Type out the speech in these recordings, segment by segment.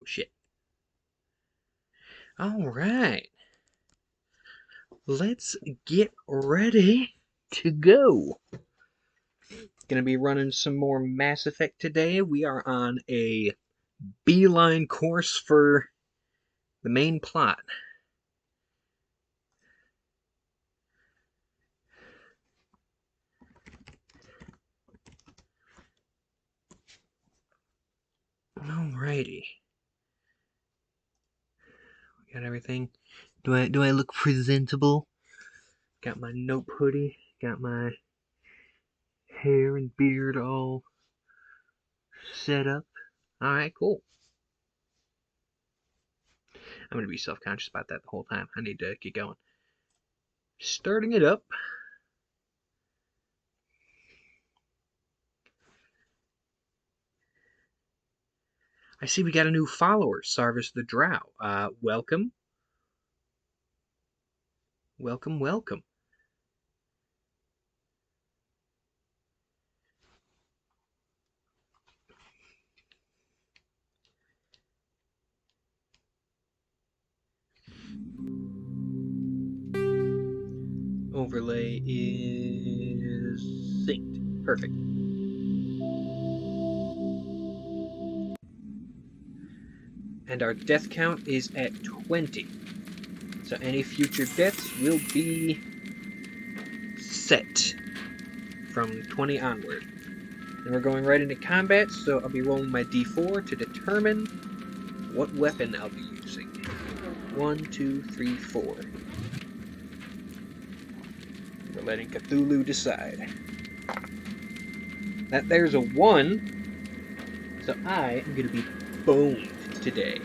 Shit. All right. Let's get ready to go. Gonna be running some more Mass Effect today. We are on a beeline course for the main plot. Alrighty. We got everything. Do I look presentable? Got my nope hoodie. Got my hair and beard all set up. Alright, cool. I'm gonna be self-conscious about that the whole time. I need to get going. Starting it up. I see we got a new follower, Sarvis the Drow. Welcome. Welcome, welcome. Overlay is synced. Perfect. And our death count is at 20. So any future deaths will be set from 20 onward. And we're going right into combat, so I'll be rolling my d4 to determine what weapon I'll be using. 1, 2, 3, 4. We're letting Cthulhu decide. That there's a 1, so I am going to be boned today.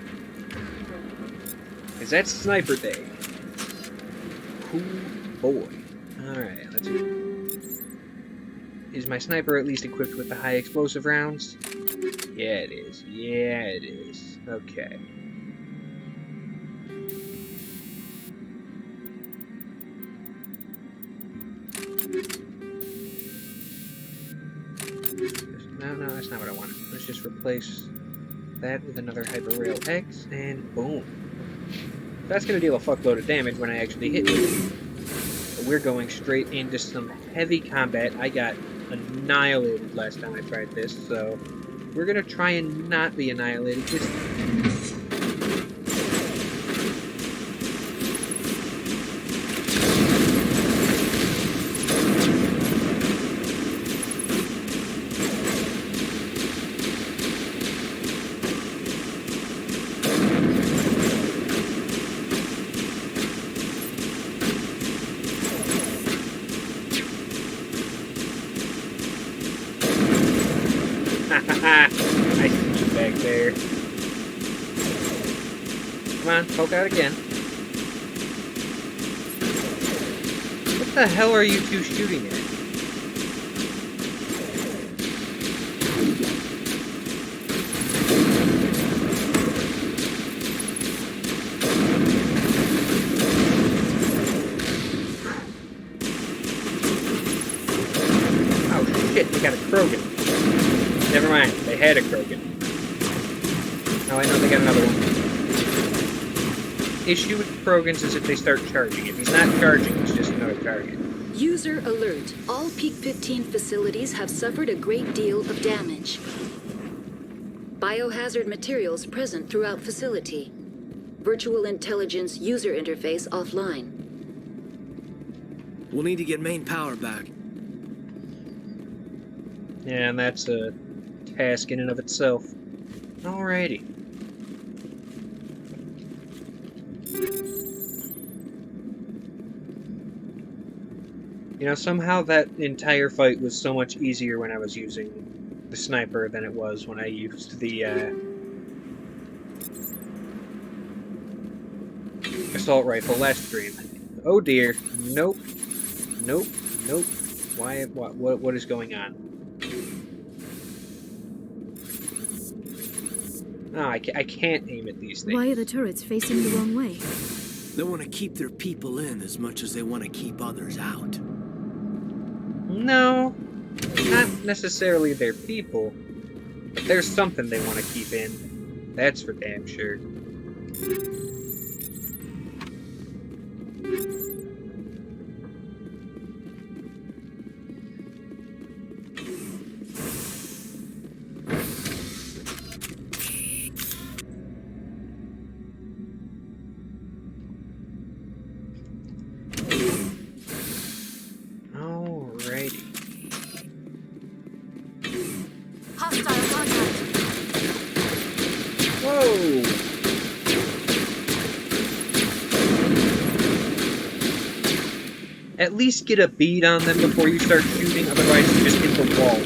Because that's Sniper Day. Cool boy. Alright, let's go. Is my sniper at least equipped with the high explosive rounds? Yeah, it is. Yeah, it is. Okay. No, that's not what I wanted. Let's just replace that with another Hyper Rail X, and boom. That's going to deal a fuckload of damage when I actually hit it. But we're going straight into some heavy combat. I got annihilated last time I tried this, so we're going to try and not be annihilated this time. I see you back there. Come on, poke out again. What the hell are you two shooting at? Oh shit, they got a Krogan. Never mind, they had a Krogan. Oh, I know they got another one. Issue with Krogans is if they start charging. If he's not charging, it's just another target. User alert. All Peak 15 facilities have suffered a great deal of damage. Biohazard materials present throughout facility. Virtual intelligence user interface offline. We'll need to get main power back. Yeah, and that's a task in and of itself. Alrighty. You know, somehow that entire fight was so much easier when I was using the sniper than it was when I used the assault rifle last stream. Oh dear. Nope. Nope. Nope. Why? What is going on? No, I can't aim at these things. Why are the turrets facing the wrong way? They want to keep their people in as much as they want to keep others out. No, not necessarily their people, but there's something they want to keep in. That's for damn sure. Alrighty. Hostile contact. Whoa! At least get a bead on them before you start shooting, otherwise you just hit the wall.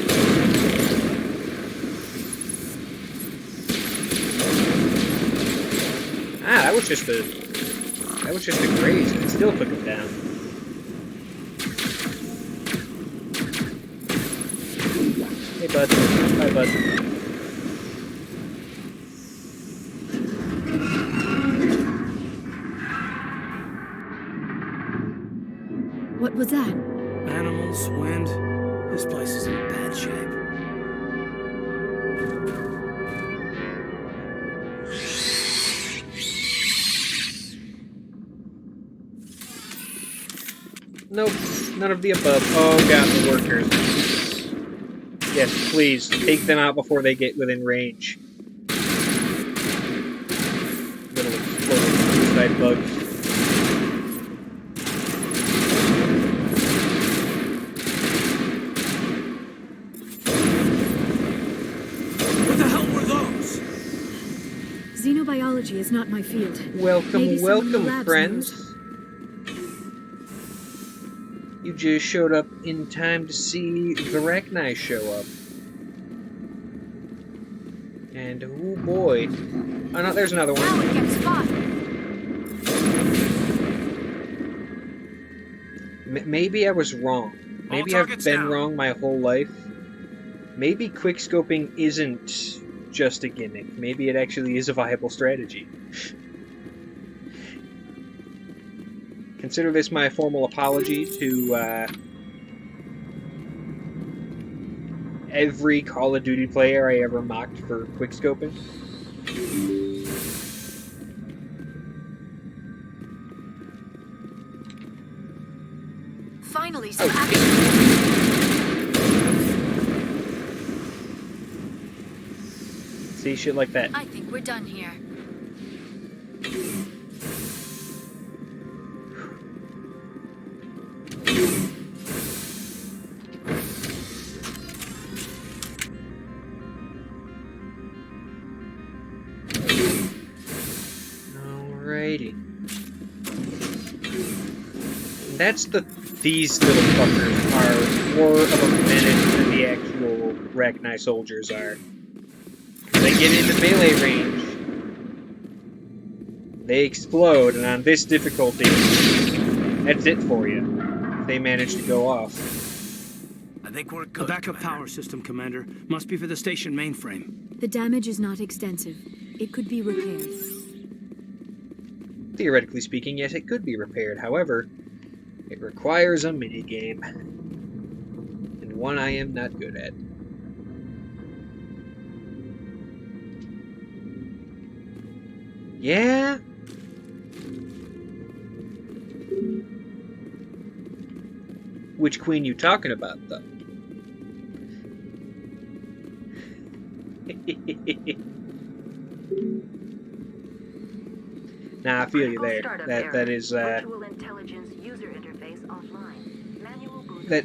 Ah, that was just a graze, and it still took him down. Hey bud. Bye bud. What was that? Animals, wind. This place is in bad shape. Nope, none of the above. Oh god, the workers. Yes, please, take them out before they get within range. Little exploding suicide bugs. What the hell were those? Xenobiology is not my field. Welcome, Maybe someone in the welcome, labs friends. knows. You just showed up in time to see the Rachni show up. And, oh boy. Oh no, there's another one. Now it gets fun. Maybe I was wrong. Maybe I've been wrong my whole life. Maybe quickscoping isn't just a gimmick. Maybe it actually is a viable strategy. Consider this my formal apology to every Call of Duty player I ever mocked for quickscoping. Finally, some Oh. action. See, shit like that. I think we're done here. Alrighty. That's these little fuckers are more of a menace than the actual Rachni soldiers are. They get into melee range. They explode, and on this difficulty, that's it for you. If they manage to go off. I think we're good. A backup power system, Commander. Must be for the station mainframe. The damage is not extensive. It could be repaired. Theoretically speaking, yes, it could be repaired. However, it requires a minigame. And one I am not good at. Yeah? Which queen you talking about, though? Nah, I feel you there. That is that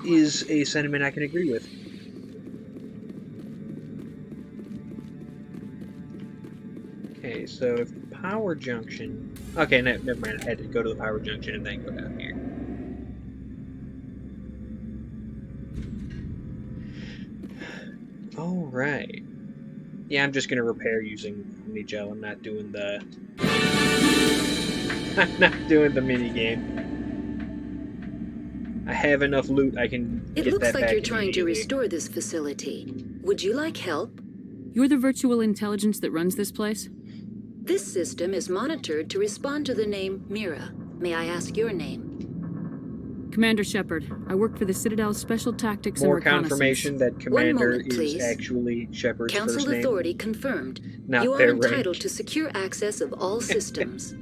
is a sentiment I can agree with. Okay, so if the power junction. Okay, never mind. I had to go to the power junction and then go down here. All right. Yeah, I'm just gonna repair using Omni Gel. I'm not doing the. I'm not doing the mini game. I have enough loot. I can. It get looks that like back you're trying to immediately. restore this facility. Would you like help? You're the virtual intelligence that runs this place? This system is monitored to respond to the name Mira. May I ask your name? Commander Shepard, I work for the Citadel's Special Tactics More and Reconnaissance. confirmation that Commander moment, is please. actually Shepard's Council first name. authority confirmed. Not You are their entitled rank. to secure access of all systems.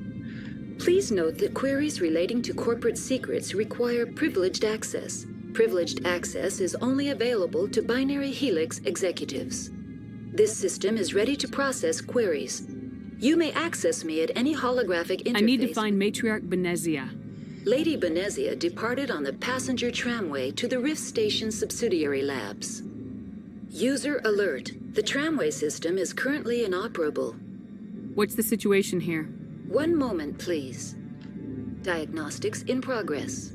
Please note that queries relating to corporate secrets require privileged access. Privileged access is only available to Binary Helix executives. This system is ready to process queries. You may access me at any holographic interface. I need to find Matriarch Benezia. Lady Benezia departed on the passenger tramway to the Rift Station subsidiary labs. User alert. The tramway system is currently inoperable. What's the situation here? One moment, please. Diagnostics in progress.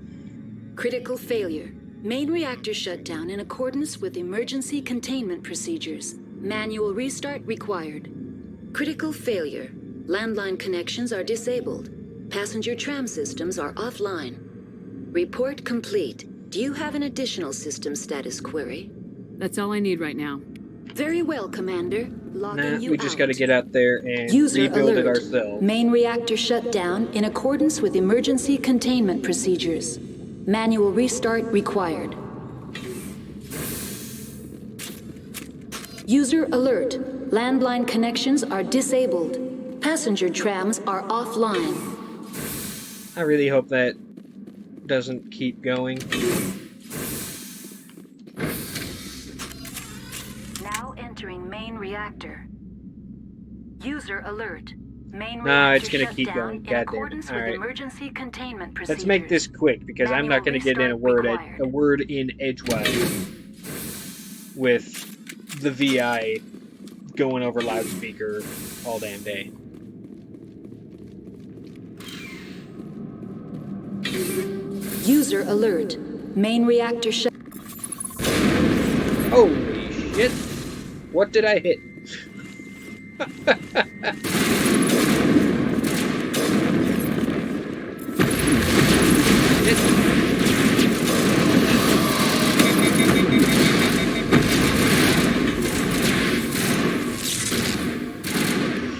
Critical failure. Main reactor shut down in accordance with emergency containment procedures. Manual restart required. Critical failure. Landline connections are disabled. Passenger tram systems are offline. Report complete. Do you have an additional system status query? That's all I need right now. Very well, Commander. Logging Nah, you we just out. gotta get out there and User rebuild alert. it ourselves. Main reactor shut down in accordance with emergency containment procedures. Manual restart required. User alert. Landline connections are disabled. Passenger trams are offline. I really hope that doesn't keep going. Now entering main reactor. User alert. Main Nah, reactor it's gonna shut keep down going. in God damn it. accordance with Alright. emergency containment procedures. Let's make this quick because I'm not gonna get in a word in edgewise with the VI going over loudspeaker all damn day. User alert. Main reactor shut. Holy shit! What did I hit?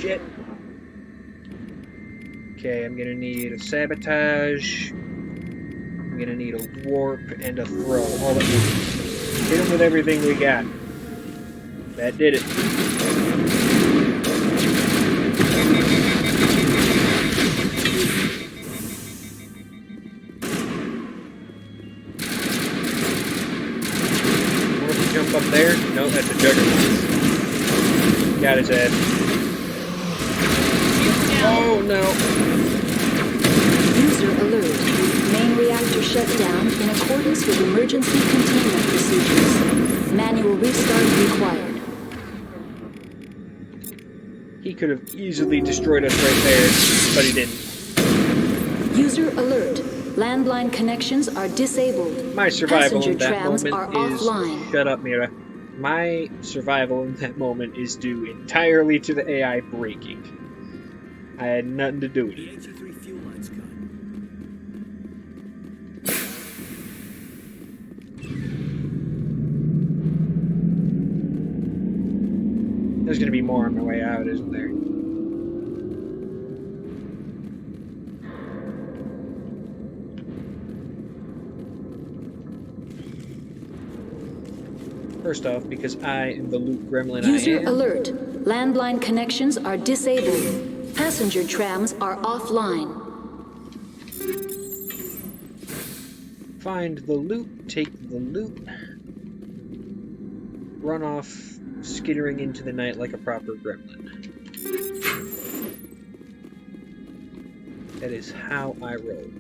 Shit. Okay, I'm gonna need a sabotage. I'm gonna need a warp and a throw. All at once. Hit him with everything we got. That did it. Want to jump up there? No, that's a juggernaut. Got his head. Oh no! User alert. Main reactor shut down in accordance with emergency containment procedures. Manual restart required. He could have easily destroyed us right there, but he didn't. User alert. Landline connections are disabled. My survival Passenger in that trams moment are is... offline. Shut up, Mira. My survival in that moment is due entirely to the AI breaking. I had nothing to do with The it. HE3 fuel line's cut. There's gonna be more on my way out, isn't there? First off, because I am the loot gremlin User I am. alert. Landline connections are disabled. Passenger trams are offline. Find the loot, take the loot, run off, skittering into the night like a proper gremlin. That is how I roll.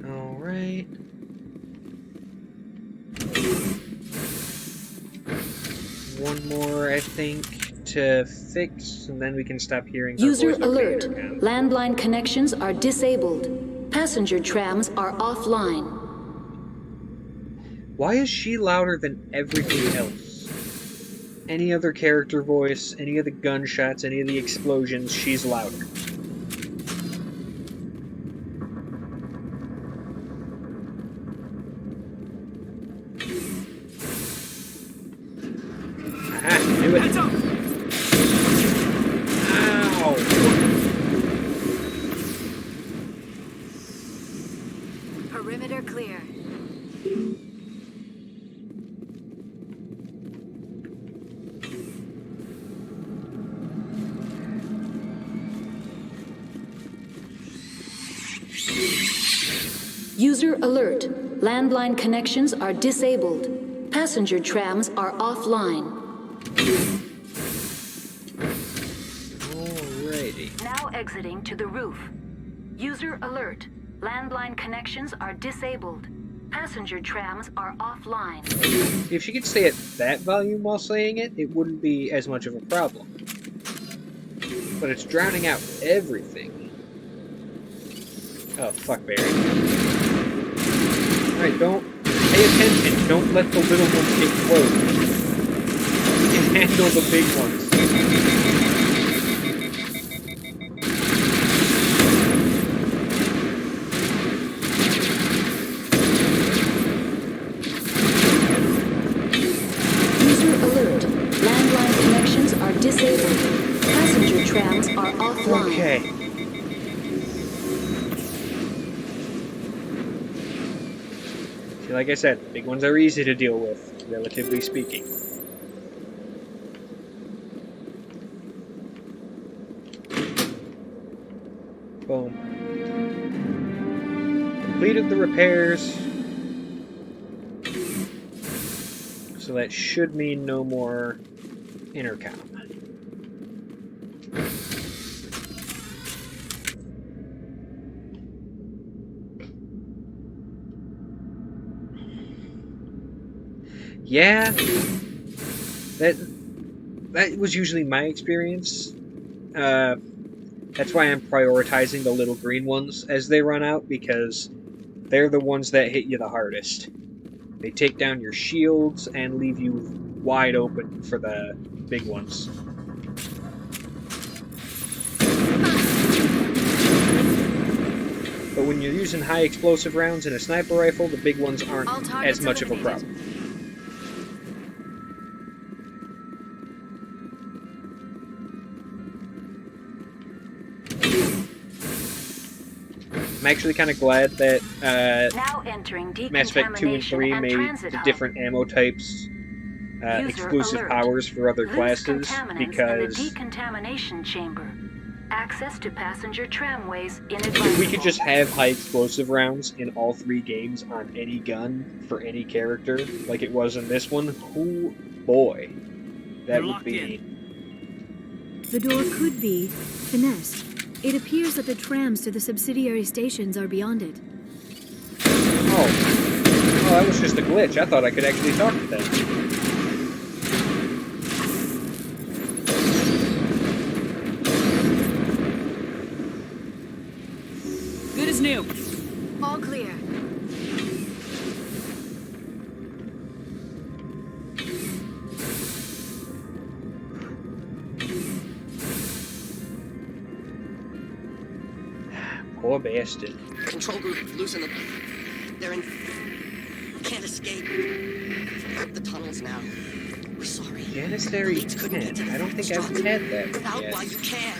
Alright. One more, I think, to fix, and then we can stop hearing her User voice over the alert. intercom. Landline connections are disabled. Passenger trams are offline. Why is she louder than everything else? Any other character voice, any of the gunshots, any of the explosions, she's louder. User alert. Landline connections are disabled. Passenger trams are offline. Alrighty. Now exiting to the roof. User alert. Landline connections are disabled. Passenger trams are offline. If she could stay at that volume while saying it, it wouldn't be as much of a problem. But it's drowning out everything. Oh, fuck, Barry. Alright, don't pay attention. Don't let the little ones get close. You can handle the big ones. User alert. Landline connections are disabled. Passenger trams are offline. Okay. See, like I said, big ones are easy to deal with, relatively speaking. Boom. Completed the repairs. So that should mean no more intercom. Yeah, that was usually my experience. That's why I'm prioritizing the little green ones as they run out, because they're the ones that hit you the hardest. They take down your shields and leave you wide open for the big ones. But when you're using high explosive rounds in a sniper rifle, the big ones aren't as much of a problem. I'm actually kind of glad that Now entering Mass Effect 2 and 3 made the different ammo types exclusive powers for other classes, because the decontamination chamber. Access to passenger tramways if we could just have high explosive rounds in all 3 games on any gun for any character, like it was in this one, oh boy, that would be... The door could be finessed. It appears that the trams to the subsidiary stations are beyond it. Oh, that was just a glitch. I thought I could actually talk to them. Good as new. All clear. Poor bastard. Control group, losing them. They're in... Can't escape. The tunnels now. We're sorry. Janissary Leads couldn't get to 10. I don't think struck. I've had that one Out yet. while you can.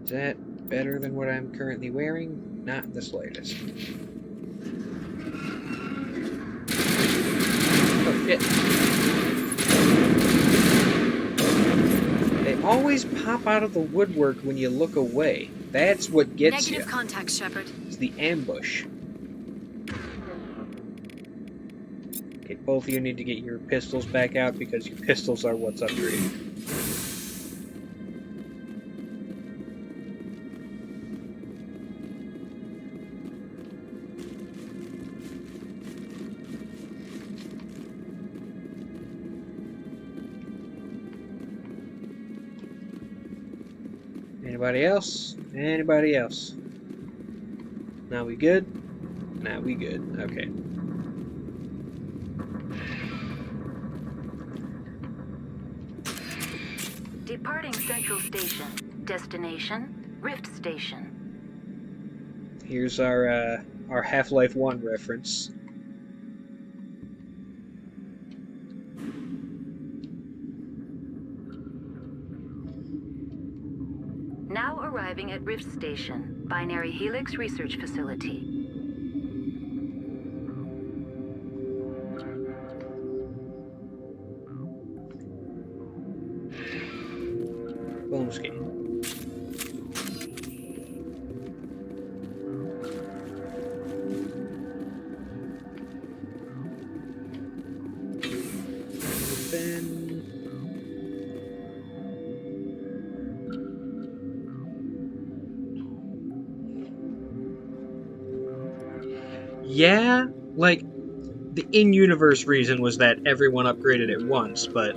Is that better than what I'm currently wearing? Not the slightest. Oh, shit. They always pop out of the woodwork when you look away. That's what gets you. Negative contact, Shepard. It's the ambush. Okay, both of you need to get your pistols back out, because your pistols are what's upgraded. Anybody else? Anybody else? Now we good? Now we good. Okay. Departing Central Station. Destination, Rift Station. Here's our Half-Life 1 reference. Now arriving at Rift Station, Binary Helix Research Facility. Boomski. happen. Yeah, like, the in-universe reason was that everyone upgraded at once, but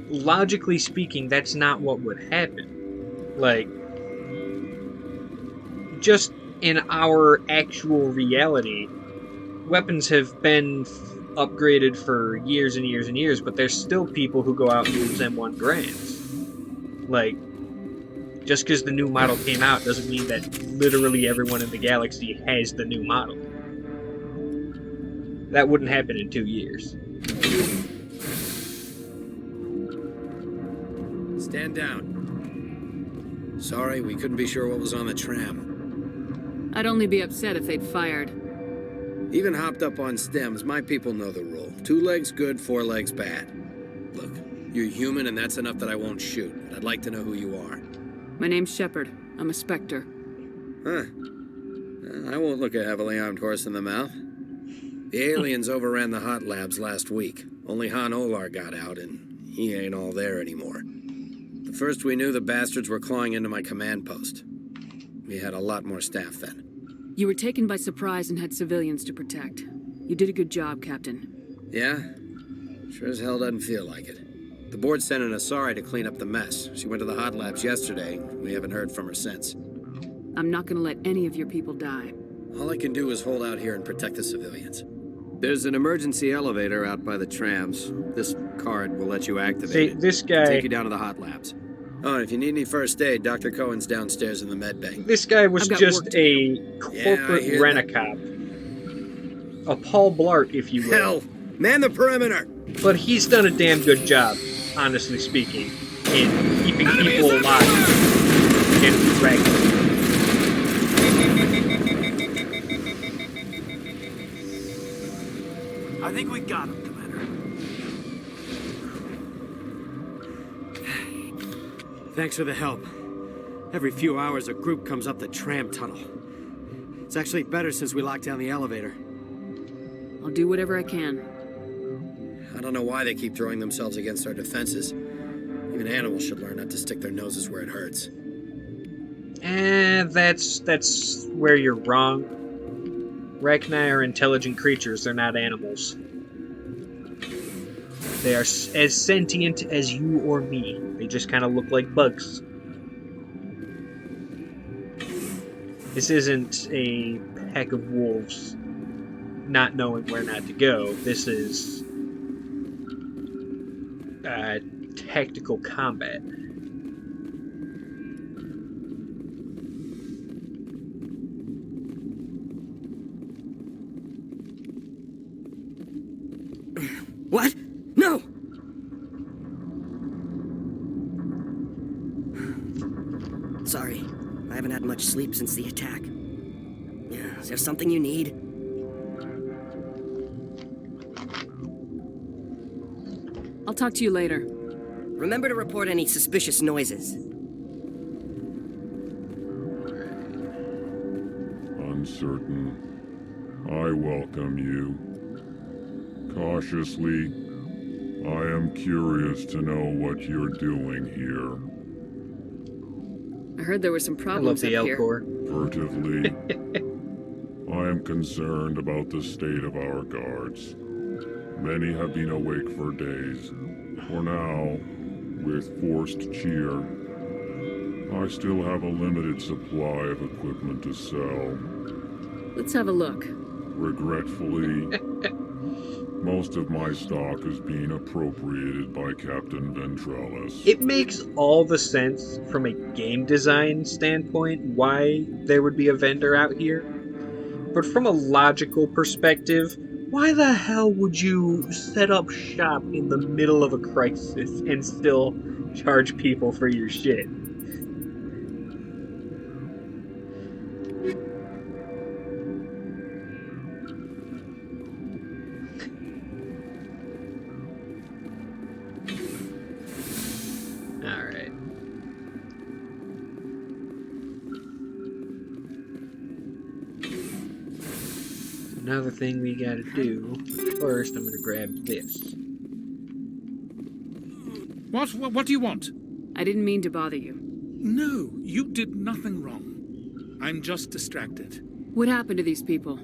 logically speaking, that's not what would happen. Like, just in our actual reality, weapons have been upgraded for years and years and years, but there's still people who go out and use M1 Grands. Like, just because the new model came out doesn't mean that literally everyone in the galaxy has the new model. That wouldn't happen in 2 years. Stand down. Sorry, we couldn't be sure what was on the tram. I'd only be upset if they'd fired. Even hopped up on stems, my people know the rule. 2 legs good, 4 legs bad. Look, you're human and that's enough that I won't shoot. But I'd like to know who you are. My name's Shepard. I'm a Spectre. Huh. I won't look a heavily armed horse in the mouth. The aliens overran the hot labs last week. Only Han Olar got out, and he ain't all there anymore. The first we knew, the bastards were clawing into my command post. We had a lot more staff then. You were taken by surprise and had civilians to protect. You did a good job, Captain. Yeah? Sure as hell doesn't feel like it. The board sent an Asari to clean up the mess. She went to the hot labs yesterday. We haven't heard from her since. I'm not gonna let any of your people die. All I can do is hold out here and protect the civilians. There's an emergency elevator out by the trams. This card will let you activate See, it. this guy... Take you down to the hot labs. Oh, and if you need any first aid, Dr. Cohen's downstairs in the med bay. This guy was just a corporate Yeah, rent-a-cop. A Paul Blart, if you will. Hell! Man the perimeter! But he's done a damn good job, honestly speaking, in keeping people alive against the dragons. I think we got him, Commander. Thanks for the help. Every few hours, a group comes up the tram tunnel. It's actually better since we locked down the elevator. I'll do whatever I can. I don't know why they keep throwing themselves against our defenses. Even animals should learn not to stick their noses where it hurts. That's where you're wrong. Rachni are intelligent creatures, they're not animals. They are as sentient as you or me. They just kind of look like bugs. This isn't a pack of wolves not knowing where not to go. This is tactical combat. What? No! Sorry, I haven't had much sleep since the attack. Is there something you need? I'll talk to you later. Remember to report any suspicious noises. Uncertain. I welcome you. Cautiously, I am curious to know what you're doing here. I heard there were some I love problems the up here. Elcor. Furtively, I am concerned about the state of our guards. Many have been awake for days. For now, with forced cheer, I still have a limited supply of equipment to sell. Let's have a look. Regretfully, most of my stock is being appropriated by Captain Ventralis. It makes all the sense from a game design standpoint why there would be a vendor out here. But from a logical perspective, why the hell would you set up shop in the middle of a crisis and still charge people for your shit? Alright. Another thing we gotta do. First, I'm gonna grab this. What do you want? I didn't mean to bother you. No, you did nothing wrong. I'm just distracted. What happened to these people?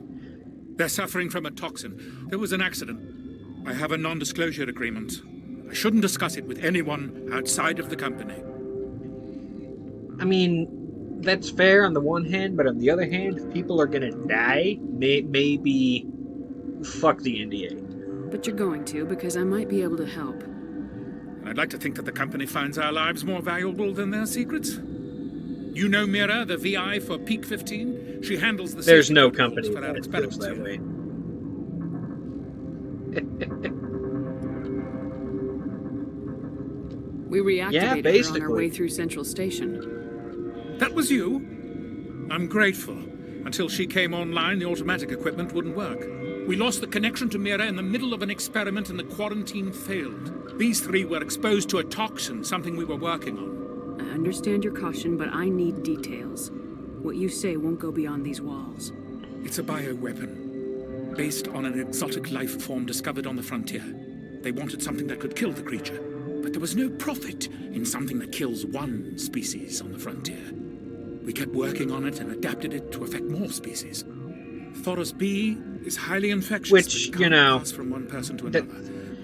They're suffering from a toxin. There was an accident. I have a non-disclosure agreement. I shouldn't discuss it with anyone outside of the company. I mean, that's fair on the one hand, but on the other hand, if people are gonna die, maybe fuck the NDA. But you're going to, because I might be able to help. I'd like to think that the company finds our lives more valuable than their secrets. You know Mira, the VI for Peak 15? She handles the There's safety no protocols company for our that feels experiments that here. way. We reactivated her on our basically. way through Central Station. That was you? I'm grateful. Until she came online, the automatic equipment wouldn't work. We lost the connection to Mira in the middle of an experiment and the quarantine failed. These three were exposed to a toxin, something we were working on. I understand your caution, but I need details. What you say won't go beyond these walls. It's a bioweapon, based on an exotic life form discovered on the frontier. They wanted something that could kill the creature, but there was no profit in something that kills one species on the frontier. We kept working on it and adapted it to affect more species. Thoros B is highly infectious, Which, but you can't know, pass from one person to another.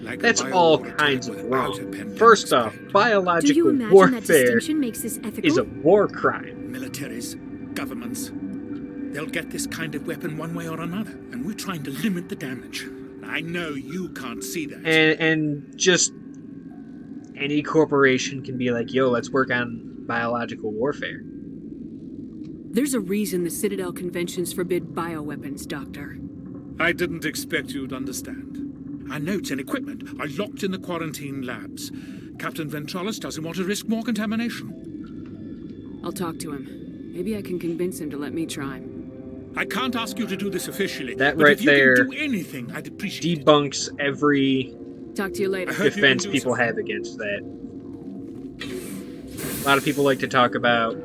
Like a that's viral all attack kinds of without wrong. a pandemic First off, spread. Do you biological imagine that warfare distinction makes this ethical? is a war crime. Militaries, governments, they'll get this kind of weapon one way or another, and we're trying to limit the damage. I know you can't see that. And just any corporation can be like, yo, let's work on biological warfare. There's a reason the Citadel conventions forbid bioweapons, Doctor. I didn't expect you'd understand. Our notes and equipment are locked in the quarantine labs. Captain Ventralis doesn't want to risk more contamination. I'll talk to him. Maybe I can convince him to let me try. I can't ask you to do this officially, That but right if you there can do anything, I'd appreciate it. Debunks every Talk to you later. I heard you defense can do people something. have against that. A lot of people like to talk about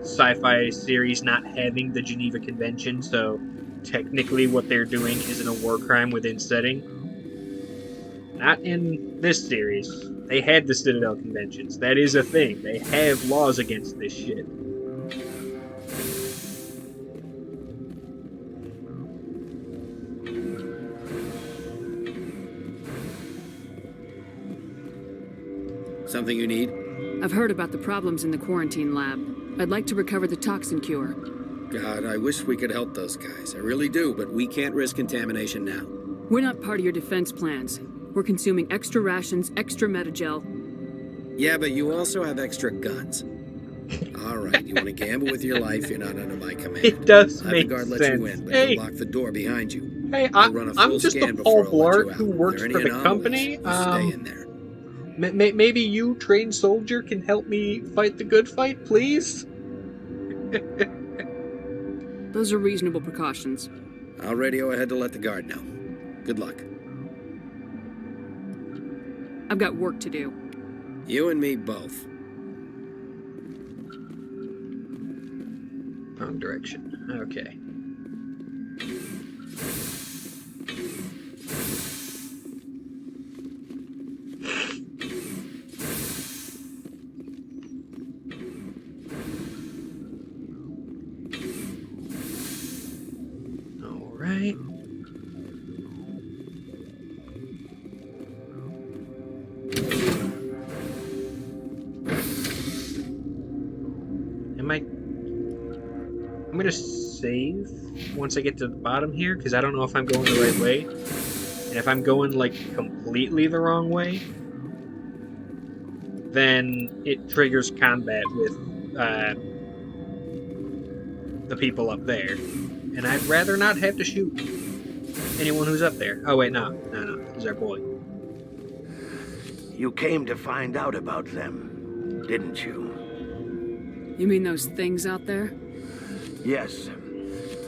sci-fi series not having the Geneva Convention, so technically what they're doing isn't a war crime within setting. Not in this series. They had the Citadel Conventions. That is a thing. They have laws against this shit. Something you need? I've heard about the problems in the quarantine lab. I'd like to recover the toxin cure. God, I wish we could help those guys. I really do, but we can't risk contamination now. We're not part of your defense plans. We're consuming extra rations, extra metagel. Yeah, but you also have extra guns. All right, you want to gamble with your life? You're not under my command. It does Have make the guard sense. let you in, but Hey. you'll lock the door behind you. Hey, We'll run a full I'm just a scan Paul before I'll let you Blart out. who If works there are for any the company. anomalies, you stay in there. Maybe you, trained soldier, can help me fight the good fight, please? Those are reasonable precautions. I'll radio ahead to let the guard know. Good luck. I've got work to do. You and me both. Wrong direction. Okay. All right. I'm gonna save once I get to the bottom here, because I don't know if I'm going the right way. And if I'm going, like, completely the wrong way, then it triggers combat with the people up there. And I'd rather not have to shoot anyone who's up there. Oh, wait, no. He's our boy. You came to find out about them, didn't you? You mean those things out there? Yes.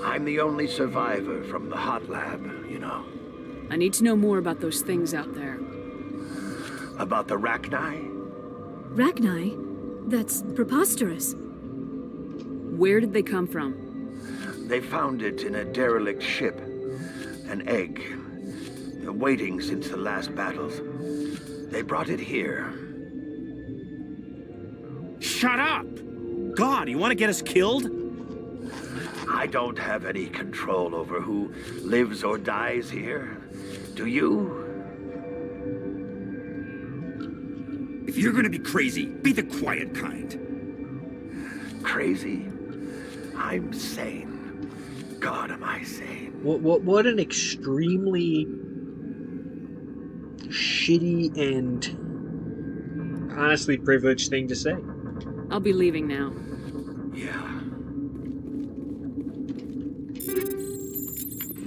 I'm the only survivor from the hot lab, you know. I need to know more about those things out there. About the Rachni? Rachni? That's preposterous. Where did they come from? They found it in a derelict ship. An egg. Waiting since the last battles. They brought it here. shut up! God, you want to get us killed? I don't have any control over who lives or dies here. Do you? If you're gonna be crazy, be the quiet kind. Crazy? I'm sane. God, am I sane? What an extremely shitty and honestly privileged thing to say. I'll be leaving now. Yeah.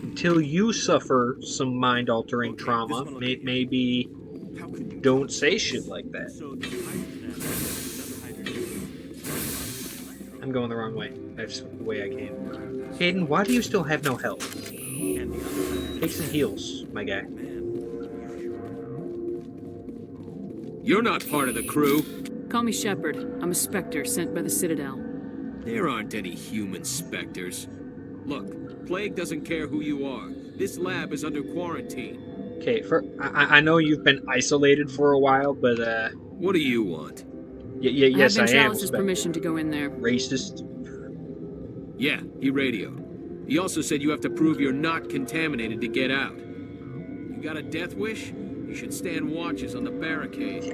Until you suffer some mind-altering trauma, maybe don't say shit like that. I'm going the wrong way. That's the way I came. Hayden, why do you still have no health? Take some heals, my guy. You're not part of the crew. Call me Shepard. I'm a Spectre sent by the Citadel. There aren't any human Spectres. Look, Plague doesn't care who you are. This lab is under quarantine. Okay, I know you've been isolated for a while, but what do you want? Yes, I am. Chalice's permission to go in there. Racist. Yeah, he radioed. He also said you have to prove you're not contaminated to get out. You got a death wish? You should stand watches on the barricade.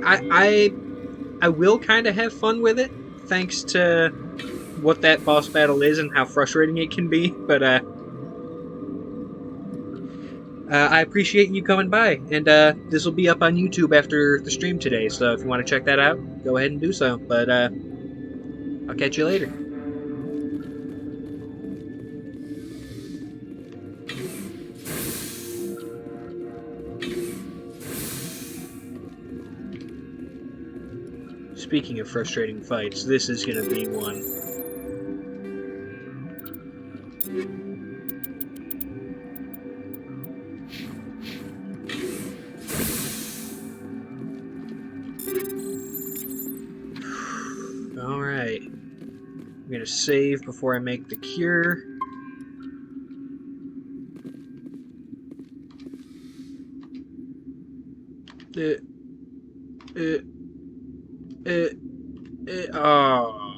I will kind of have fun with it, thanks to what that boss battle is and how frustrating it can be, but I appreciate you coming by, and this will be up on YouTube after the stream today, so if you want to check that out, go ahead and do so, but I'll catch you later. Speaking of frustrating fights, this is going to be one. Alright. I'm going to save before I make the cure. Oh.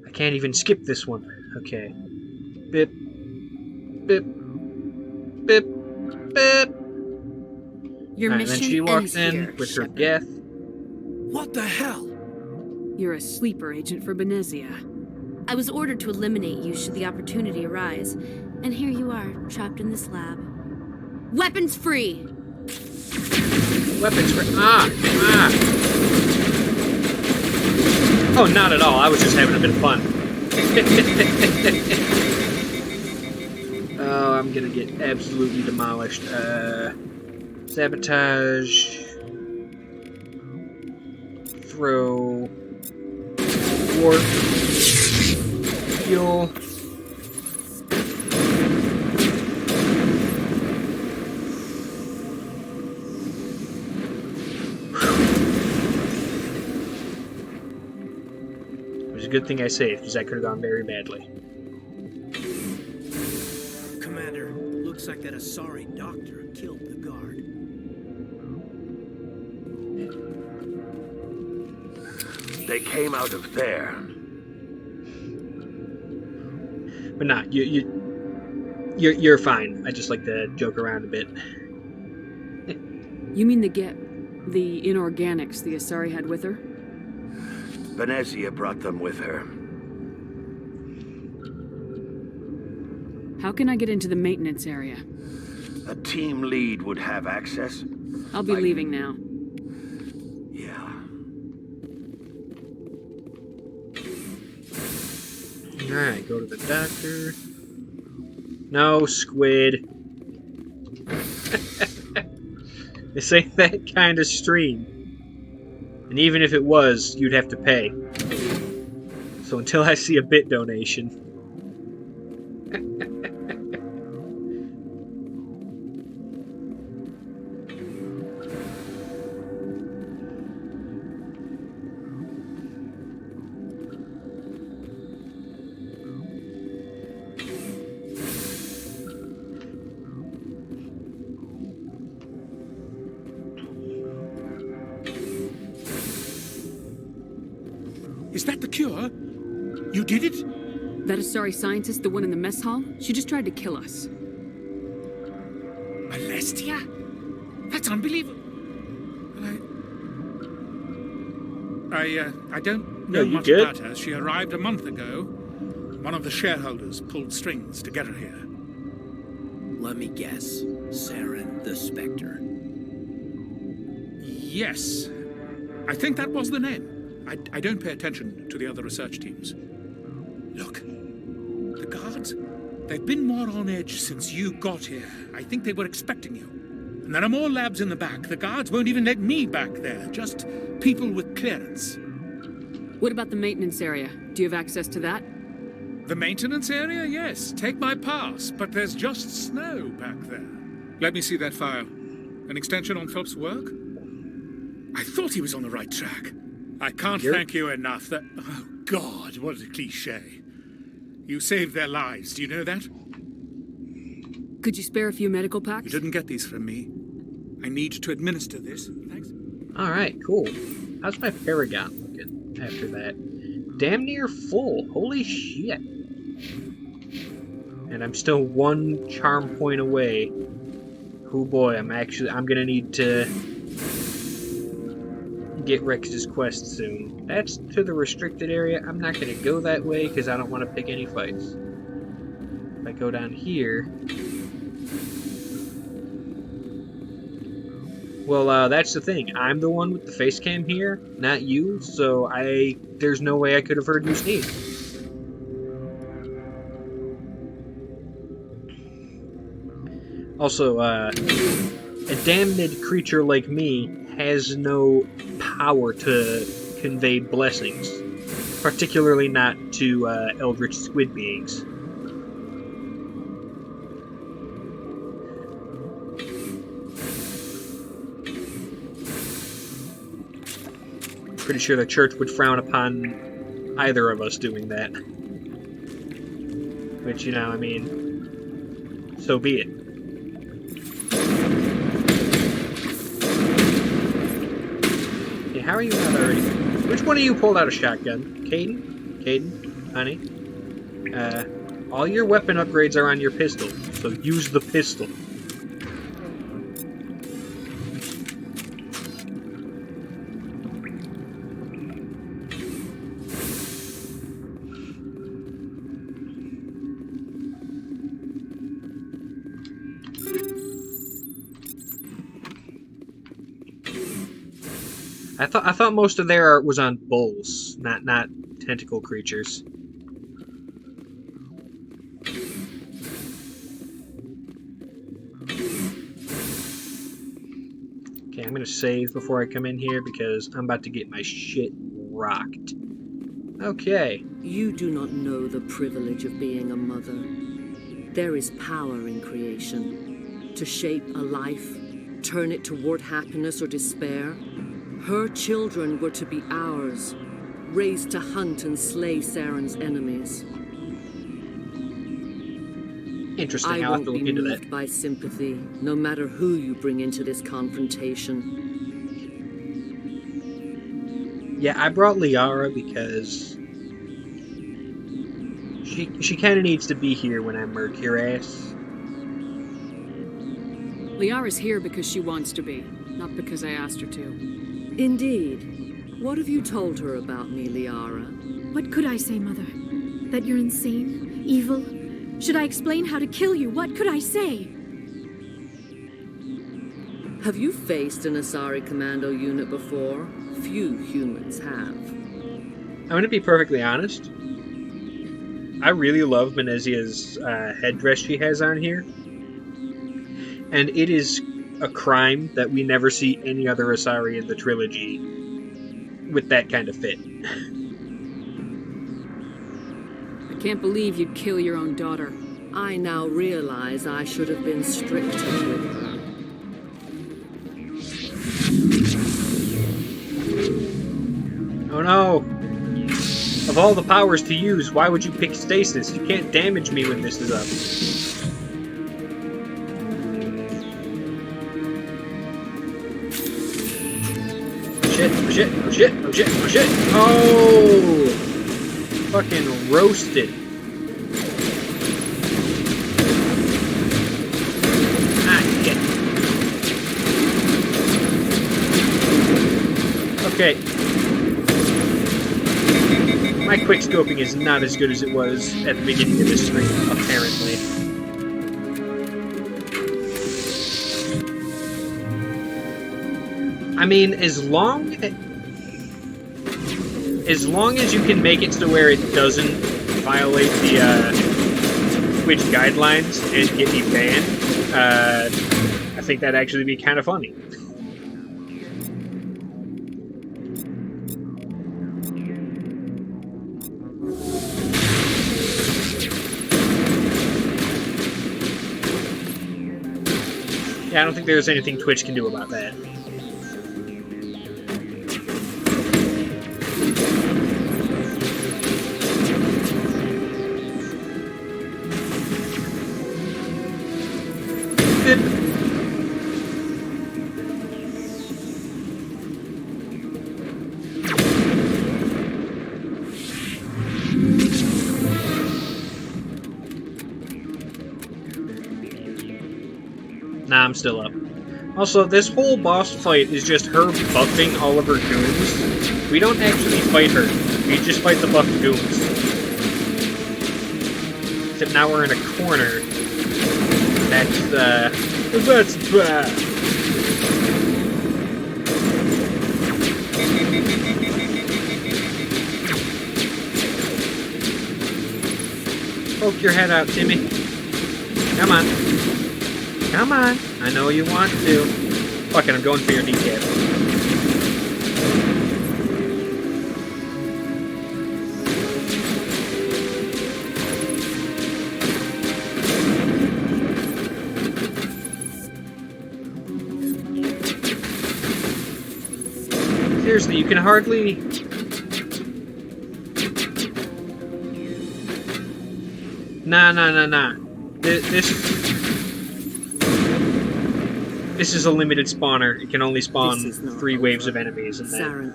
I can't even skip this one. Okay. Bip. Bip. Bip. Bip. Your mission then she walks ends in here, with her Shepard. death. What the hell? You're a sleeper agent for Benezia. I was ordered to eliminate you should the opportunity arise, and here you are, trapped in this lab. Weapons free! Weapons for Oh, not at all. I was just having a bit of fun. Oh, I'm gonna get absolutely demolished. Sabotage. Throw. Warp. Fuel. Good thing I saved, because that could have gone very badly. Commander, looks like that Asari doctor killed the guard. They came out of there. But nah, you're fine. I just like to joke around a bit. You mean the inorganics the Asari had with her? Benezia brought them with her. How can I get into the maintenance area? A team lead would have access. I'll be leaving now. Yeah. Alright, go to the doctor. No, squid. This ain't that kind of stream. And even if it was, you'd have to pay. So until I see a bit donation. Is that the cure? You did it? That Asari scientist, the one in the mess hall? She just tried to kill us. Alestia? That's unbelievable. I don't know much about her. She arrived a month ago. One of the shareholders pulled strings to get her here. Let me guess. Saren the Spectre. Yes. I think that was the name. I don't pay attention to the other research teams. Look, the guards, they've been more on edge since you got here. I think they were expecting you. And there are more labs in the back. The guards won't even let me back there, just people with clearance. What about the maintenance area? Do you have access to that? The maintenance area? Yes. Take my pass, but there's just snow back there. Let me see that file. An extension on Phelps' work? I thought he was on the right track. I can't thank you enough that... Oh, God, what a cliché. You saved their lives, do you know that? Could you spare a few medical packs? You didn't get these from me. I need to administer this. Thanks. Alright, cool. How's my Paragon looking after that? Damn near full. Holy shit. And I'm still one charm point away. Oh boy, I'm gonna need to get Rex's quest soon. That's to the restricted area. I'm not gonna go that way because I don't want to pick any fights. If I go down here... Well, that's the thing. I'm the one with the face cam here, not you, so there's no way I could have heard you sneeze. Also, a damned creature like me has no power to convey blessings, particularly not to eldritch squid beings. Pretty sure the church would frown upon either of us doing that. Which, you know, I mean, so be it. Hey, how are you not already? Which one of you pulled out a shotgun? Caden? Caden? Honey? All your weapon upgrades are on your pistol, so use the pistol. I thought most of their art was on bulls, not tentacle creatures. Okay, I'm gonna save before I come in here because I'm about to get my shit rocked. Okay. You do not know the privilege of being a mother. There is power in creation. To shape a life, turn it toward happiness or despair. Her children were to be ours, raised to hunt and slay Saren's enemies. Interesting, I'll have to look into that. I won't be moved by sympathy, no matter who you bring into this confrontation. Yeah, I brought Liara because she kind of needs to be here when I murk your ass. Liara's here because she wants to be, not because I asked her to. Indeed. What have you told her about me, Liara? What could I say, Mother? That you're insane? Evil? Should I explain how to kill you? What could I say? Have you faced an Asari commando unit before? Few humans have. I'm going to be perfectly honest. I really love Benezia's headdress she has on here. And it is a crime that we never see any other Asari in the trilogy with that kind of fit. I can't believe you'd kill your own daughter. I now realize I should have been stricter with her. Oh no! Of all the powers to use, why would you pick stasis? You can't damage me when this is up. shit, oh shit, oh shit, oh shit, oh shit. Oh! Fucking roasted. Ah, shit. Okay. My quickscoping is not as good as it was at the beginning of this stream, apparently. I mean, as long as you can make it to where it doesn't violate the Twitch guidelines and get me banned, I think that'd actually be kind of funny. Yeah, I don't think there's anything Twitch can do about that. Nah, I'm still up. Also, this whole boss fight is just her buffing all of her goons. We don't actually fight her. We just fight the buffed goons. Except now we're in a corner. That's bad. Poke your head out, Timmy. Come on. Come on. I know you want to. Fuck it, I'm going for your kneecap. Seriously, you can hardly... Nah. This is a limited spawner. It can only spawn 3 waves of enemies, and then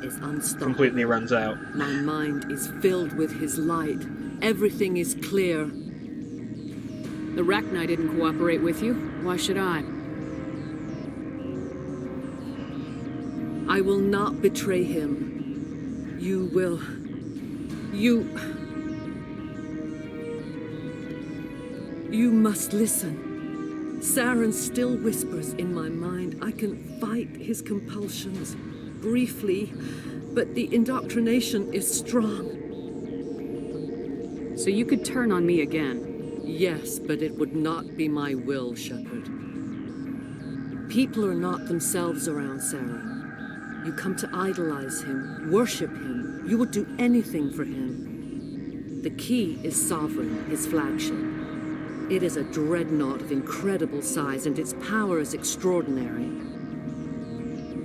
completely runs out. My mind is filled with his light. Everything is clear. The Rachni didn't cooperate with you. Why should I? I will not betray him. You will. You must listen. Saren still whispers in my mind. I can fight his compulsions briefly, but the indoctrination is strong. So you could turn on me again? Yes, but it would not be my will, Shepard. People are not themselves around Saren. You come to idolize him, worship him. You would do anything for him. The key is Sovereign, his flagship. It is a dreadnought of incredible size, and its power is extraordinary.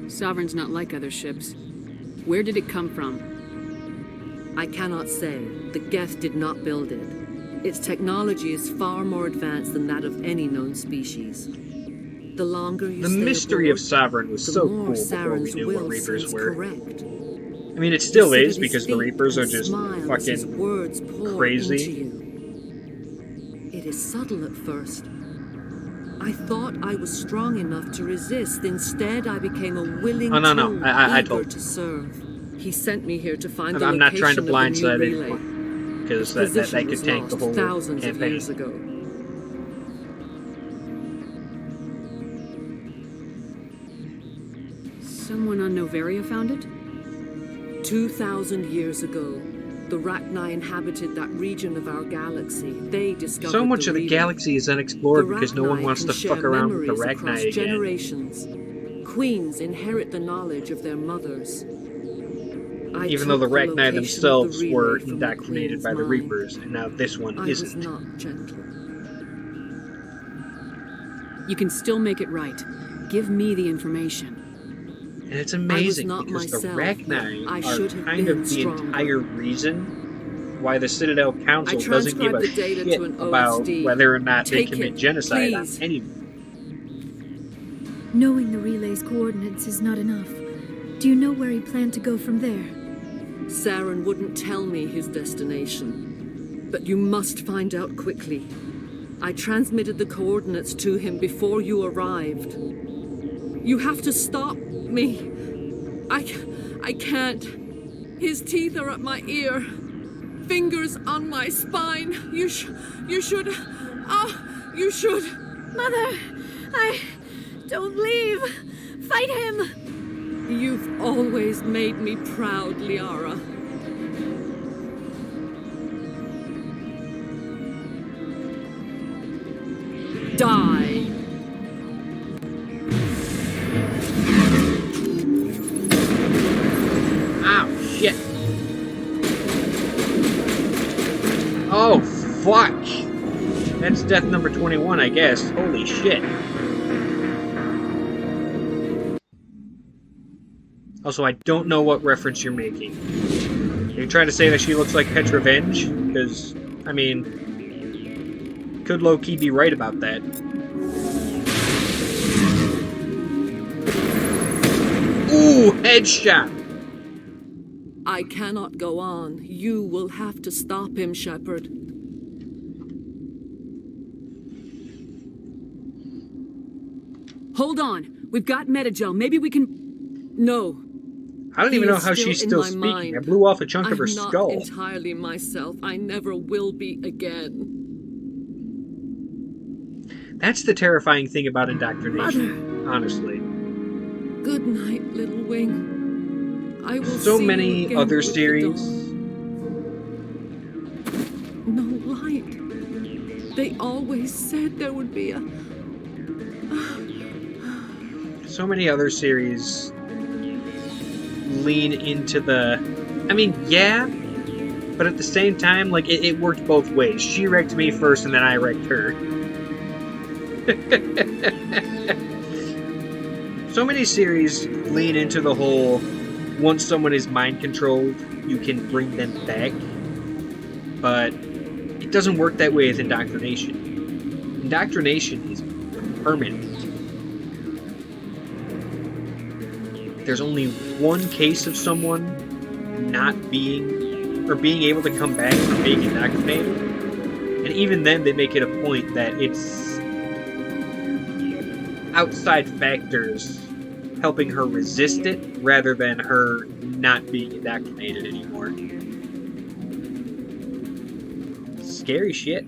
Sovereign's not like other ships. Where did it come from? I cannot say. The Geth did not build it. Its technology is far more advanced than that of any known species. The longer you The stay mystery aboard, of Sovereign was so cool before we Saren's knew what will Reapers seems were. correct. I mean, it still You sit is, at his because the feet Reapers are and just smile as his words fucking pour into crazy. you. It is subtle at first. I thought I was strong enough to resist. Instead, I became a willing tool, I eager told to serve. He sent me here to find the I'm not trying to location of the new blindside relay. anyone, because Its that position could was tank the lost whole thousands of years campaign. ago. Someone on Noveria found it? 2,000 years ago, the Rachni inhabited that region of our galaxy. They discovered So much of the relay. galaxy is unexplored The because no one Rachni wants can to share fuck around with the memories across Rachni again. generations. Queens inherit the knowledge of their mothers. I Even though the took Rachni location of the themselves relay were from the indoctrinated Queen's by the mind. Reapers, and now this one I was isn't. not gentle. You can still make it right. Give me the information. And it's amazing not because the myself, Rachni I are should have kind been of the stronger. entire reason why the Citadel Council I doesn't give a transcribed the data shit to an about OSD. whether or not they Take commit it, genocide on please. anyone. Knowing the relay's coordinates is not enough. Do you know where he planned to go from there? Saren wouldn't tell me his destination. But you must find out quickly. I transmitted the coordinates to him before you arrived. You have to stop me. I can't. His teeth are at my ear. Fingers on my spine. You should. You should. Mother! Don't leave! Fight him! You've always made me proud, Liara. Die! Ow, shit. Oh, fuck. That's death number 21, I guess. Holy shit. Also, I don't know what reference you're making. Are you trying to say that she looks like Petra Venge? Because, I mean, could low-key be right about that. Ooh, headshot! I cannot go on. You will have to stop him, Shepard. Hold on. We've got Metagel. Maybe we can... No. I don't even know how she's still speaking. Mind. I blew off a chunk of her skull. I'm not entirely myself. I never will be again. That's the terrifying thing about indoctrination, honestly. Good night, Little Wing. I will so see many you again other with series. No light. They always said there would be a... So many other series lean into the... I mean, yeah, but at the same time, like, it worked both ways. She wrecked me first, and then I wrecked her. So many series lean into the whole, once someone is mind-controlled, you can bring them back. But it doesn't work that way with indoctrination. Indoctrination is permanent. There's only one case of someone not being, or being able to come back from being indoctrinated. And even then, they make it a point that it's outside factors helping her resist it, rather than her not being indoctrinated anymore. Scary shit.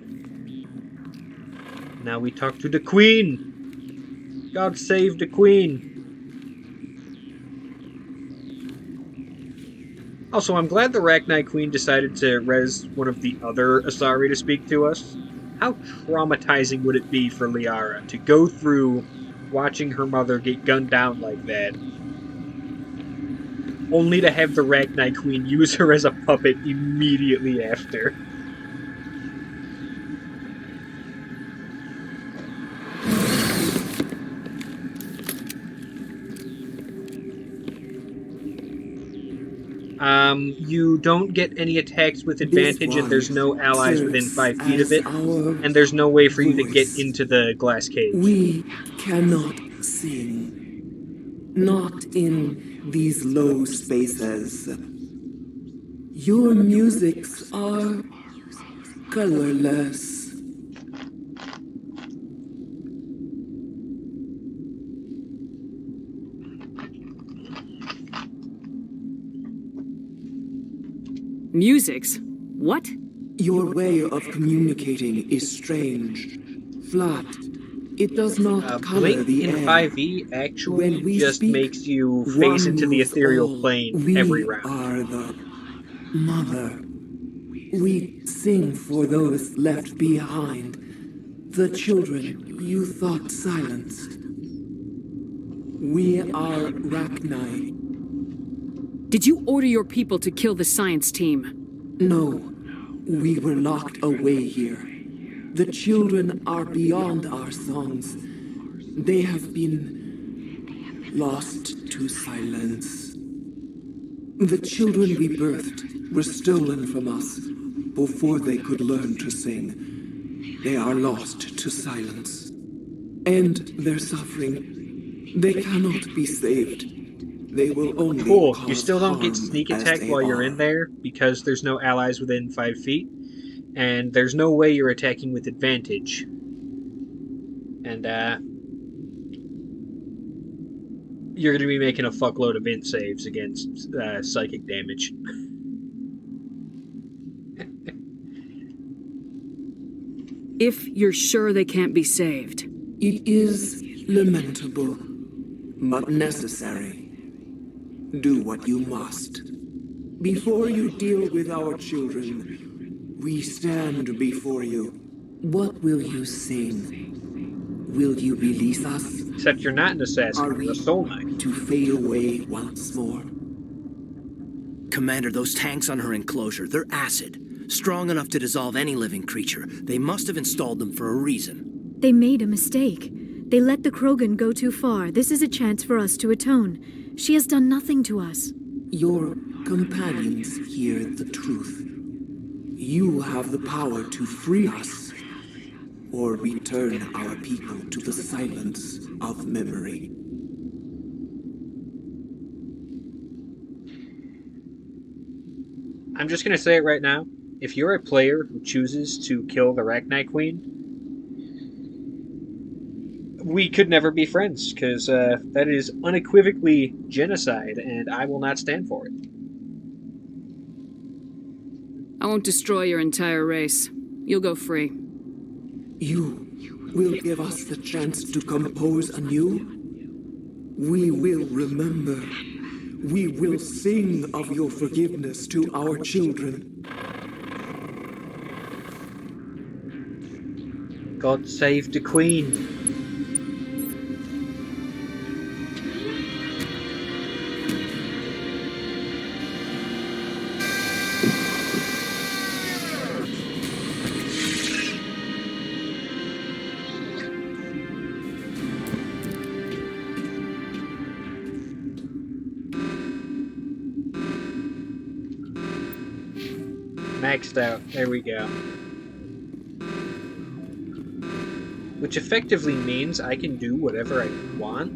Now we talk to the Queen. God save the Queen. Also, I'm glad the Rachni Queen decided to res one of the other Asari to speak to us. How traumatizing would it be for Liara to go through watching her mother get gunned down like that, only to have the Rachni Queen use her as a puppet immediately after? You don't get any attacks with advantage, and there's no allies within 5 feet of it, and there's no way for you to get into the glass cage. We cannot sing. Not in these low spaces. Your musics are colorless. Musics? What? Your way of communicating is strange. Flat. It does not color Blink the in air. 5e actually just makes you phase into the ethereal plane every round. We are the mother. We sing for those left behind. The children you thought silenced. We are Rachni. Did you order your people to kill the science team? No. We were locked away here. The children are beyond our songs. They have been lost to silence. The children we birthed were stolen from us before they could learn to sing. They are lost to silence. And their suffering, they cannot be saved. They will only Cool. cause You still don't get harm sneak as attack they while you're are. in there because there's no allies within 5 feet, and there's no way you're attacking with advantage. And you're going to be making a fuckload of int saves against psychic damage. If you're sure they can't be saved. It is lamentable, but necessary. Do what you must. Before you deal with our children, we stand before you. What will you sing? Will you release us? Except you're not an assassin, Are you're a we soul knight. to fade away once more? Commander, those tanks on her enclosure, they're acid. Strong enough to dissolve any living creature. They must have installed them for a reason. They made a mistake. They let the Krogan go too far. This is a chance for us to atone. She has done nothing to us. Your companions hear the truth. You have the power to free us, or return our people to the silence of memory. I'm just going to say it right now. If you're a player who chooses to kill the Rachni Queen, we could never be friends, because that is unequivocally genocide, and I will not stand for it. I won't destroy your entire race. You'll go free. You will give us the chance to compose anew? We will remember. We will sing of your forgiveness to our children. God save the Queen. Maxed out. There we go. Which effectively means I can do whatever I want.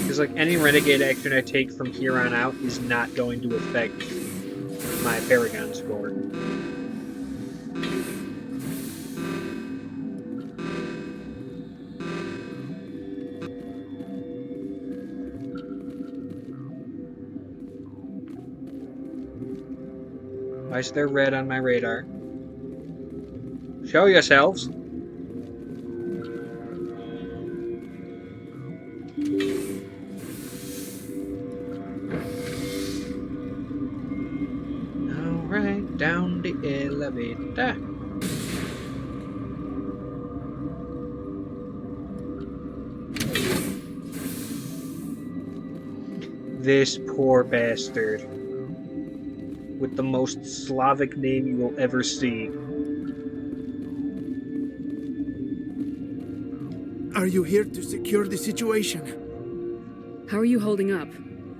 Because like any renegade action I take from here on out is not going to affect my Paragon score. Why is there red on my radar? Show yourselves. Alright, down the elevator. This poor bastard. With the most Slavic name you will ever see. Are you here to secure the situation? How are you holding up?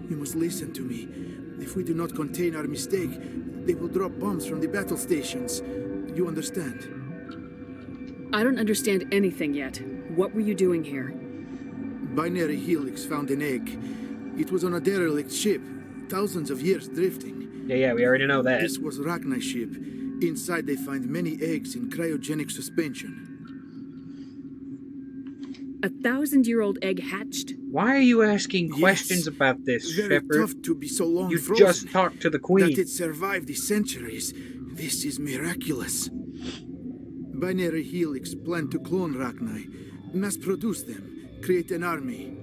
You must listen to me. If we do not contain our mistake, they will drop bombs from the battle stations. You understand? I don't understand anything yet. What were you doing here? Binary Helix found an egg. It was on a derelict ship, thousands of years drifting. Yeah, we already know that. This was Rachni ship. Inside they find many eggs in cryogenic suspension. 1,000-year-old egg hatched? Why are you asking questions about this, Very Shepard? tough to be so long You frozen. just talked to the Queen. That it survived the centuries. This is miraculous. Binary Helix planned to clone Rachni, mass produce them, create an army.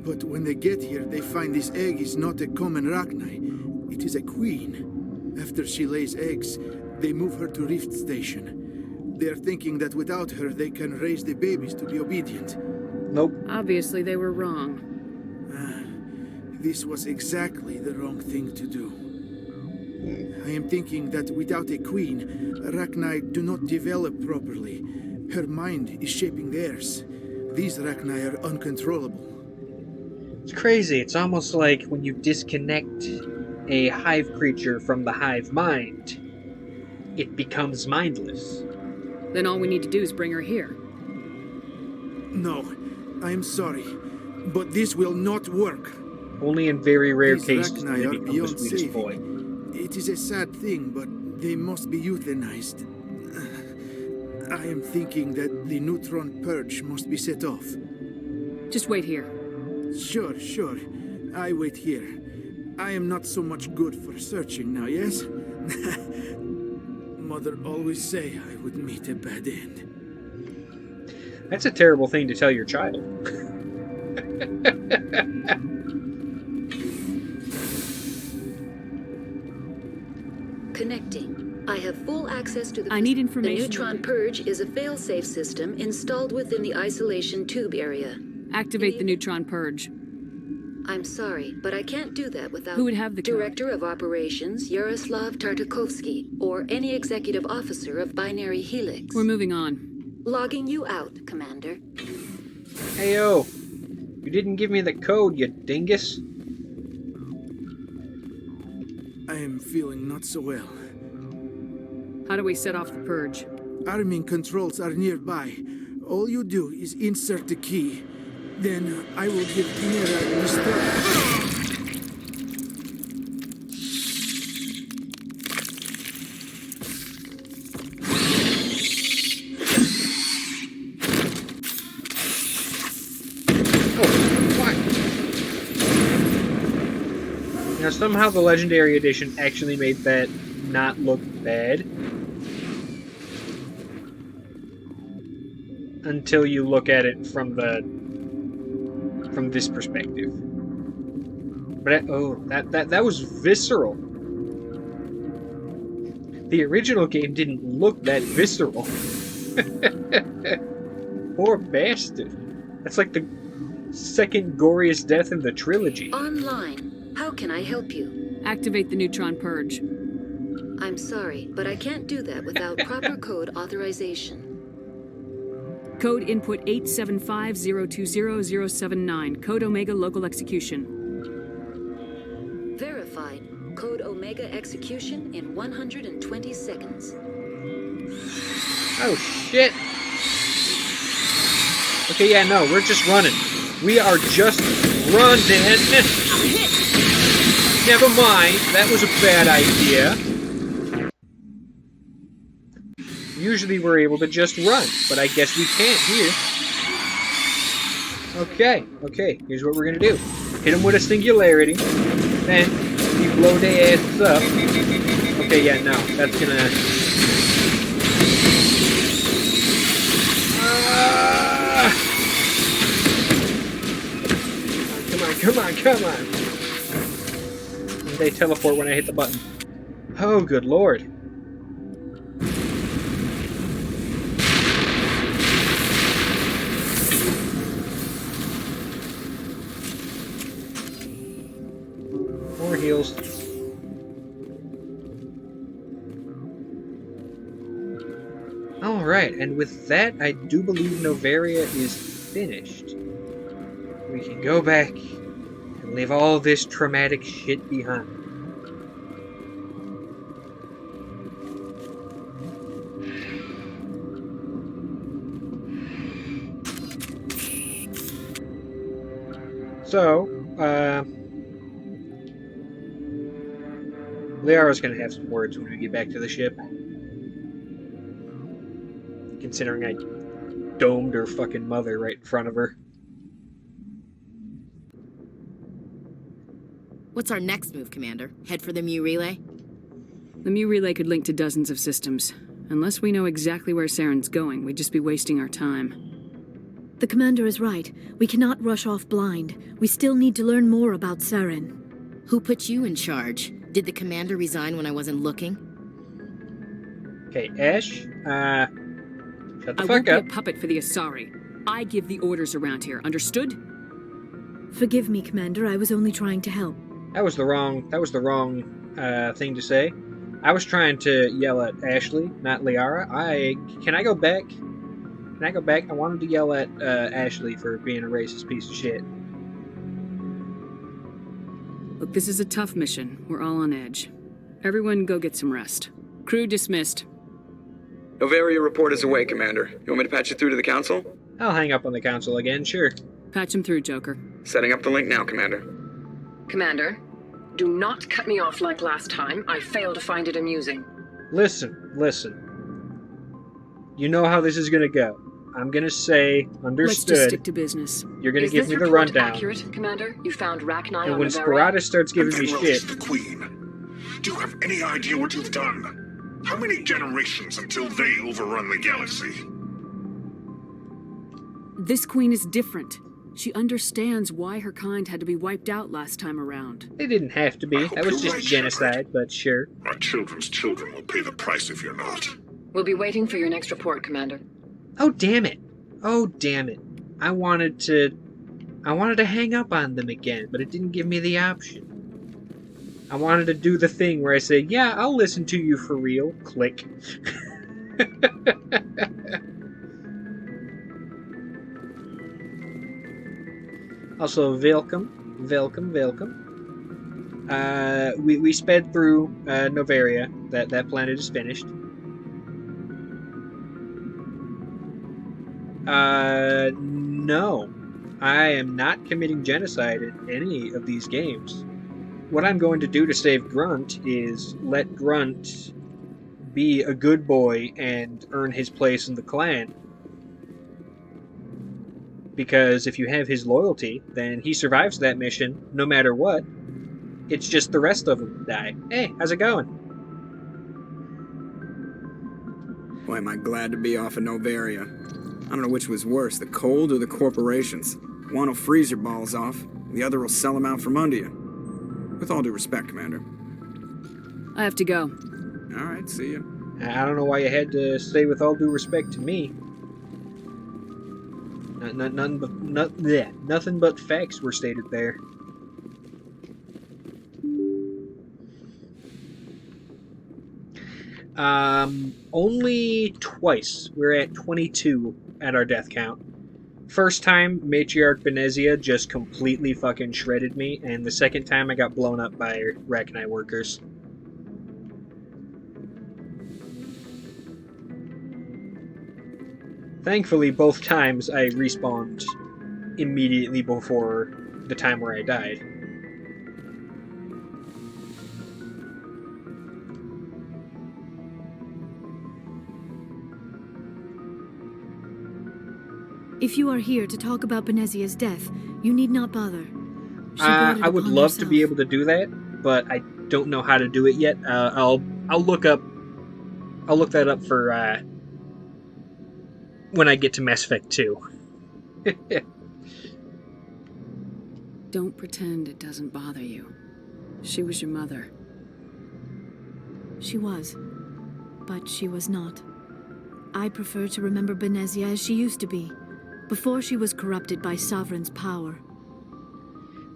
But when they get here, they find this egg is not a common Rachni. It is a queen. After she lays eggs, they move her to Rift Station. They are thinking that without her, they can raise the babies to be obedient. Nope. Obviously, they were wrong. This was exactly the wrong thing to do. I am thinking that without a queen, Rachni do not develop properly. Her mind is shaping theirs. These Rachni are uncontrollable. It's crazy. It's almost like when you disconnect a hive creature from the hive mind, it becomes mindless. Then all we need to do is bring her here. No, I am sorry, but this will not work. Only in very rare These cases do Rachni they are become the beyond sweetest saving. boy. It is a sad thing, but they must be euthanized. I am thinking that the neutron purge must be set off. Just wait here. Sure. I wait here. I am not so much good for searching now, yes? Mother always say I would meet a bad end. That's a terrible thing to tell your child. Connecting. I have full access to the... I need information. The Neutron Purge is a fail-safe system installed within the isolation tube area. Activate the Neutron Purge. I'm sorry, but I can't do that without... Who would have the Director of Operations, Yaroslav Tartakovsky, or any executive officer of Binary Helix. We're moving on. Logging you out, Commander. Heyo! You didn't give me the code, you dingus. I am feeling not so well. How do we set off the purge? Arming controls are nearby. All you do is insert the key. Then I will give Chimera the start. Now somehow the Legendary Edition actually made that not look bad. Until you look at it from this perspective. But that was visceral. The original game didn't look that visceral. Poor bastard. That's like the second goriest death in the trilogy. Online. How can I help you? Activate the Neutron Purge. I'm sorry, but I can't do that without proper code authorization. Code input 875020079. Code Omega local execution. Verified. Code Omega execution in 120 seconds. Oh shit. Okay, yeah, no, we're just running. We are just running. Never mind, that was a bad idea. Usually we're able to just run, but I guess we can't here. Okay, here's what we're gonna do. Hit them with a singularity, then we blow their asses up. Okay, yeah, no, that's gonna... Come on. They teleport when I hit the button. Oh, good lord. More heals. Alright, and with that, I do believe Noveria is finished. We can go back and leave all this traumatic shit behind. So, Liara's gonna have some words when we get back to the ship. Considering I domed her fucking mother right in front of her. What's our next move, Commander? Head for the Mu Relay? The Mu Relay could link to dozens of systems. Unless we know exactly where Saren's going, we'd just be wasting our time. The Commander is right. We cannot rush off blind. We still need to learn more about Saren. Who put you in charge? Did the Commander resign when I wasn't looking? Okay, Ash, shut the I fuck won't up. be a puppet for the Asari. I give the orders around here, understood? Forgive me, Commander. I was only trying to help. That was the wrong thing to say. I was trying to yell at Ashley, not Liara. Can I go back? Can I go back? I wanted to yell at Ashley for being a racist piece of shit. Look, this is a tough mission. We're all on edge. Everyone go get some rest. Crew dismissed. Noveria report is away, Commander. You want me to patch you through to the Council? I'll hang up on the console again, sure. Patch him through, Joker. Setting up the link now, Commander. Commander, do not cut me off like last time. I fail to find it amusing. Listen. You know how this is gonna go. I'm gonna say, understood. Let's just stick to business. You're gonna give me the report rundown. Accurate, Commander? You found Rachni And on when the Sparata starts giving me shit, the Queen. Do you have any idea what you've done? How many generations until they overrun the galaxy? This queen is different. She understands why her kind had to be wiped out last time around. They didn't have to be. That was just genocide, but sure. Our children's children will pay the price if you're not. We'll be waiting for your next report, Commander. Oh damn it! Oh damn it! I wanted to hang up on them again, but it didn't give me the option. I wanted to do the thing where I say, "Yeah, I'll listen to you for real." Click. Also, welcome. We sped through Noveria. That planet is finished. No. I am not committing genocide in any of these games. What I'm going to do to save Grunt is let Grunt be a good boy and earn his place in the clan. Because if you have his loyalty, then he survives that mission no matter what. It's just the rest of them die. Hey, how's it going? Boy, am I glad to be off of Noveria. I don't know which was worse, the cold or the corporations. One will freeze your balls off, the other will sell them out from under you. With all due respect, Commander. I have to go. All right, see you. I don't know why you had to say with all due respect to me. Nothing but facts were stated there. Only twice. We're at 22 at our death count. First time, Matriarch Benezia just completely fucking shredded me, and the second time I got blown up by Rachni workers. Thankfully, both times I respawned immediately before the time where I died. If you are here to talk about Benezia's death, you need not bother. I would love to be able to do that, but I don't know how to do it yet. I'll look that up for when I get to Mass Effect 2. Don't pretend it doesn't bother you. She was your mother. She was, but she was not. I prefer to remember Benezia as she used to be, before she was corrupted by Sovereign's power.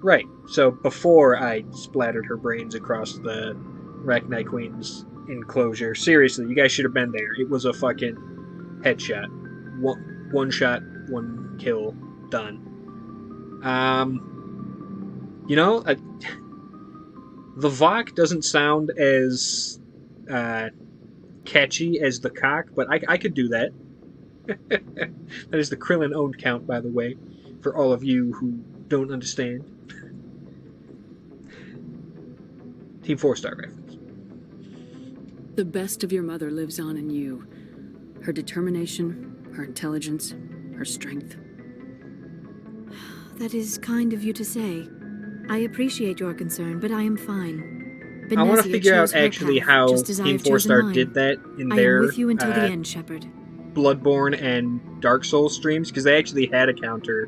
Right, so before I splattered her brains across the Rachni Queen's enclosure. Seriously, you guys should have been there. It was a fucking headshot. One shot, one kill, done. You know, the Vok doesn't sound as catchy as the cock, but I could do that. That is the Krillin-owned count, by the way, for all of you who don't understand. Team 4-star reference. The best of your mother lives on in you. Her determination, her intelligence, her strength. That is kind of you to say. I appreciate your concern, but I am fine. I want to Benezia figure out chose her actually path, how just as I Team have chosen 4-star mine. did that in I their am with you until the end, Shepard. Bloodborne and Dark Souls streams, because they actually had a counter.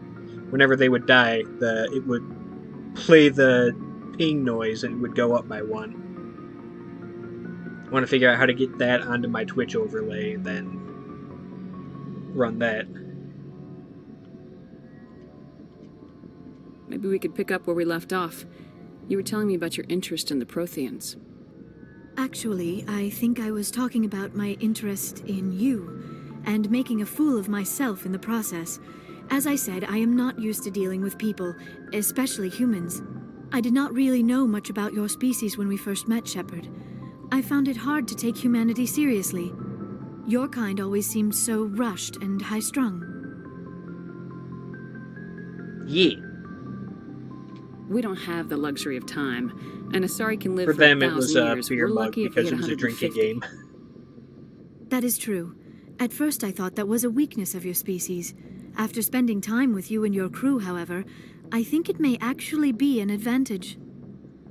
Whenever they would die, it would play the ping noise and it would go up by 1. I want to figure out how to get that onto my Twitch overlay and then run that. Maybe we could pick up where we left off. You were telling me about your interest in the Protheans. Actually, I think I was talking about my interest in you, and making a fool of myself in the process. As I said, I am not used to dealing with people, especially humans. I did not really know much about your species when we first met, Shepard. I found it hard to take humanity seriously. Your kind always seemed so rushed and high-strung. Yeah. We don't have the luxury of time, and Asari can live For for them, it 1,000 was a years. beer We're mug lucky if we because get it was a drinking 150. game. That is true. At first I thought that was a weakness of your species. After spending time with you and your crew, however, I think it may actually be an advantage.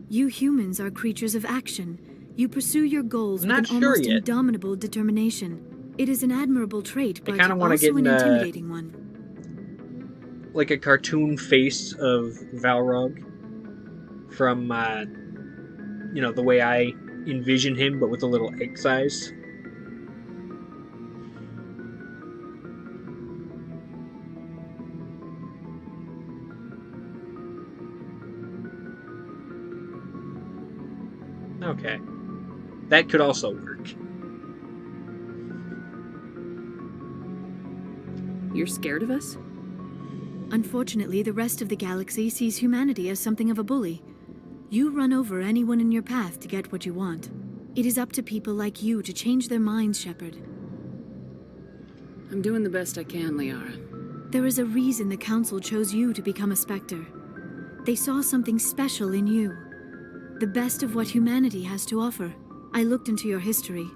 You humans are creatures of action. You pursue your goals with an almost indomitable determination. It is an admirable trait, but also an intimidating one. Like a cartoon face of Valrog from, you know, the way I envision him, but with a little egg's eyes. Okay. That could also work. You're scared of us? Unfortunately, the rest of the galaxy sees humanity as something of a bully. You run over anyone in your path to get what you want. It is up to people like you to change their minds, Shepard. I'm doing the best I can, Liara. There is a reason the Council chose you to become a Spectre. They saw something special in you. The best of what humanity has to offer. I looked into your history.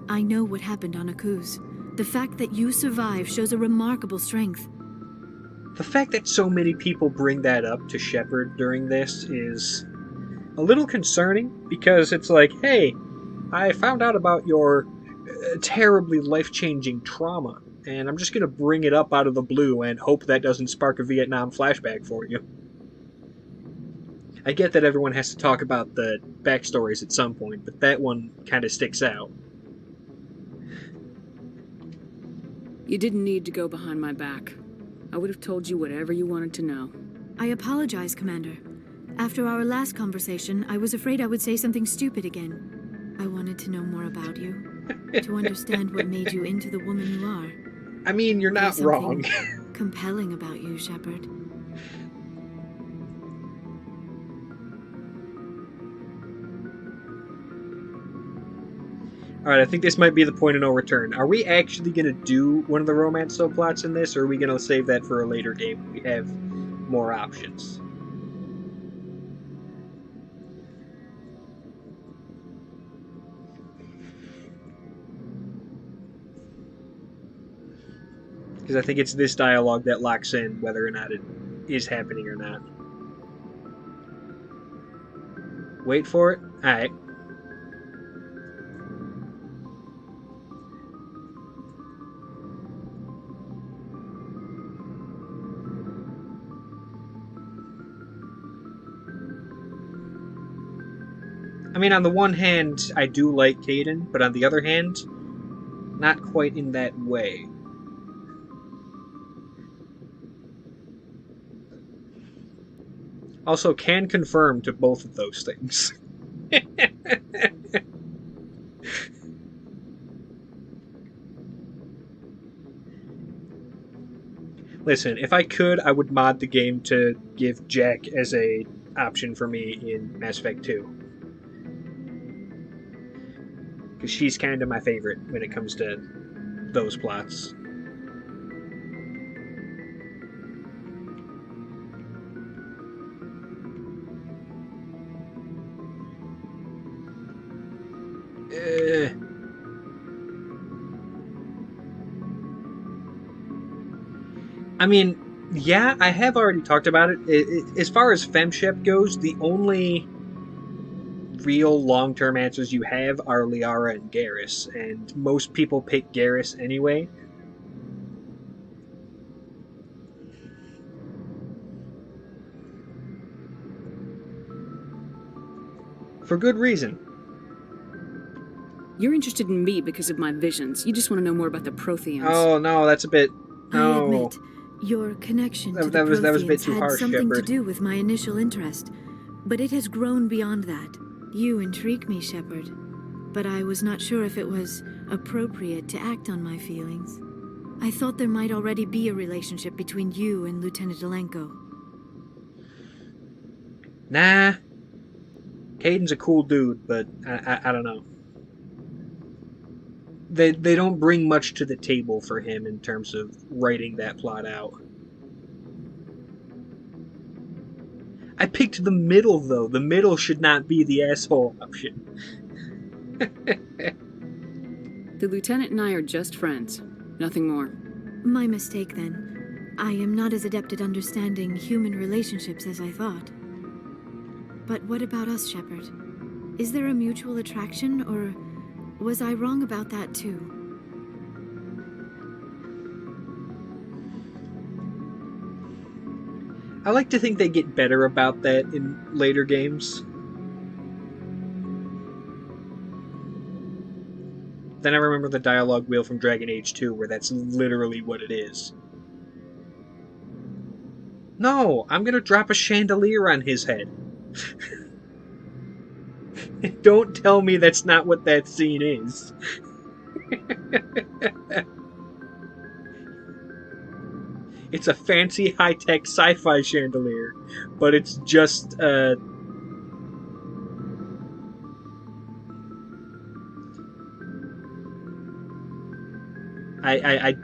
I know what happened on Akuz. The fact that you survived shows a remarkable strength. The fact that so many people bring that up to Shepard during this is a little concerning, because it's like, hey, I found out about your terribly life-changing trauma, and I'm just going to bring it up out of the blue and hope that doesn't spark a Vietnam flashback for you. I get that everyone has to talk about the backstories at some point, but that one kind of sticks out. You didn't need to go behind my back. I would have told you whatever you wanted to know. I apologize, Commander. After our last conversation, I was afraid I would say something stupid again. I wanted to know more about you, to understand what made you into the woman you are. I mean, you're not wrong. Compelling about you, Shepard. Alright, I think this might be the point of no return. Are we actually going to do one of the romance subplots in this, or are we going to save that for a later game when we have more options? Because I think it's this dialogue that locks in whether or not it is happening or not. Wait for it? Alright. I mean, on the one hand, I do like Kaidan, but on the other hand, not quite in that way. Also, can confirm to both of those things. Listen, if I could, I would mod the game to give Jack as a option for me in Mass Effect 2. Because she's kind of my favorite when it comes to those plots. I mean, yeah, I have already talked about it. As far as FemShep goes, the only real long-term answers you have are Liara and Garrus, and most people pick Garrus anyway. For good reason. You're interested in me because of my visions. You just want to know more about the Protheans. Oh, no, that's a bit... No. I admit, your connection to the that was a bit Protheans too had harsh, something to Shepard. do with my initial interest, but it has grown beyond that. You intrigue me, Shepard, but I was not sure if it was appropriate to act on my feelings. I thought there might already be a relationship between you and Lieutenant Alenko. Nah. Kaidan's a cool dude, but I don't know. They don't bring much to the table for him in terms of writing that plot out. I picked the middle, though. The middle should not be the asshole option. The lieutenant and I are just friends. Nothing more. My mistake, then. I am not as adept at understanding human relationships as I thought. But what about us, Shepard? Is there a mutual attraction, or was I wrong about that, too? I like to think they get better about that in later games. Then I remember the dialogue wheel from Dragon Age 2, where that's literally what it is. No, I'm gonna drop a chandelier on his head. Don't tell me that's not what that scene is. It's a fancy, high-tech sci-fi chandelier, but it's just, I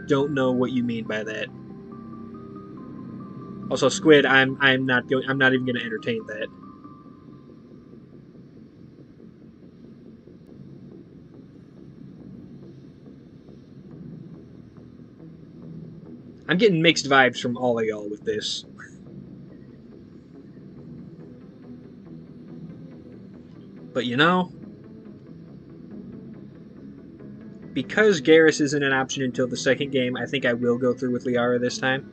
don't know what you mean by that. Also, Squid, I'm not even going to entertain that. I'm getting mixed vibes from all of y'all with this. But you know, because Garrus isn't an option until the second game, I think I will go through with Liara this time.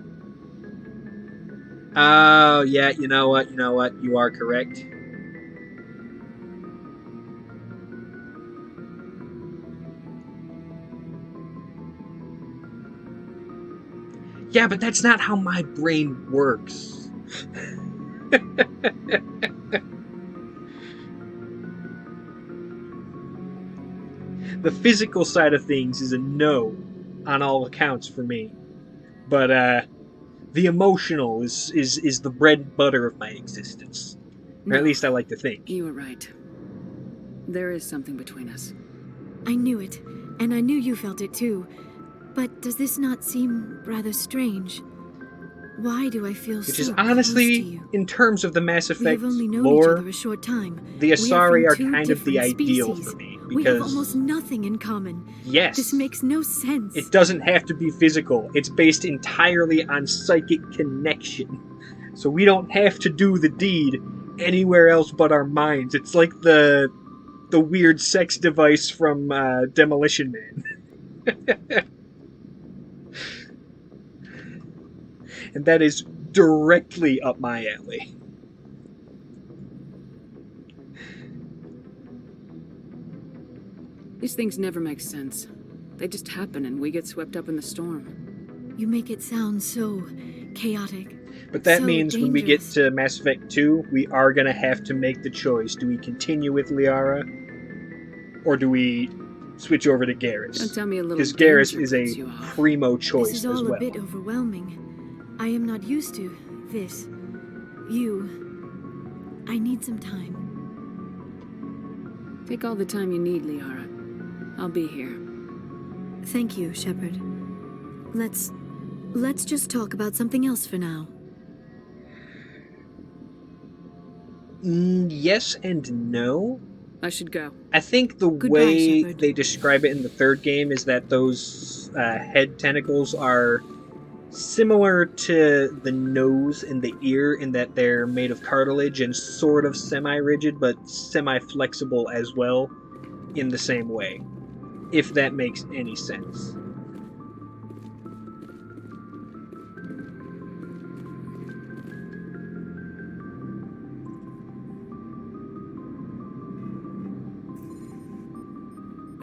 Oh, yeah, you know what, you are correct. Yeah, but that's not how my brain works. The physical side of things is a no on all accounts for me. But the emotional is the bread and butter of my existence. Or at least I like to think. You were right. There is something between us. I knew it, and I knew you felt it too. But does this not seem rather strange? Why do I feel Which so is close to honestly, you? in terms of the Mass We Effect have only known lore, each other a short time. the We Asari are from two kind of the different ideal species. for me. We have Because, almost nothing in common. yes, This makes no sense. it doesn't have to be physical. It's based entirely on psychic connection. So we don't have to do the deed anywhere else but our minds. It's like the weird sex device from Demolition Man. And that is directly up my alley. These things never make sense. They just happen and we get swept up in the storm. You make it sound so chaotic. But that so means when we get dangerous. to Mass Effect 2, we are going to have to make the choice. Do we continue with Liara? Or do we switch over to Garrus? Don't tell me a little Because Garrus danger is puts a you off. primo This choice is as all well. a bit overwhelming. I am not used to this. I need some time. Take all the time you need, Liara. I'll be here. Thank you, Shepard. Let's just talk about something else for now. Yes and no. I should go. I think the Goodbye, way Shepard. they describe it in the third game is that those head tentacles are similar to the nose and the ear in that they're made of cartilage and sort of semi-rigid but semi-flexible as well in the same way, if that makes any sense.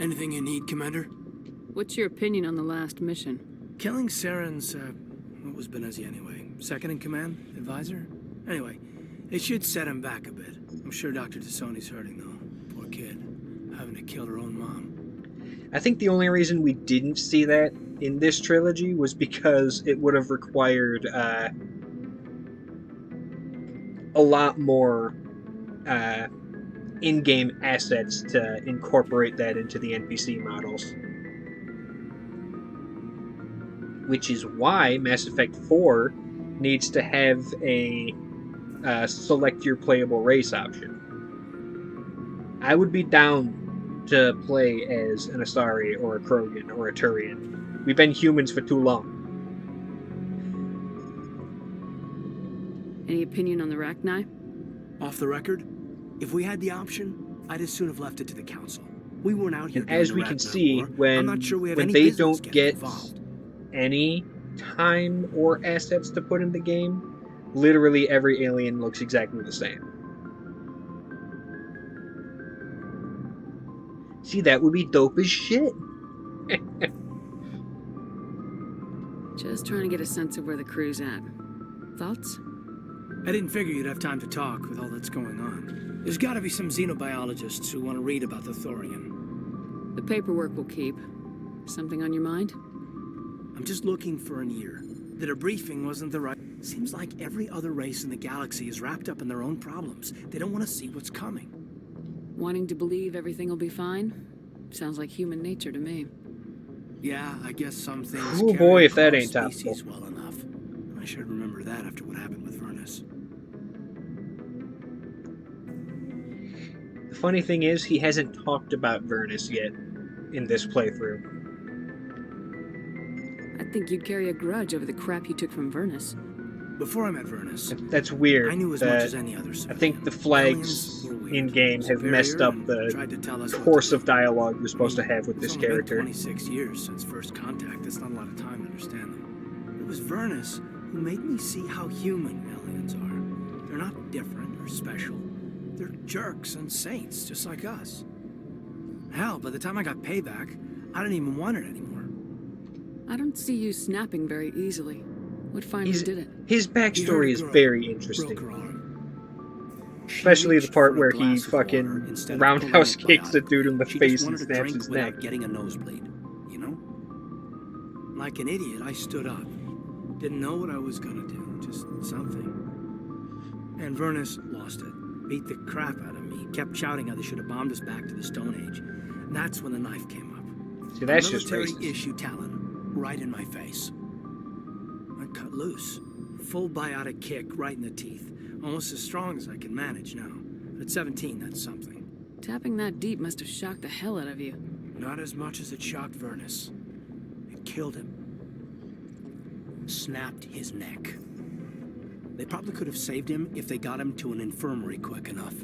Anything you need, Commander? What's your opinion on the last mission? Killing Saren's, what was Benezi anyway? Second in command? Advisor? Anyway, it should set him back a bit. I'm sure Dr. Tassoni's hurting, though. Poor kid. Having to kill her own mom. I think the only reason we didn't see that in this trilogy was because it would have required a lot more in-game assets to incorporate that into the NPC models. Which is why Mass Effect 4 needs to have a select your playable race option. I would be down to play as an Asari or a Krogan or a Turian. We've been humans for too long. Any opinion on the Rachni? Off the record, if we had the option, I'd as soon have left it to the council. We weren't out here. And as we can see, when they don't get any time or assets to put in the game, literally every alien looks exactly the same. See, that would be dope as shit. Just trying to get a sense of where the crew's at. Thoughts? I didn't figure you'd have time to talk with all that's going on. There's got to be some xenobiologists who want to read about the Thorian. The paperwork will keep. Something on your mind? I'm just looking for an ear. The debriefing wasn't the right... Seems like every other race in the galaxy is wrapped up in their own problems. They don't want to see what's coming. Wanting to believe everything will be fine? Sounds like human nature to me. Yeah, I guess some things... Oh boy, if that ain't topical. Well enough. I should remember that after what happened with Vernus. The funny thing is, he hasn't talked about Vernus yet in this playthrough. I think you'd carry a grudge over the crap you took from Vernus. Before I met Vernus, that's weird. I knew as much as any other civilian. I think the flags in-game have messed up the course of dialogue we're supposed to have with this character. It's been 26 years since first contact. That's not a lot of time to understand them. It was Vernus who made me see how human aliens are. They're not different or special. They're jerks and saints, just like us. Hell, by the time I got payback, I didn't even want it anymore. I don't see you snapping very easily. What finally did it? His backstory is very interesting. Especially the part where he fucking roundhouse kicks a dude in the face and snaps his neck. Getting a nosebleed, you know? Like an idiot, I stood up. Didn't know what I was gonna do, just something. And Vernus lost it. Beat the crap out of me. Kept shouting how they should have bombed us back to the Stone Age. And that's when the knife came up. See, that's just military issue Talon, right in my face. I cut loose. Full biotic kick right in the teeth. Almost as strong as I can manage now. But at 17, that's something. Tapping that deep must have shocked the hell out of you. Not as much as it shocked Vernus. It killed him. Snapped his neck. They probably could have saved him if they got him to an infirmary quick enough.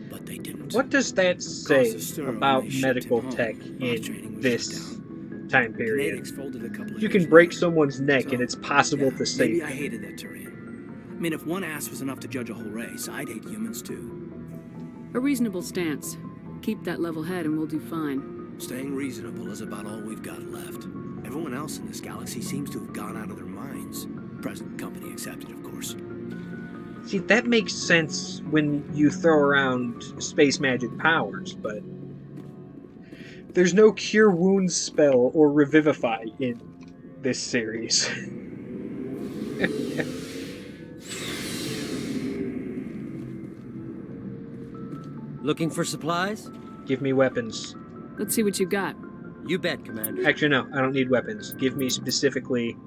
But they didn't. What does that say about medical tech in this time period? You can break someone's neck and it's possible to save maybe I hated that Turian. I mean, if one ass was enough to judge a whole race, I'd hate humans too. A reasonable stance. Keep that level head and we'll do fine. Staying reasonable is about all we've got left. Everyone else in this galaxy seems to have gone out of their minds. Present company accepted, of course. See, that makes sense when you throw around space magic powers, but there's no Cure Wounds spell or Revivify in this series. Looking for supplies? Give me weapons. Let's see what you got. You bet, Commander. Actually, no, I don't need weapons. Give me specifically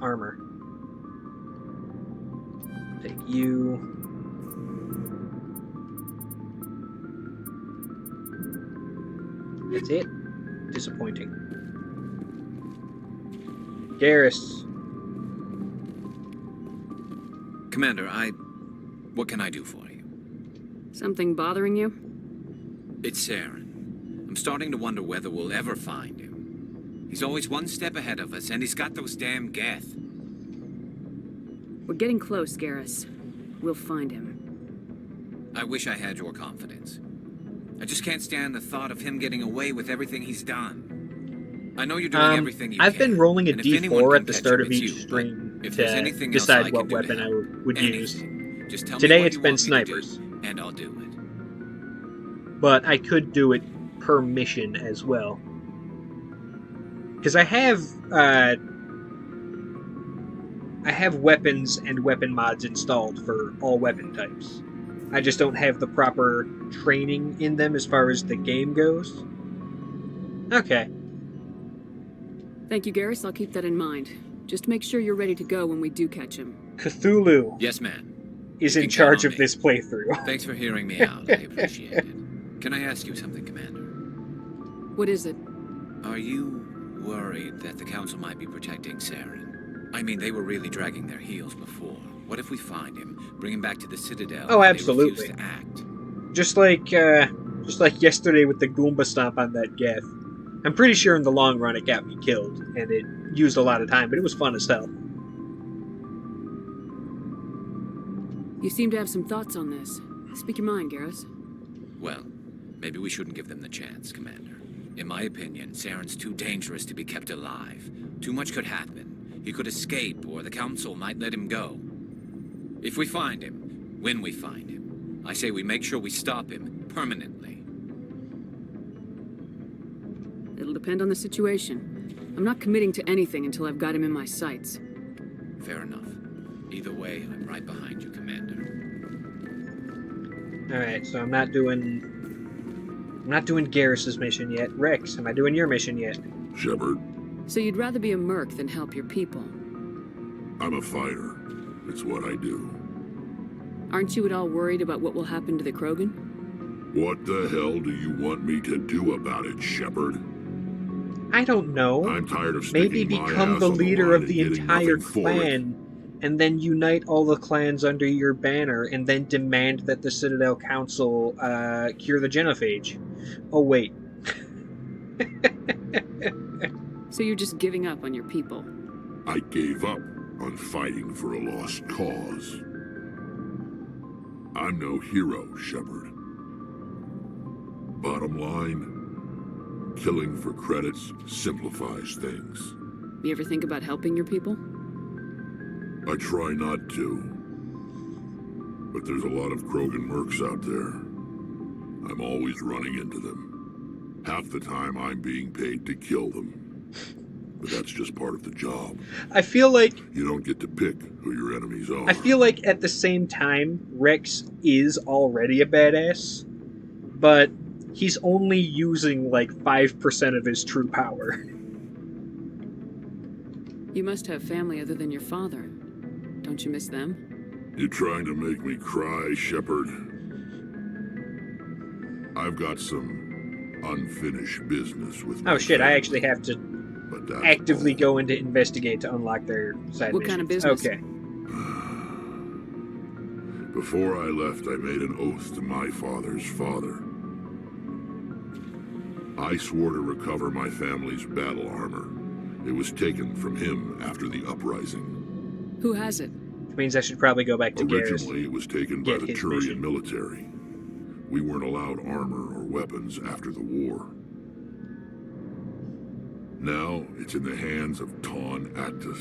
armor. Take you. That's it. Disappointing. Garrus. Commander, what can I do for you? Something bothering you? It's Saren. I'm starting to wonder whether we'll ever find him. He's always one step ahead of us, and he's got those damn Geth. We're getting close, Garrus. We'll find him. I wish I had your confidence. I just can't stand the thought of him getting away with everything he's done. I know you're doing everything you can. I've been rolling a and if anyone D4 can at the catch start him, of it's each you. stream If there's to anything else I decide can what do to weapon I help, would use. Just tell Today me what it's you been want me to snipers. do, and I'll do it. But I could do it per mission as well. Because I have weapons and weapon mods installed for all weapon types. I just don't have the proper training in them as far as the game goes. Okay. Thank you, Garrus. I'll keep that in mind. Just make sure you're ready to go when we do catch him. Cthulhu. Yes, ma'am. is You in can charge count on of me. this playthrough. Thanks for hearing me out. I appreciate it. Can I ask you something, Commander? What is it? Are you worried that the Council might be protecting Saren? I mean, they were really dragging their heels before. What if we find him, bring him back to the Citadel, Oh, and absolutely. they refuse to act? Just like yesterday with the Goomba stomp on that Geth. I'm pretty sure in the long run it got me killed, and it used a lot of time, but it was fun as hell. You seem to have some thoughts on this. Speak your mind, Garrus. Well, maybe we shouldn't give them the chance, Commander. In my opinion, Saren's too dangerous to be kept alive. Too much could happen. He could escape, or the Council might let him go. If we find him, when we find him, I say we make sure we stop him permanently. It'll depend on the situation. I'm not committing to anything until I've got him in my sights. Fair enough. Either way, I'm right behind you, Commander. Alright, so I'm not doing Garrus's mission yet. Rex, am I doing your mission yet? Shepard, So you'd rather be a merc than help your people? I'm a fighter. It's what I do. Aren't you at all worried about what will happen to the Krogan? What the hell do you want me to do about it, Shepard? I don't know. I'm tired of Maybe sticking my become ass the on leader line of and the getting entire nothing for it. clan, and then unite all the clans under your banner, and then demand that the Citadel Council cure the genophage. Oh, wait. So you're just giving up on your people? I gave up on fighting for a lost cause. I'm no hero, Shepard. Bottom line, killing for credits simplifies things. You ever think about helping your people? I try not to. But there's a lot of Krogan mercs out there. I'm always running into them. Half the time I'm being paid to kill them. But that's just part of the job. I feel like You don't get to pick who your enemies are. I feel like at the same time, Rex is already a badass, but he's only using like 5% of his true power. You must have family other than your father. Don't you miss them? You're trying to make me cry, Shepard. I've got some unfinished business with my Oh shit, I family, actually have to but that's actively go into investigate to unlock their side What kind of missions. business? Okay. Before I left, I made an oath to my father's father. I swore to recover my family's battle armor. It was taken from him after the uprising. Who has it? Which means I should probably go back to Garrus. Originally, it was taken by Get the his Turian mission. military. We weren't allowed armor or weapons after the war. Now, it's in the hands of Taun Actus,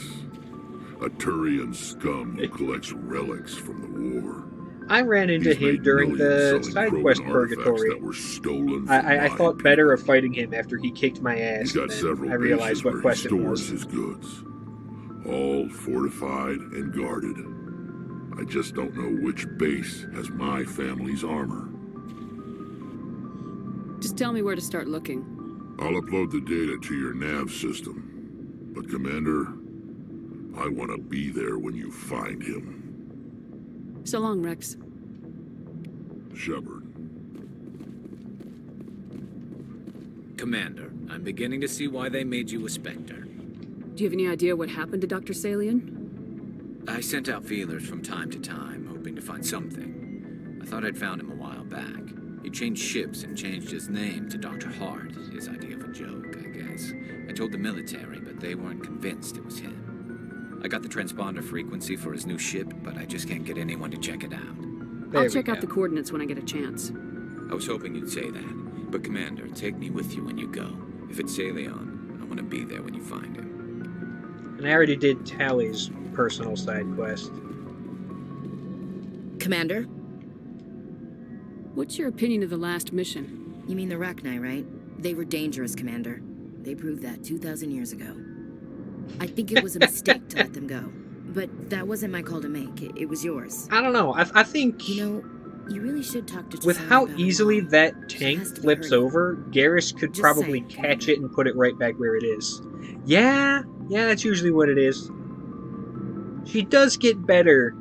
a Turian scum who collects relics from the war. I ran into He's him made during the millions selling side Krogan quest artifacts purgatory. that were stolen from I my thought better of fighting him after he kicked my ass. He's got and then several I realized bases what where he quest it stores was. his goods, all fortified and guarded. I just don't know which base has my family's armor. Just tell me where to start looking. I'll upload the data to your nav system. But Commander, I want to be there when you find him. So long, Rex. Shepard. Commander, I'm beginning to see why they made you a Spectre. Do you have any idea what happened to Dr. Salian? I sent out feelers from time to time, hoping to find something. I thought I'd found him a while back. He changed ships and changed his name to Dr. Hart, his idea of a joke, I guess. I told the military, but they weren't convinced it was him. I got the transponder frequency for his new ship, but I just can't get anyone to check it out. I'll check out the coordinates when I get a chance. I was hoping you'd say that. But Commander, take me with you when you go. If it's Salion, I want to be there when you find him. And I already did Tally's personal side quest. Commander? What's your opinion of the last mission? You mean the Rachni, right? They were dangerous, Commander. They proved that 2,000 years ago. I think it was a mistake to let them go. But that wasn't my call to make. It was yours. I don't know. I think... You know, you really should talk to with Tasani how about easily Mom. that She tank has to be flips hurting. over, Garrus could Just probably saying. catch it and put it right back where it is. Yeah, that's usually what it is. She does get better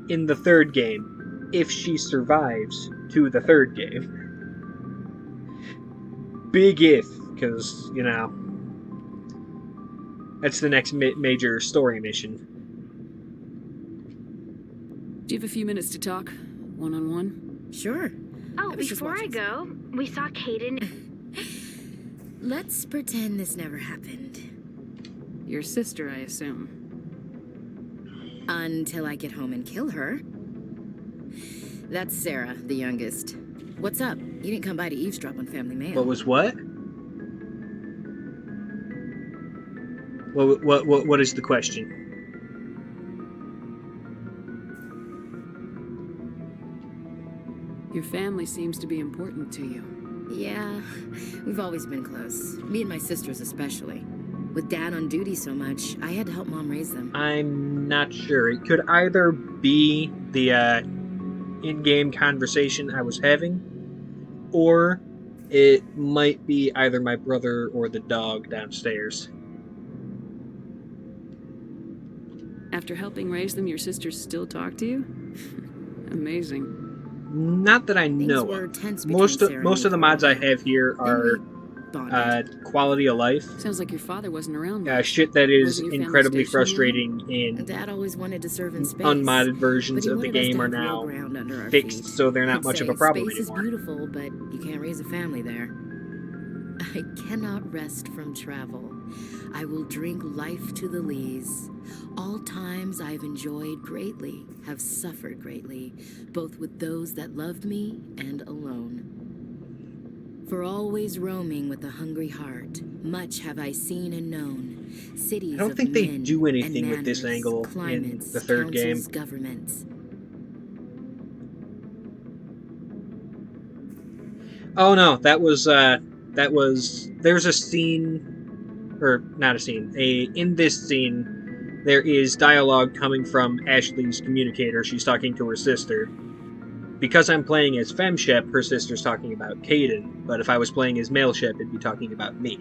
in the third game, if she survives to the third game. Big if, because, you know, that's the next major story mission. Do you have a few minutes to talk? One-on-one? Sure. Oh, before I go, we saw Kaidan. Let's pretend this never happened. Your sister, I assume. Until I get home and kill her. That's Sarah, the youngest. What's up? You didn't come by to eavesdrop on Family Mail. What was what? What is the question? Your family seems to be important to you. Yeah, we've always been close. Me and my sisters especially. With Dad on duty so much, I had to help Mom raise them. I'm not sure. It could either be the in-game conversation I was having, or it might be either my brother or the dog downstairs. After helping raise them, your sisters still talk to you? Amazing. Not that I know of. Most of the mods I have here are quality of life. Sounds like your father wasn't around much. Shit that is Wasn't your family incredibly stationed frustrating in Dad always wanted to serve in space. unmodded versions but he of the wanted us to game are have real now ground under our fixed, feet. so they're not He'd much of say, a problem space anymore. is beautiful, but you can't raise a family there. I cannot rest from travel. I will drink life to the lees. All times I've enjoyed greatly, have suffered greatly, both with those that loved me and alone. For always roaming with a hungry heart, much have I seen and known. Cities I don't of think they men do anything and with this manners, angle in climates, the third game. councils, governments. Oh no, that was there's a scene, or not a scene, in this scene there is dialogue coming from Ashley's communicator. She's talking to her sister. Because I'm playing as FemShep, her sister's talking about Kaidan, but if I was playing as MaleShep, it'd be talking about me.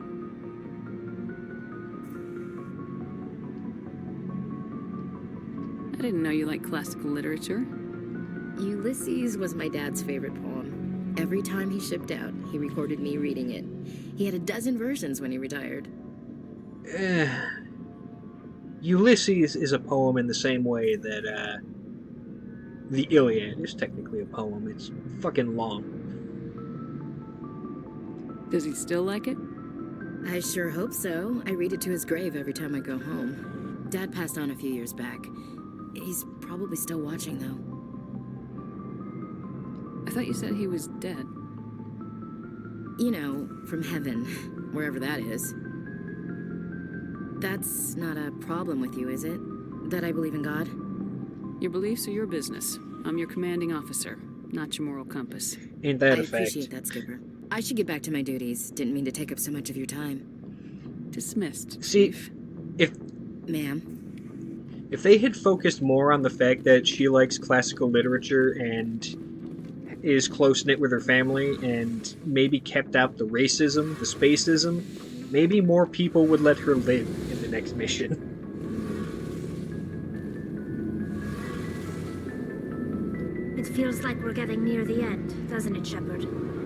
I didn't know you liked classical literature. Ulysses was my dad's favorite poem. Every time he shipped out, he recorded me reading it. He had a dozen versions when he retired. Ulysses is a poem in the same way that the Iliad is technically a poem. It's fucking long. Does he still like it? I sure hope so. I read it to his grave every time I go home. Dad passed on a few years back. He's probably still watching, though. I thought you said he was dead. You know, from heaven, wherever that is. That's not a problem with you, is it? That I believe in God? Your beliefs are your business. I'm your commanding officer, not your moral compass. Ain't that I a fact? appreciate that, Skipper. I should get back to my duties. Didn't mean to take up so much of your time. Dismissed. See, if... Ma'am? If they had focused more on the fact that she likes classical literature and is close-knit with her family and maybe kept out the racism, the spacism, maybe more people would let her live in the next mission. It feels like we're getting near the end, doesn't it, Shepard?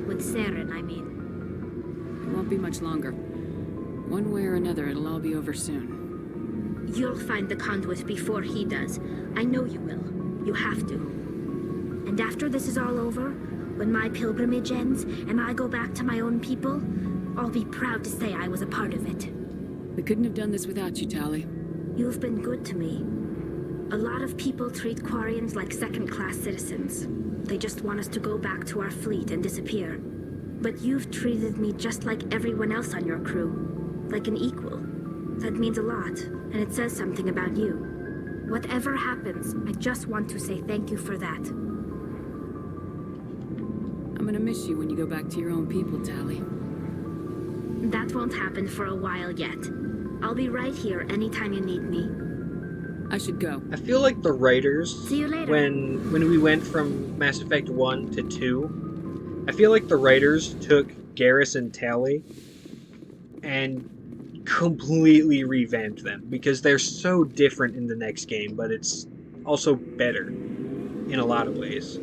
With Saren, I mean. It won't be much longer. One way or another, it'll all be over soon. You'll find the conduit before he does. I know you will. You have to. And after this is all over, when my pilgrimage ends and I go back to my own people, I'll be proud to say I was a part of it. We couldn't have done this without you, Tali. You've been good to me. A lot of people treat Quarians like second-class citizens. They just want us to go back to our fleet and disappear. But you've treated me just like everyone else on your crew. Like an equal. That means a lot, and it says something about you. Whatever happens, I just want to say thank you for that. I'm gonna miss you when you go back to your own people, Tali. That won't happen for a while yet. I'll be right here anytime you need me. I should go. I feel like the writers, See you later. when we went from Mass Effect 1 to 2, I feel like the writers took Garrus and Tali and completely revamped them, because they're so different in the next game, but it's also better. in a lot of ways.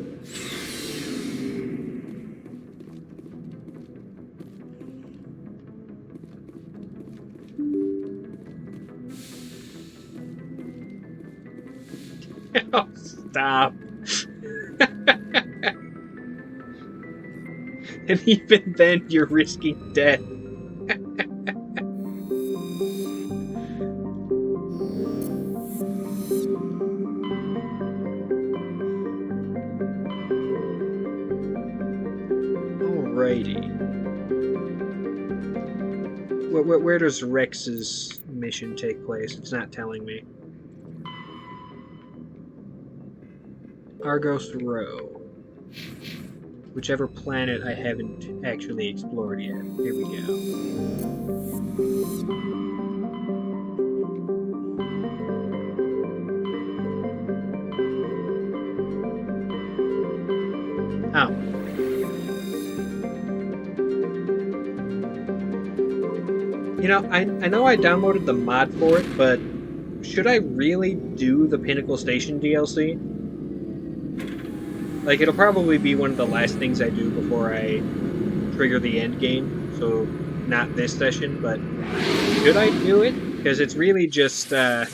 Oh, stop. And even then, you're risking death. Alrighty. Where does Rex's mission take place? It's not telling me. Argos Row. Whichever planet I haven't actually explored yet. Here we go. Oh. You know, I know I downloaded the mod for it, but should I really do the Pinnacle Station DLC? Like, it'll probably be one of the last things I do before I trigger the end game, so not this session, but should I do it? Because it's really just, that's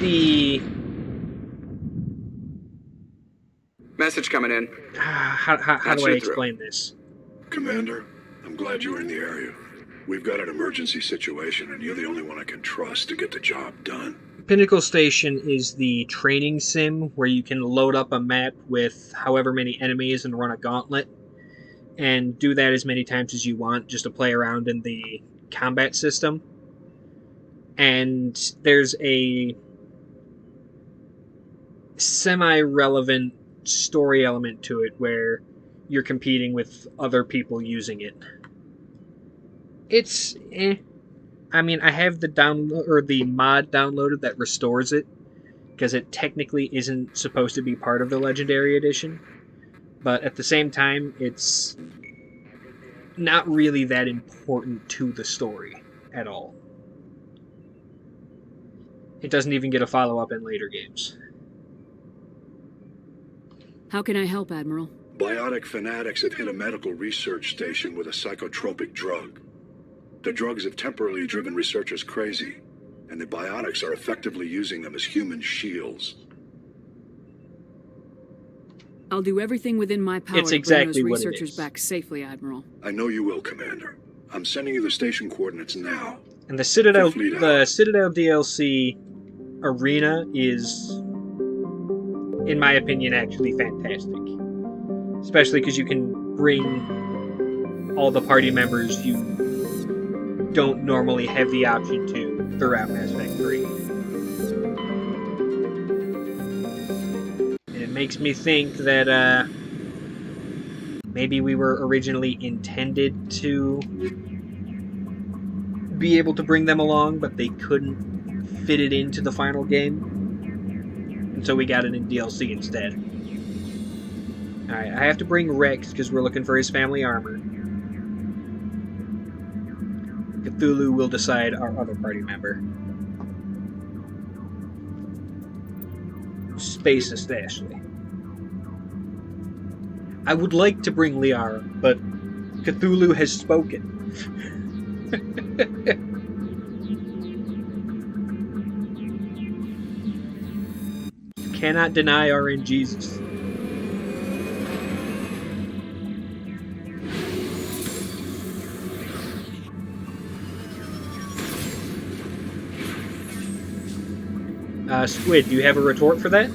the... Message coming in. How do I explain this? Commander, I'm glad you were in the area. We've got an emergency situation, and you're the only one I can trust to get the job done. Pinnacle Station is the training sim where you can load up a map with however many enemies and run a gauntlet, and do that as many times as you want just to play around in the combat system. And there's a semi-relevant story element to it where you're competing with other people using it. It's I mean, I have the mod downloaded that restores it, because it technically isn't supposed to be part of the Legendary Edition. But at the same time, it's not really that important to the story at all. It doesn't even get a follow-up in later games. How can I help, Admiral? Biotic fanatics have hit a medical research station with a psychotropic drug. The drugs have temporarily driven researchers crazy, and the biotics are effectively using them as human shields. I'll do everything within my power It's exactly to bring what those it researchers is. back safely, Admiral. I know you will, Commander. I'm sending you the station coordinates now. And the Citadel Fleet out. DLC arena is, in my opinion, actually fantastic. Especially because you can bring all the party members you don't normally have the option to throughout Mass Effect 3. And it makes me think that maybe we were originally intended to be able to bring them along, but they couldn't fit it into the final game. And so we got it in DLC instead. Alright, I have to bring Rex because we're looking for his family armor. Cthulhu will decide our other party member. Space especially. I would like to bring Liara, but Cthulhu has spoken. Cannot deny RNGesus. Squid, do you have a retort for that?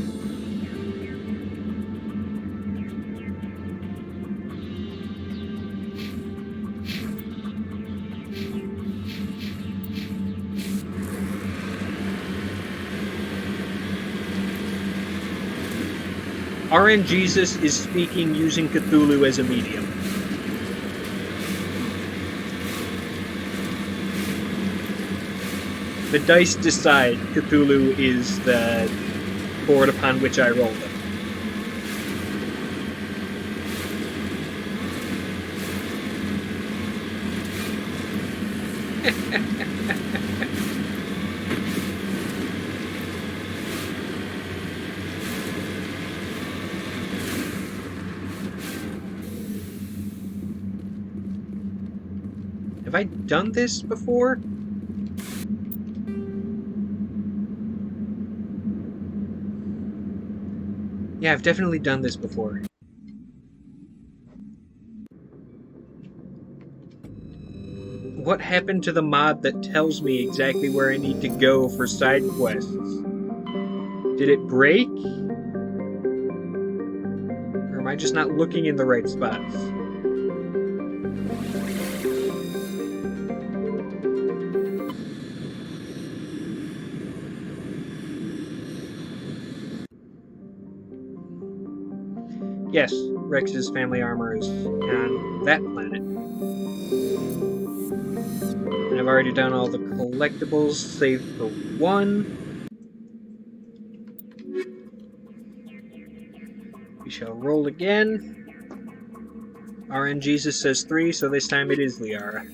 RNGesus is speaking using Cthulhu as a medium. The dice decide Cthulhu is the board upon which I roll them. I done this before? Yeah, I've definitely done this before. What happened to the mod that tells me exactly where I need to go for side quests? Did it break? Or am I just not looking in the right spots? Yes, Rex's family armor is on that planet. And I've already done all the collectibles, save for one. We shall roll again. RN Jesus says 3, so this time it is Liara.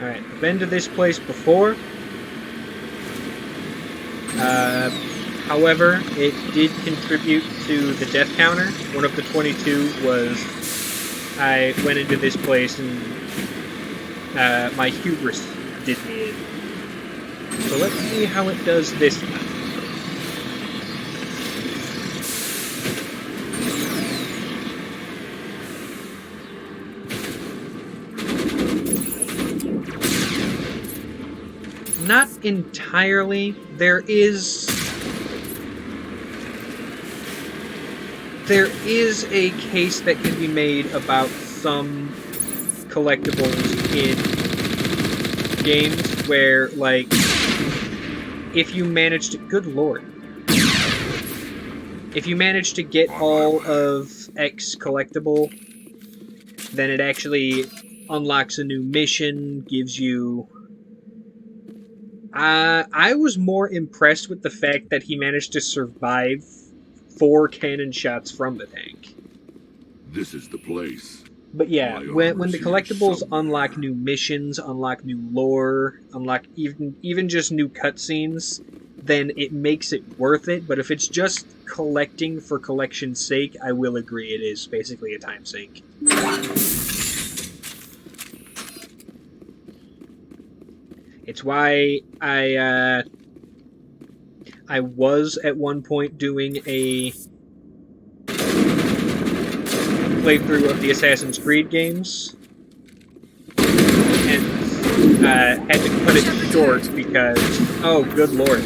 Alright, I've been to this place before. However, it did contribute to the death counter. One of the 22 was I went into this place and my hubris did me in. So let's see how it does this time. Not entirely. There is a case that can be made about some collectibles in games where, like, if you manage to... Good lord. If you manage to get all of X collectible, then it actually unlocks a new mission, gives you... I was more impressed with the fact that he managed to survive 4 cannon shots from the tank. This is the place. But yeah, when the collectibles unlock new missions, unlock new lore, unlock even just new cutscenes, then it makes it worth it. But if it's just collecting for collection's sake, I will agree it is basically a time sink. It's why I was at one point doing a playthrough of the Assassin's Creed games, and had to cut it short because, oh, good lord.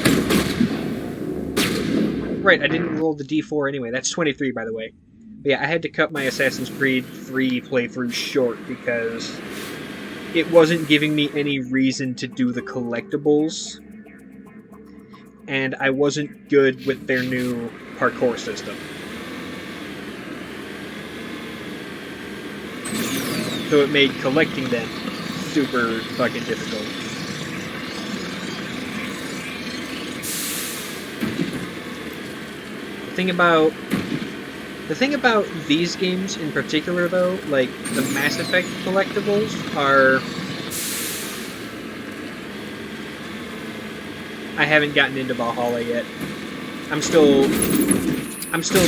Right, I didn't roll the D4 anyway. That's 23, by the way. But yeah, I had to cut my Assassin's Creed 3 playthrough short because it wasn't giving me any reason to do the collectibles, and I wasn't good with their new parkour system. So it made collecting them super fucking difficult. The thing about these games in particular, though, like the Mass Effect collectibles, are... I haven't gotten into Valhalla yet. I'm still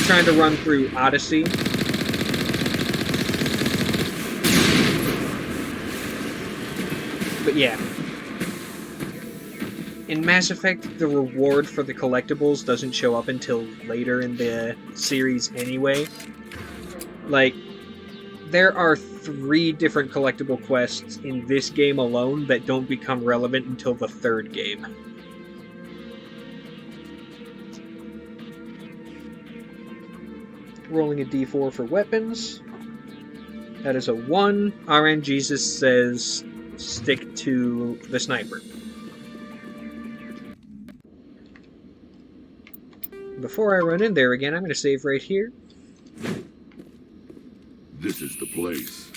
trying to run through Odyssey. But yeah. In Mass Effect, the reward for the collectibles doesn't show up until later in the series anyway. Like, there are 3 different collectible quests in this game alone that don't become relevant until the 3rd game. Rolling a D4 for weapons. That is a 1. RN Jesus says stick to the sniper. Before I run in there again, I'm going to save right here. This is the place.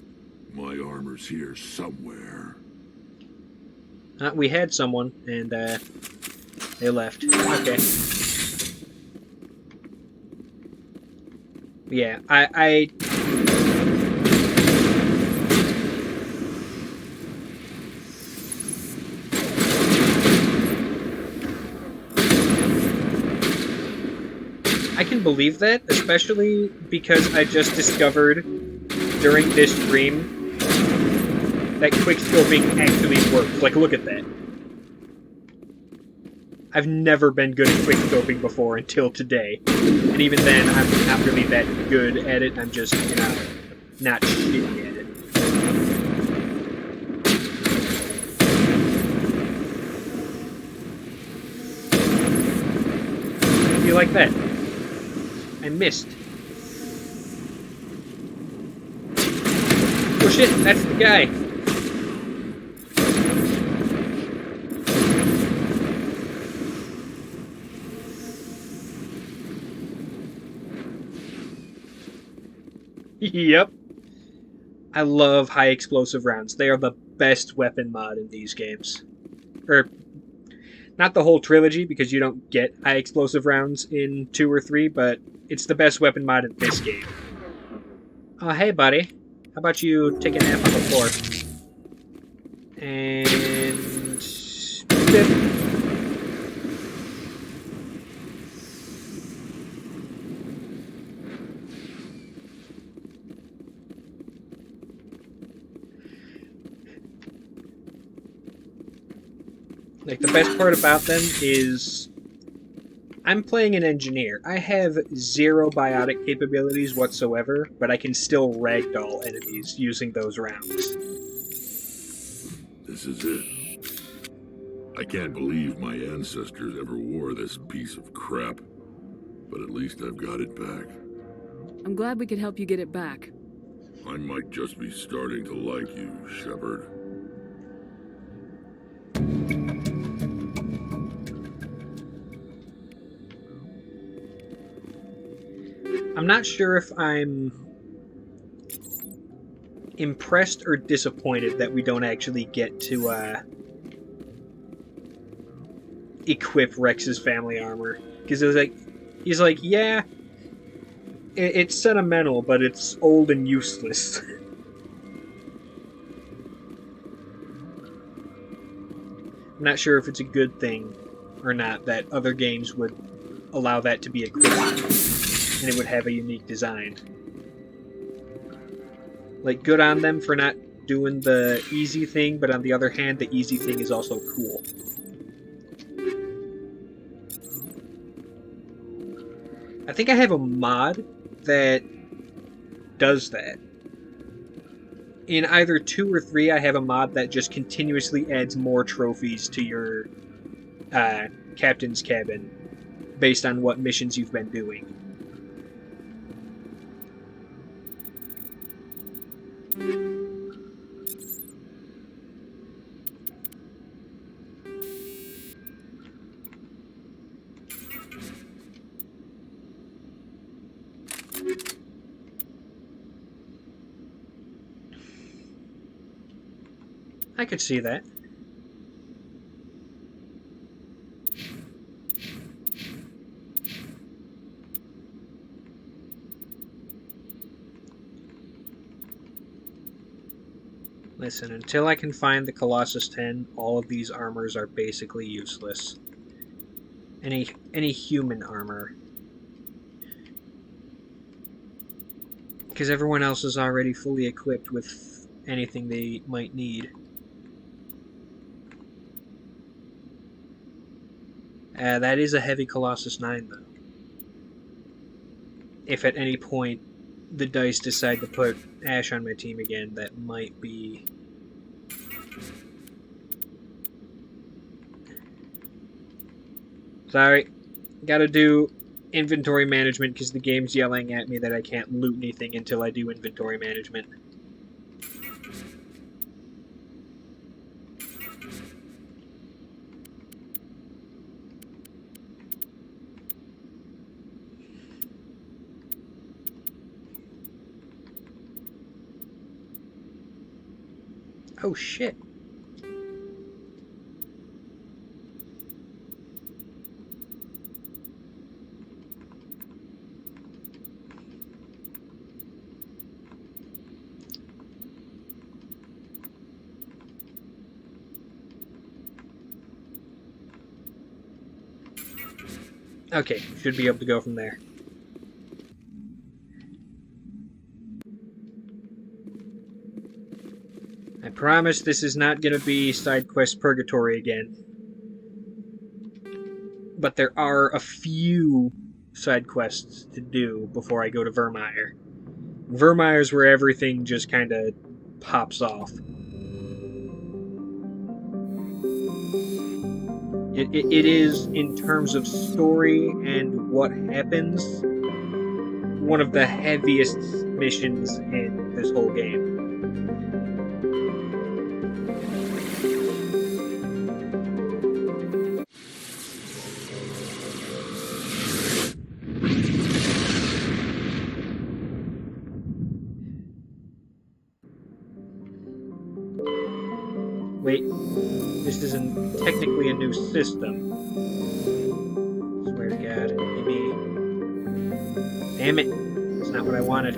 My armor's here somewhere. We had someone, and they left. Okay. Yeah, I can believe that, especially because I just discovered during this stream that quickscoping actually works. Like, look at that. I've never been good at quickscoping before until today. And even then, I'm not really that good at it. I'm just, you know, not shitty at it. I feel like that. I missed. Oh shit, that's the guy. Yep. I love high explosive rounds. They are the best weapon mod in these games. Or, not the whole trilogy, because you don't get high explosive rounds in 2 or 3, but it's the best weapon mod in this game. Oh, hey, buddy. How about you take a nap on the floor? And... Like, the best part about them is I'm playing an engineer. I have 0 biotic capabilities whatsoever, but I can still ragdoll enemies using those rounds. This is it. I can't believe my ancestors ever wore this piece of crap, but at least I've got it back. I'm glad we could help you get it back. I might just be starting to like you, Shepard. I'm not sure if I'm impressed or disappointed that we don't actually get to equip Rex's family armor. Because it was like, he's like, yeah, it's sentimental, but it's old and useless. I'm not sure if it's a good thing or not that other games would allow that to be equipped. And it would have a unique design. Like, good on them for not doing the easy thing, but on the other hand, the easy thing is also cool. I think I have a mod that does that. In either 2 or 3, I have a mod that just continuously adds more trophies to your captain's cabin based on what missions you've been doing. I could see that. Listen, until I can find the Colossus 10, all of these armors are basically useless. Any human armor. Because everyone else is already fully equipped with anything they might need. That is a heavy Colossus 9, though. If at any point the dice decide to put Ash on my team again, that might be... Sorry. Gotta do inventory management because the game's yelling at me that I can't loot anything until I do inventory management. Oh shit. Okay, should be able to go from there. I promise this is not going to be side quest purgatory again. But there are a few side quests to do before I go to Vermeer. Vermeer's where everything just kind of pops off. It is, in terms of story and what happens, one of the heaviest missions in this whole game. Wait, this isn't technically a new system. Swear to God, maybe... Damn it, that's not what I wanted.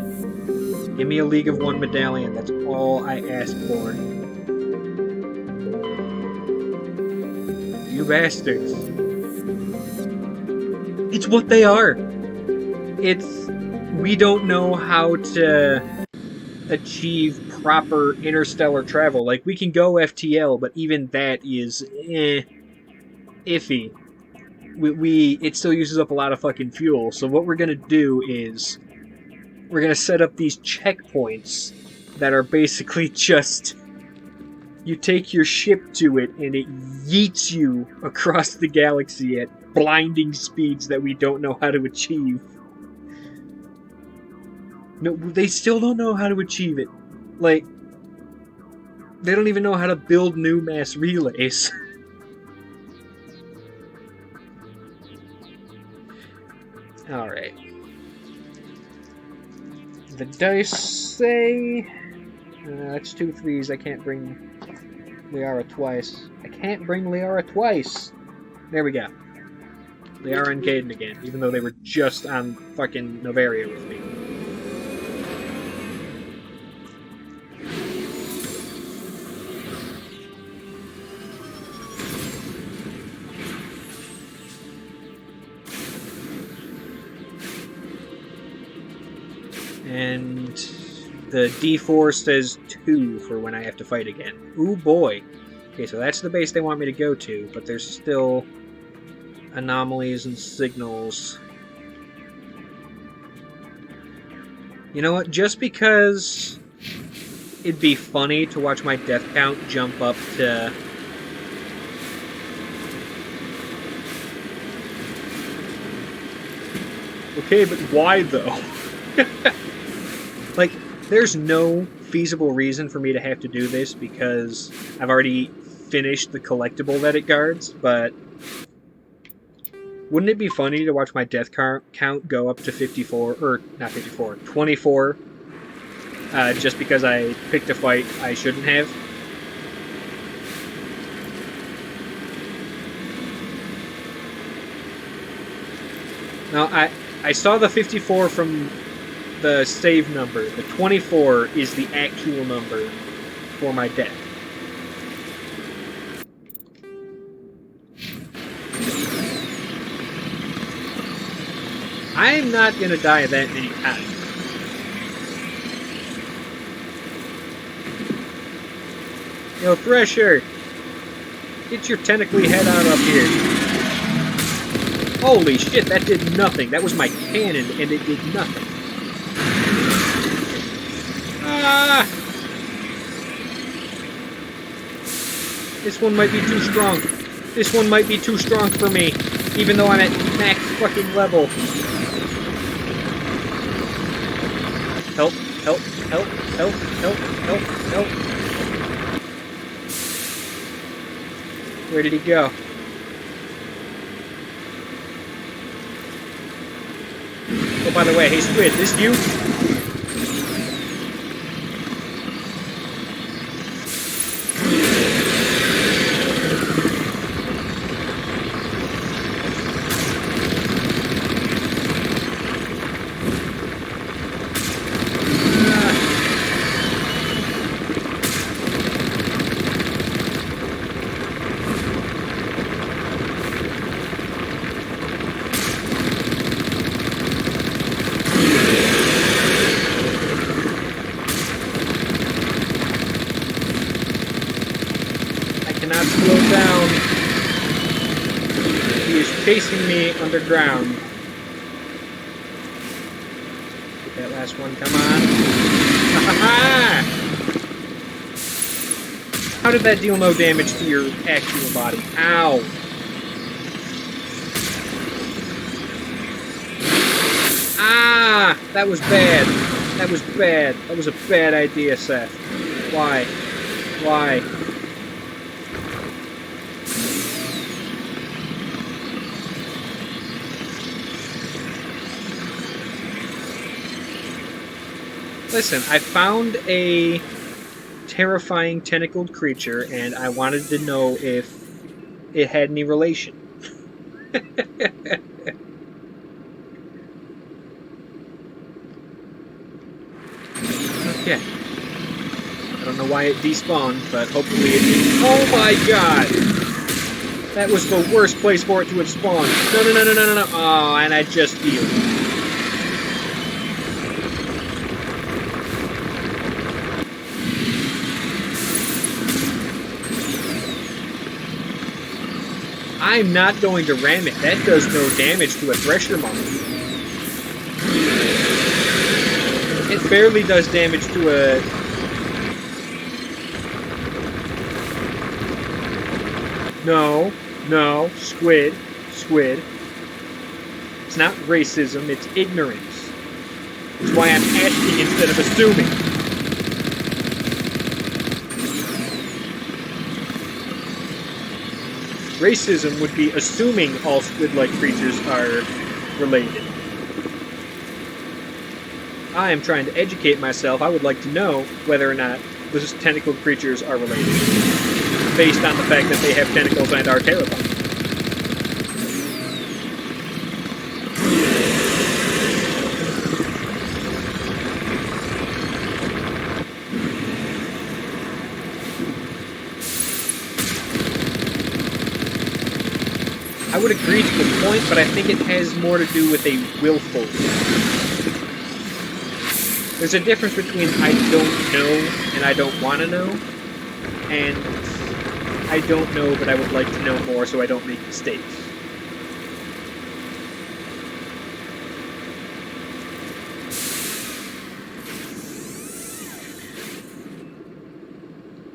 Give me a League of One medallion, that's all I asked for. You bastards. It's what they are! It's... We don't know how to achieve proper interstellar travel. Like, we can go FTL, but even that is iffy. It still uses up a lot of fucking fuel. So what we're gonna do is we're gonna set up these checkpoints that are basically just you take your ship to it and it yeets you across the galaxy at blinding speeds that we don't know how to achieve. No, they still don't know how to achieve it. Like, they don't even know how to build new mass relays. Alright. The dice say... that's 2 3s. I can't bring Liara twice. I can't bring Liara twice! There we go. Liara and Caden again, even though they were just on fucking Noveria with me. And the D4 says 2 for when I have to fight again. Ooh boy. Okay, so that's the base they want me to go to, but there's still anomalies and signals. You know what? Just because it'd be funny to watch my death count jump up to... Okay, but why though? Like, there's no feasible reason for me to have to do this because I've already finished the collectible that it guards, but wouldn't it be funny to watch my death count go up to 54, or not 54, 24, just because I picked a fight I shouldn't have? Now, I saw the 54 from the save number. The 24 is the actual number for my death. I'm not gonna die that many times. Yo, Thresher! Get your tentacly head out up here. Holy shit, that did nothing. That was my cannon, and it did nothing. Ah! This one might be too strong. This one might be too strong for me, even though I'm at max fucking level. Help, help, help, help, help, help, help. Where did he go? Oh, by the way, hey Squid, this you? chasing me underground. Get that last one, come on. How did that deal no damage to your actual body? Ow. Ah! That was bad. That was bad. That was a bad idea, Seth. Why? Why? Listen, I found a terrifying tentacled creature, and I wanted to know if it had any relation. Okay. I don't know why it despawned, but hopefully it didn't. Oh my god! That was the worst place for it to have spawned. No, no, no, no, no, no, no. Oh, and I just healed. I'm not going to ram it. That does no damage to a Thresher Maw. It barely does damage to a... No, no, squid, squid. It's not racism, it's ignorance. That's why I'm asking instead of assuming. Racism would be assuming all squid-like creatures are related. I am trying to educate myself. I would like to know whether or not those tentacled creatures are related, based on the fact that they have tentacles and are terrifying. I would agree to the point, but I think it has more to do with a willful. There's a difference between I don't know and I don't want to know, and I don't know but I would like to know more so I don't make mistakes.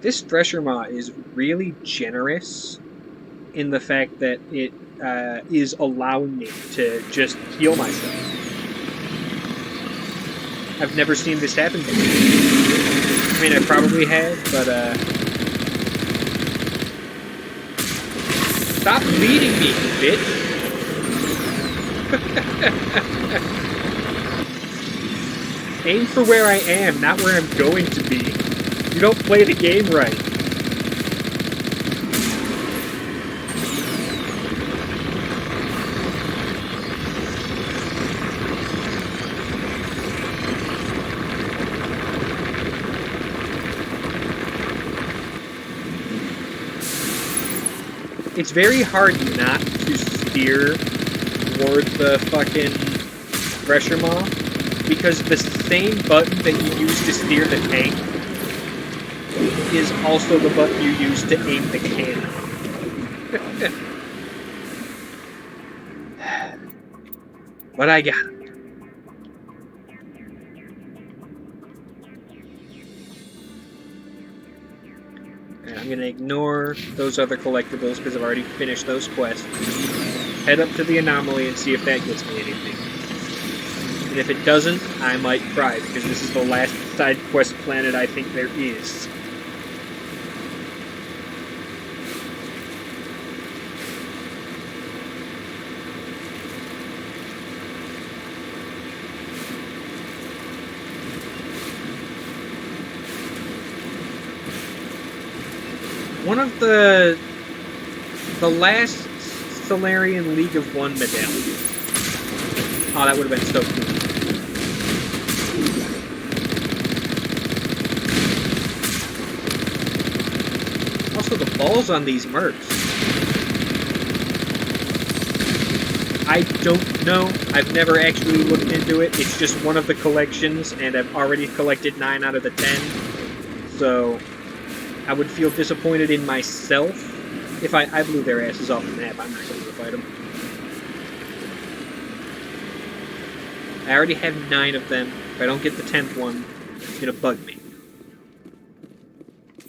This Thresher Maw is really generous in the fact that it is allowing me to just heal myself. I've never seen this happen before. I mean, I probably have, but stop leading me, you bitch! Aim for where I am, not where I'm going to be. You don't play the game right. It's very hard not to steer toward the fucking Thresher Maw, because the same button that you use to steer the tank is also the button you use to aim the cannon. But I got it. I'm going to ignore those other collectibles because I've already finished those quests. Head up to the anomaly and see if that gets me anything. And if it doesn't, I might cry because this is the last side quest planet I think there is. One of the last Solarian League of One medallions. Oh, that would have been so cool. Also, the balls on these mercs. I don't know. I've never actually looked into it. It's just one of the collections, and I've already collected 9 out of the 10. So I would feel disappointed in myself if I blew their asses off the map. I'm not going to fight them. I already have 9 of them. If I don't get the 10th one, it's gonna bug me.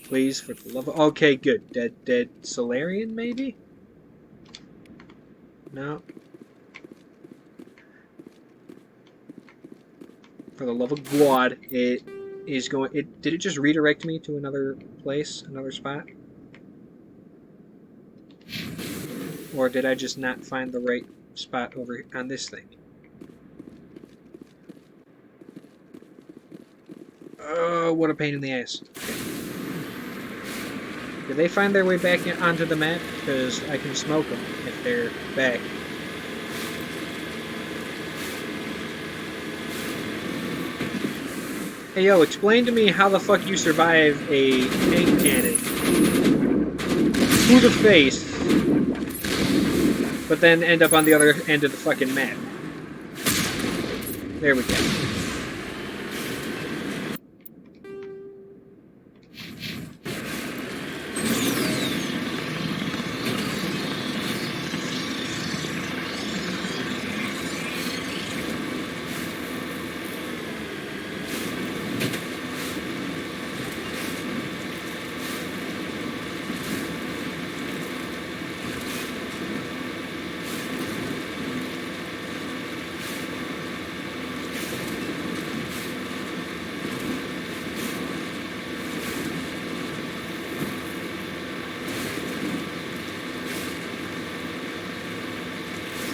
Please, for the love of... Okay, good. Dead Solarian, maybe? No. For the love of God, it is going... Did it just redirect me to another place? Another spot? Or did I just not find the right spot over on this thing? Oh, what a pain in the ass. Did they find their way back onto the map? Because I can smoke them if they're back. Hey yo, explain to me how the fuck you survive a paint cannon to the face, but then end up on the other end of the fucking map. There we go.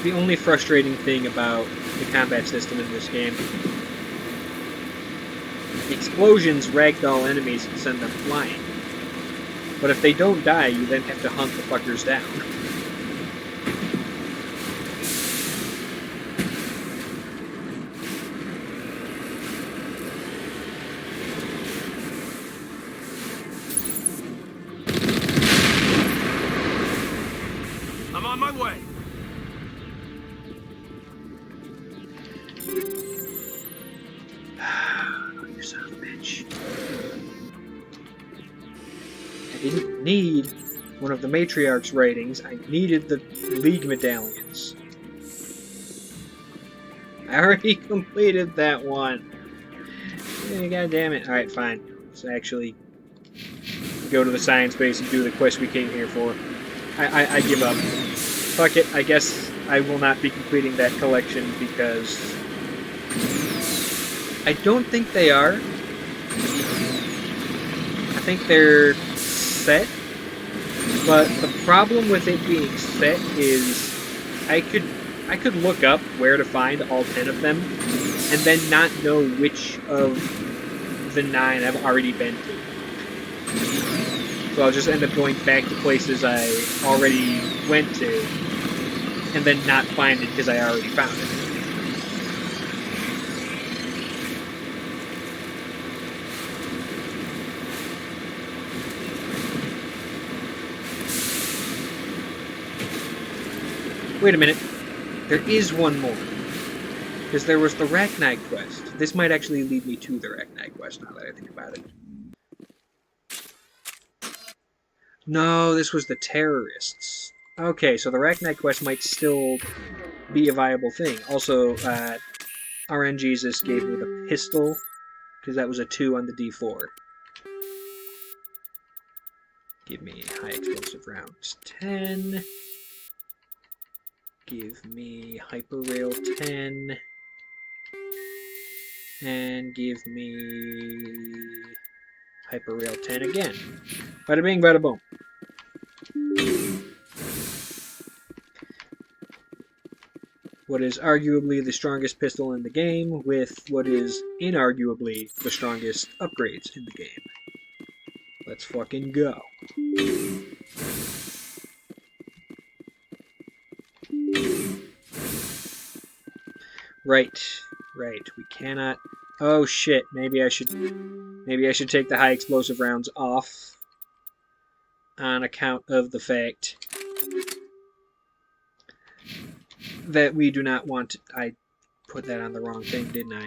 The only frustrating thing about the combat system in this game. Explosions ragdoll enemies and send them flying. But if they don't die, you then have to hunt the fuckers down. I'm on my way. You son of a bitch. I didn't need one of the Matriarch's ratings. I needed the League medallions. I already completed that one. God damn it. Alright, fine. Let's actually go to the science base and do the quest we came here for. I give up. Fuck it. I guess I will not be completing that collection because I don't think they are. I think they're set. But the problem with it being set is I could look up where to find all 10 of them and then not know which of the 9 I've already been to. So I'll just end up going back to places I already went to and then not find it because I already found it. Wait a minute. There is one more. Because there was the Rachni quest. This might actually lead me to the Rachni quest now that I think about it. No, this was the terrorists. Okay, so the Rachni quest might still be a viable thing. Also, RNGesus gave me the pistol, because that was a 2 on the D4. Give me high explosive rounds 10. Give me Hyper Rail 10. And give me Hyper Rail 10 again. Bada bing, bada boom. What is arguably the strongest pistol in the game with what is inarguably the strongest upgrades in the game. Let's fucking go. Right, we cannot... Oh shit, maybe I should take the high explosive rounds off on account of the fact that we do not want to... I put that on the wrong thing, didn't I?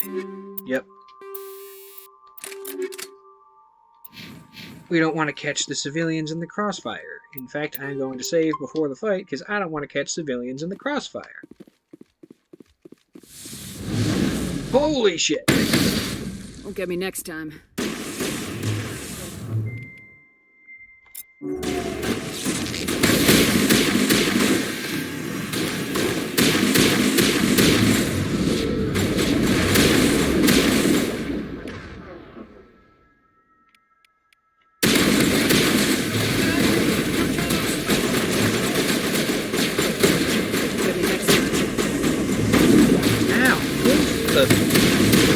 Yep. We don't want to catch the civilians in the crossfire. In fact, I'm going to save before the fight because I don't want to catch civilians in the crossfire. Holy shit! Won't get me next time.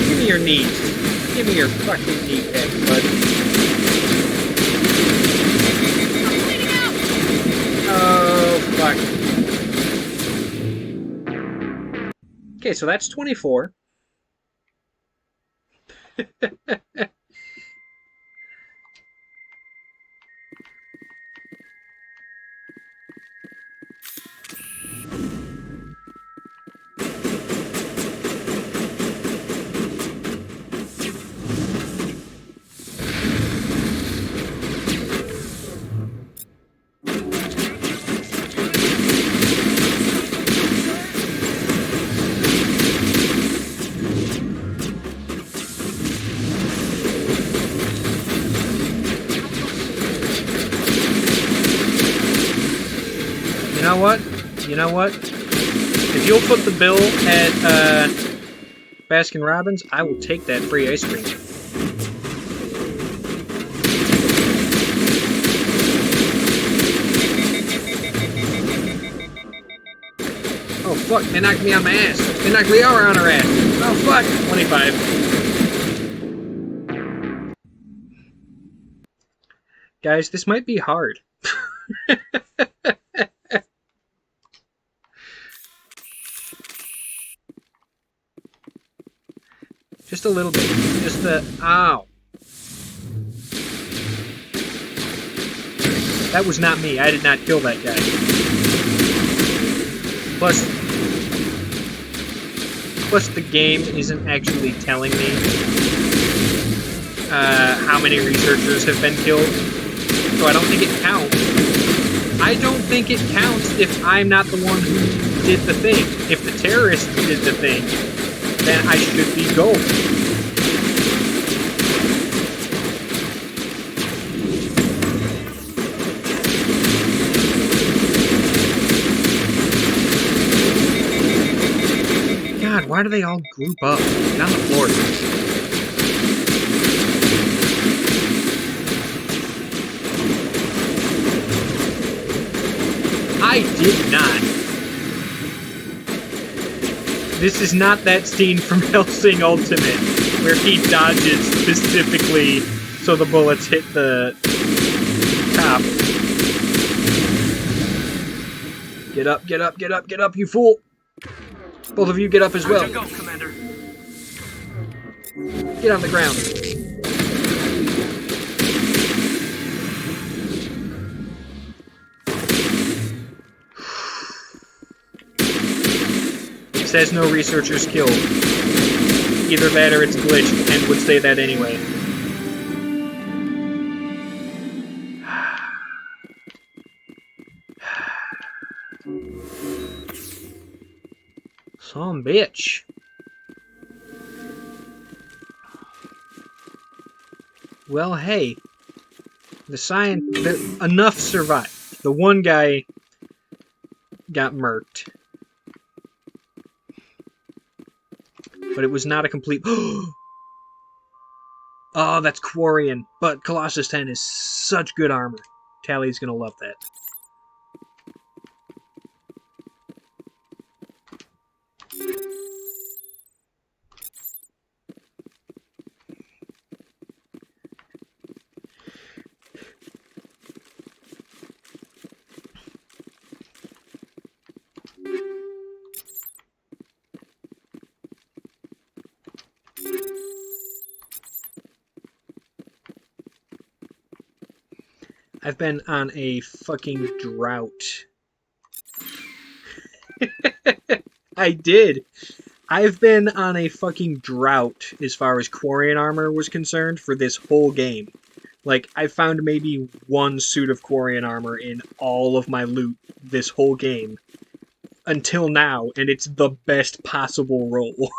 Give me your knees. Give me your fucking knee peg, bud. Oh, fuck. Okay, so that's 24. You know what? If you'll put the bill at Baskin Robbins, I will take that free ice cream. Oh fuck, they knocked me on my ass. They knocked Liara on her ass. Oh fuck, 25. Guys, this might be hard. Just a little bit. Just the... Ow. That was not me. I did not kill that guy. Plus the game isn't actually telling me how many researchers have been killed. So I don't think it counts. I don't think it counts if I'm not the one who did the thing. If the terrorist did the thing, then I should be gold. God, why do they all group up? Get on the floor. I did not. This is not that scene from Hellsing Ultimate, where he dodges specifically so the bullets hit the top. Get up, get up, get up, get up, you fool! Both of you get up as well. Go, Commander. Get on the ground. It says no researchers killed. Either that or it's glitched, and would say that anyway. Some bitch. Well, hey. Enough survived. The one guy got murked. But it was not a complete... Oh, that's Quarian. But Colossus 10 is such good armor. Tally's gonna love that. I've been on a fucking drought. I did. I've been on a fucking drought as far as Quarian armor was concerned for this whole game. Like, I found maybe one suit of Quarian armor in all of my loot this whole game. Until now, and it's the best possible roll.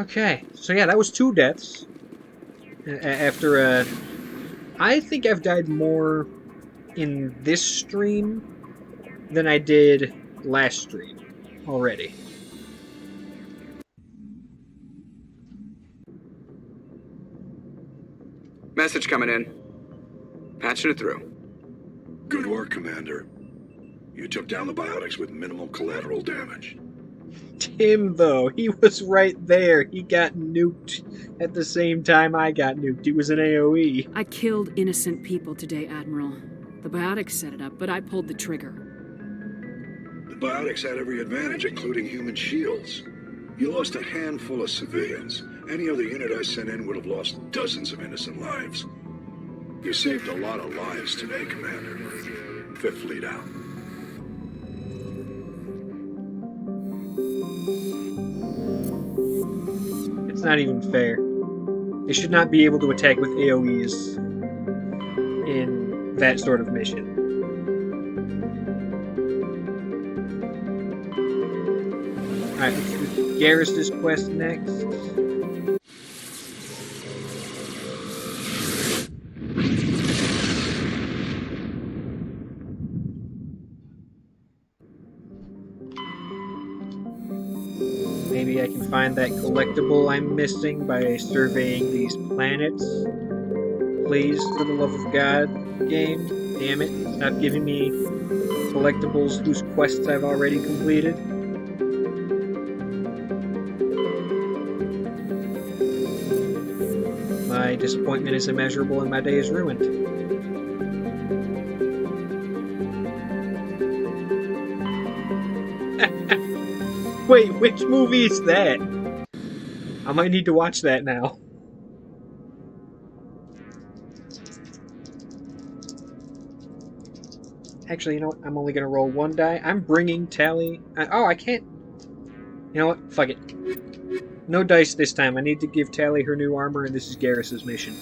Okay, so yeah, that was 2 deaths. After, I think I've died more in this stream than I did last stream already. Message coming in. Patching it through. Good work, Commander. You took down the biotics with minimal collateral damage. Tim, though, he was right there. He got nuked at the same time I got nuked. He was an AoE. I killed innocent people today, Admiral. The biotics set it up, but I pulled the trigger. The biotics had every advantage, including human shields. You lost a handful of civilians. Any other unit I sent in would have lost dozens of innocent lives. You saved a lot of lives today, Commander. Fifth Fleet out. It's not even fair. They should not be able to attack with AoEs in that sort of mission. Alright, let's do Garrus's quest next. Maybe I can find that collectible I'm missing by surveying these planets. Please, for the love of God, game. Damn it. Stop giving me collectibles whose quests I've already completed. My disappointment is immeasurable and my day is ruined. Wait, which movie is that? I might need to watch that now. Actually, you know what? I'm only going to roll 1 die. I'm bringing Tali... oh, I can't... You know what? Fuck it. No dice this time. I need to give Tali her new armor, and this is Garrus's mission.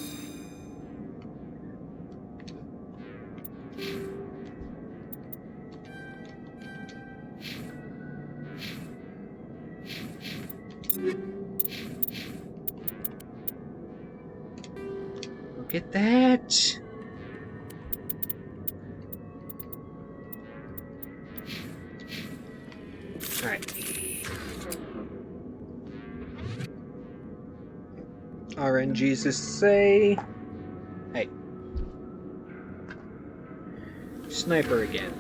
Look at that! Alright. RNGesus say... Hey. Sniper again.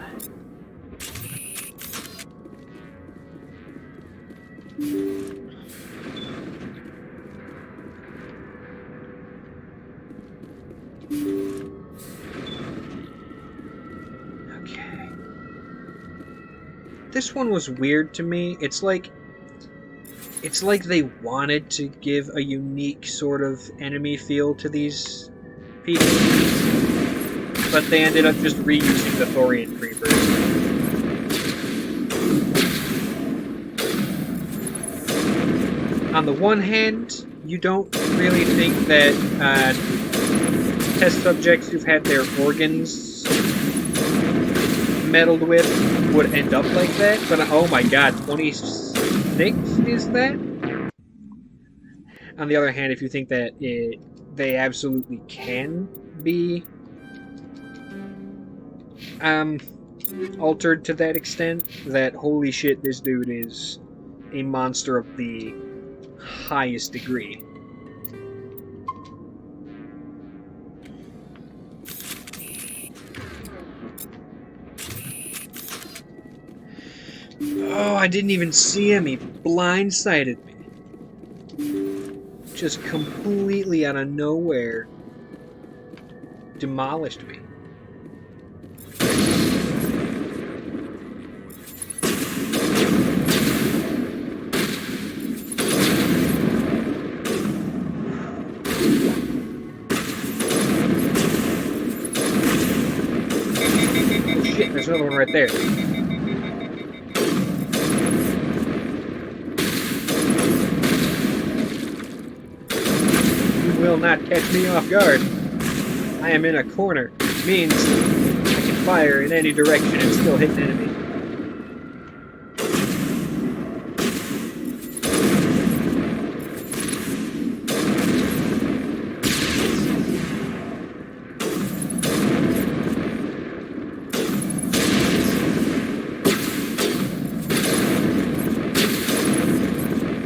Okay. This one was weird to me. It's like they wanted to give a unique sort of enemy feel to these people, but they ended up just reusing the Thorian Creepers. On the one hand, you don't really think that test subjects who've had their organs meddled with would end up like that, but oh my god, 26 is that? On the other hand, if you think that they absolutely can be altered to that extent, that holy shit, this dude is a monster of the highest degree. Oh, I didn't even see him. He blindsided me. Just completely out of nowhere. Demolished me. Shit, there's another one right there. will not catch me off guard. I am in a corner, which means I can fire in any direction and still hit an enemy.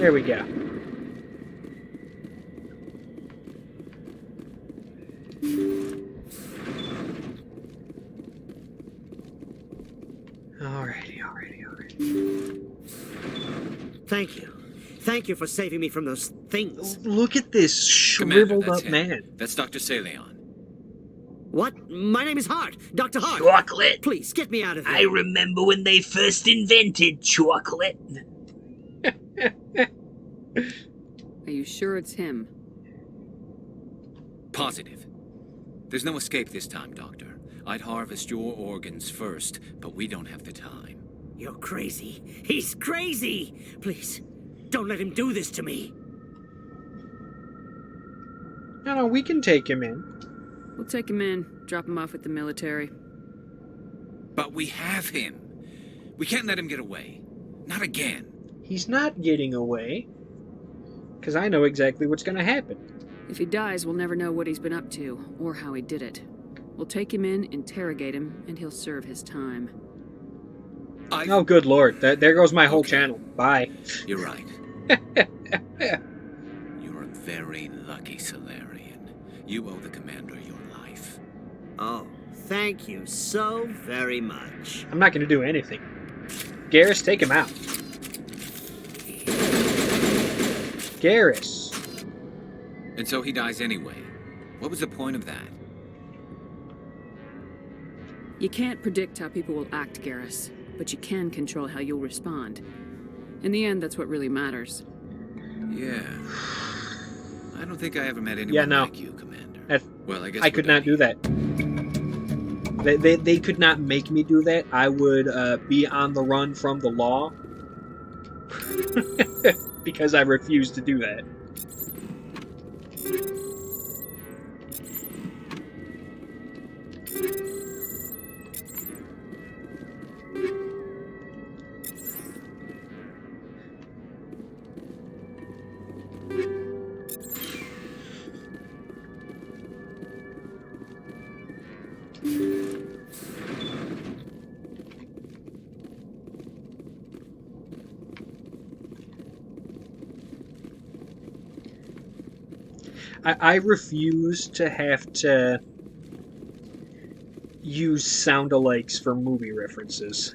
There we go. Alrighty. Thank you. Thank you for saving me from those things. Look at this shriveled up man. That's Dr. Saleon. What? My name is Hart. Dr. Hart. Chocolate. Please, get me out of here. I remember when they first invented chocolate. Are you sure it's him? Positive. There's no escape this time, Doctor. I'd harvest your organs first, but we don't have the time. You're crazy. He's crazy. Please, don't let him do this to me. No, we can take him in. We'll take him in, drop him off with the military. But we have him. We can't let him get away. Not again. He's not getting away. Because I know exactly what's going to happen. If he dies, we'll never know what he's been up to, or how he did it. We'll take him in, interrogate him, and he'll serve his time. Oh, good lord. There goes my whole channel. Bye. You're right. You're a very lucky Salarian. You owe the commander your life. Oh, thank you so very much. I'm not going to do anything. Garrus, take him out. Garrus. And so he dies anyway. What was the point of that? You can't predict how people will act, Garrus, but you can control how you'll respond. In the end, that's what really matters. Yeah. I don't think I ever met anyone like you, Commander. Well, I guess I could not do that. They could not make me do that. I would be on the run from the law. Because I refuse to do that. I refuse to have to use sound-alikes for movie references.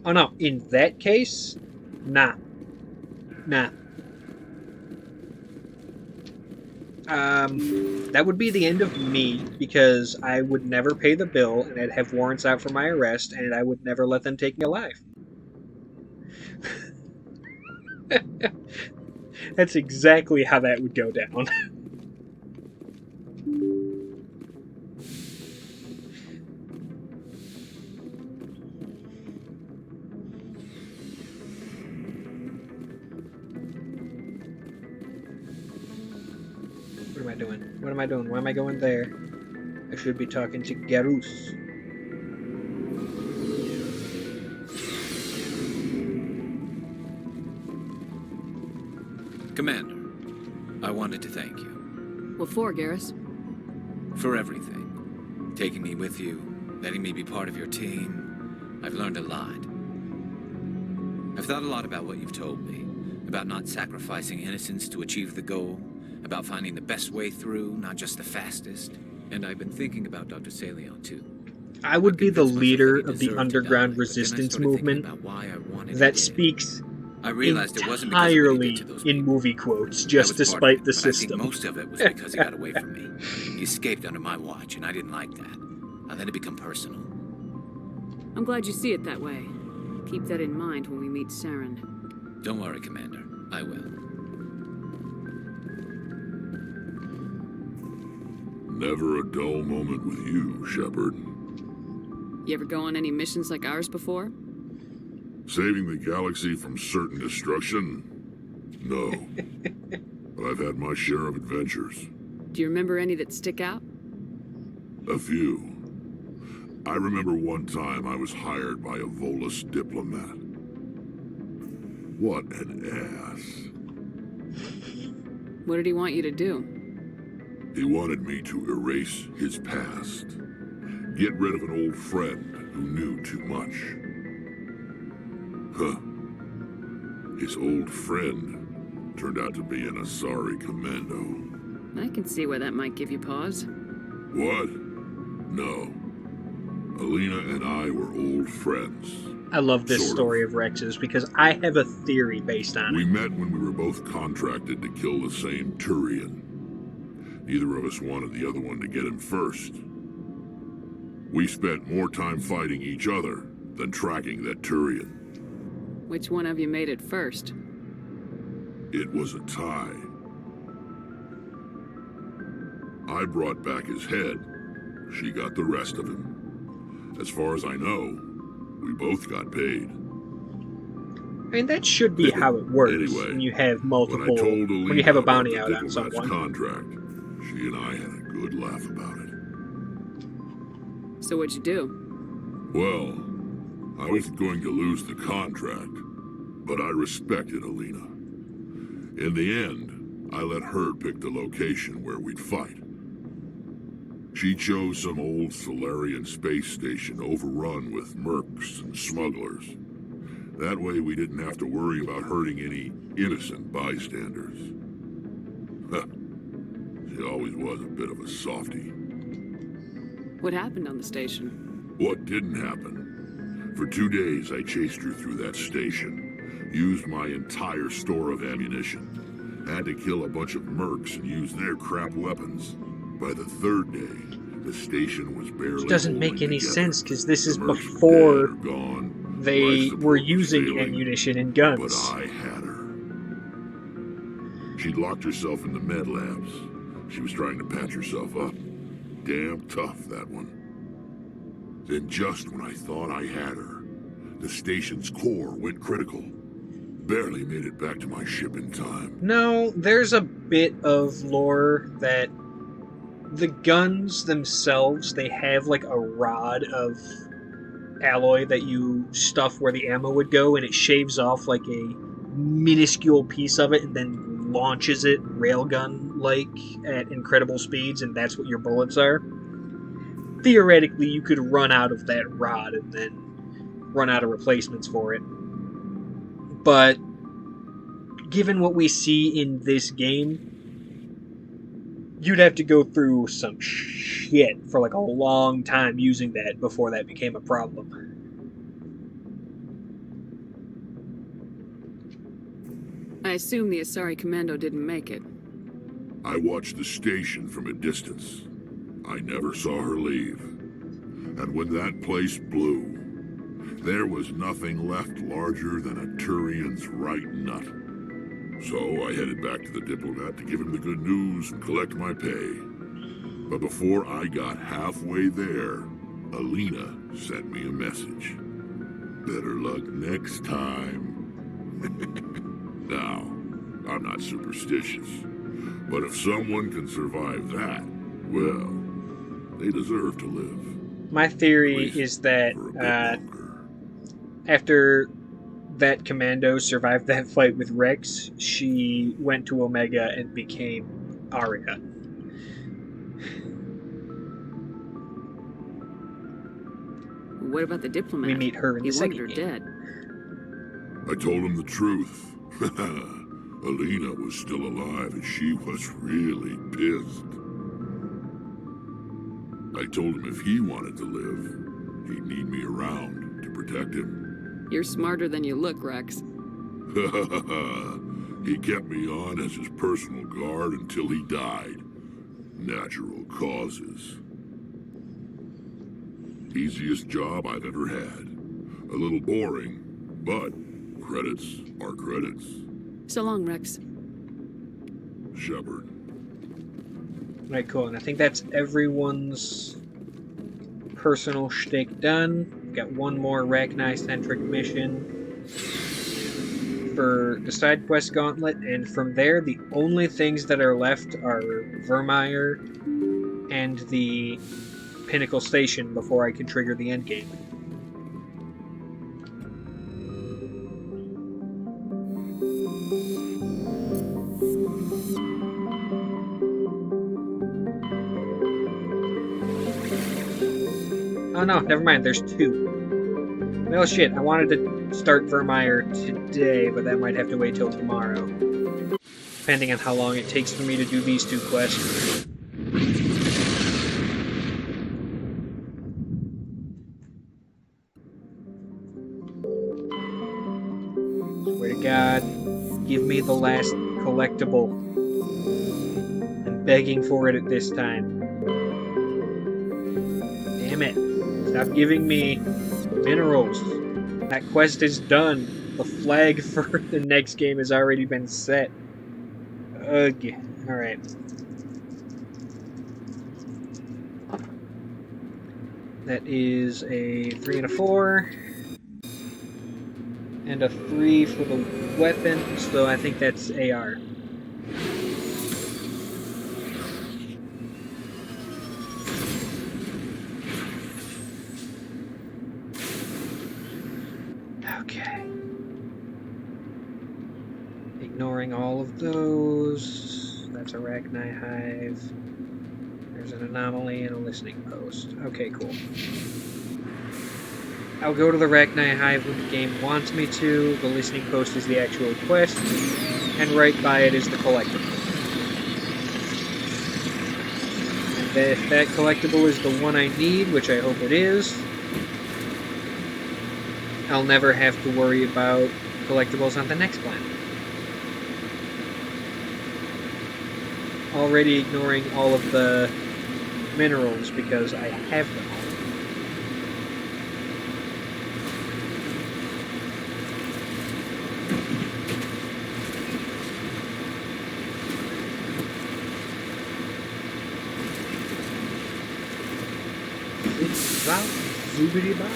Oh no, in that case, nah. That would be the end of me, because I would never pay the bill, and I'd have warrants out for my arrest, and I would never let them take me alive. That's exactly how that would go down. What am I doing? What am I doing? Why am I going there? I should be talking to Garrus. Commander, I wanted to thank you. What for, Garrus? For everything. Taking me with you, letting me be part of your team. I've learned a lot. I've thought a lot about what you've told me. About not sacrificing innocence to achieve the goal. About finding the best way through, not just the fastest. And I've been thinking about Dr. Saleon, too. I would be the leader of the underground resistance movement that speaks I realized it wasn't entirely in movie quotes, just to spite the system. I think most of it was because he got away from me. He escaped under my watch, and I didn't like that. I let it become personal. I'm glad you see it that way. Keep that in mind when we meet Saren. Don't worry, Commander. I will. Never a dull moment with you, Shepard. You ever go on any missions like ours before? Saving the galaxy from certain destruction? No. But I've had my share of adventures. Do you remember any that stick out? A few. I remember one time I was hired by a Volus diplomat. What an ass. What did he want you to do? He wanted me to erase his past. Get rid of an old friend who knew too much. Huh. His old friend turned out to be an Asari commando. I can see why that might give you pause. What? No. Alina and I were old friends. I love this Sort of. story of Rex's because I have a theory based on We it. met when we were both contracted to kill the same Turian. Neither of us wanted the other one to get him first. We spent more time fighting each other than tracking that Turian. Which one of you made it first? It was a tie. I brought back his head. She got the rest of him. As far as I know, we both got paid. I mean, that should be how it works Anyway, when you have multiple, When I told Alina when you have a about bounty the out on diplomat's someone. contract, she and I had a good laugh about it. So what'd you do? Well, I wasn't going to lose the contract, but I respected Alina. In the end, I let her pick the location where we'd fight. She chose some old Solarian space station overrun with mercs and smugglers. That way we didn't have to worry about hurting any innocent bystanders. She always was a bit of a softie. What happened on the station? What didn't happen? For 2 days I chased her through that station. Used my entire store of ammunition. Had to kill a bunch of mercs and use their crap weapons. By the 3rd day, the station was barely Which doesn't make holding any together. sense because this is The mercs before were dead or gone. they Life support were was using failing, ammunition and But guns. I had her. She'd locked herself in the med labs. She was trying to patch herself up. Damn tough, that one. Then just when I thought I had her, the station's core went critical. Barely made it back to my ship in time. No, there's a bit of lore that the guns themselves, they have like a rod of alloy that you stuff where the ammo would go, and it shaves off like a minuscule piece of it and then launches it railgun-like at incredible speeds, and that's what your bullets are. Theoretically, you could run out of that rod and then run out of replacements for it. But given what we see in this game, you'd have to go through some shit for like a long time using that before that became a problem. I assume the Asari commando didn't make it. I watched the station from a distance. I never saw her leave. And when that place blew, there was nothing left larger than a Turian's right nut. So I headed back to the diplomat to give him the good news and collect my pay. But before I got halfway there, Alina sent me a message. Better luck next time. Now, I'm not superstitious, but if someone can survive that, well, they deserve to live. My theory is that after that commando survived that fight with Rex, she went to Omega and became Aria. What about the diplomat? We meet her in he the wanted second her game. dead. I told him the truth. Alina was still alive and she was really pissed. I told him if he wanted to live, he'd need me around to protect him. You're smarter than you look, Rex. He kept me on as his personal guard until he died. Natural causes. Easiest job I've ever had. A little boring, but credits are credits. So long, Rex. Shepard. Right, cool. And I think that's everyone's personal shtick done. Got one more Rachni-centric mission. for the side quest gauntlet, and from there, the only things that are left are Vermeer and the Pinnacle Station before I can trigger the endgame. Oh no, never mind, there's 2. Well shit, I wanted to start Vermeer today, but that might have to wait till tomorrow. Depending on how long it takes for me to do these 2 quests. Swear to God, give me the last collectible. I'm begging for it at this time. Damn it. Stop giving me minerals. That quest is done. The flag for the next game has already been set. Ugh. Alright. That is a 3 and a 4. And a 3 for the weapon, so I think that's AR. Okay. Ignoring all of those. That's a Rachni Hive. There's an anomaly and a listening post. Okay, cool. I'll go to the Rachni Hive when the game wants me to. The listening post is the actual quest, and right by it is the collectible. And if that collectible is the one I need, which I hope it is, I'll never have to worry about collectibles on the next planet. Already ignoring all of the minerals because I have them all. Zoobity bop.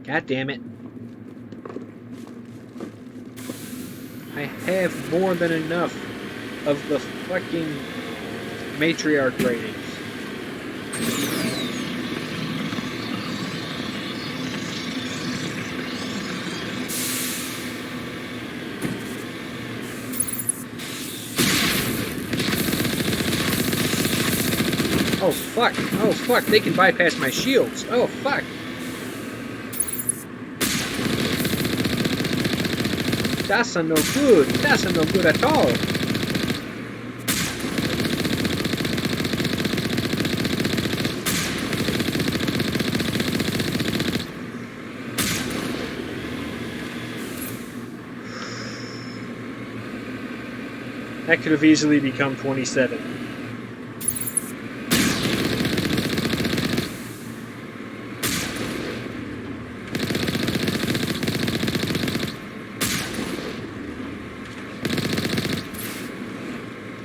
God damn it. I have more than enough of the fucking matriarch ratings. Oh fuck, oh fuck, they can bypass my shields. Oh fuck. That's no good. That's no good at all. That could have easily become 27.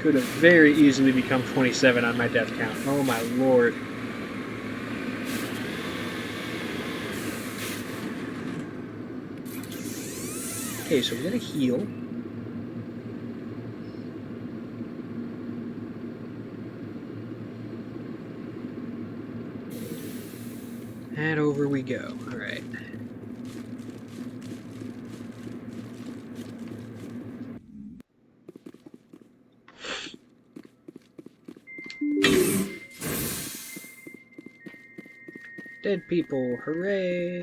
Could have very easily become 27 on my death count. Oh my lord. Okay, so we're gonna heal. And over we go. Alright. Dead people, hooray!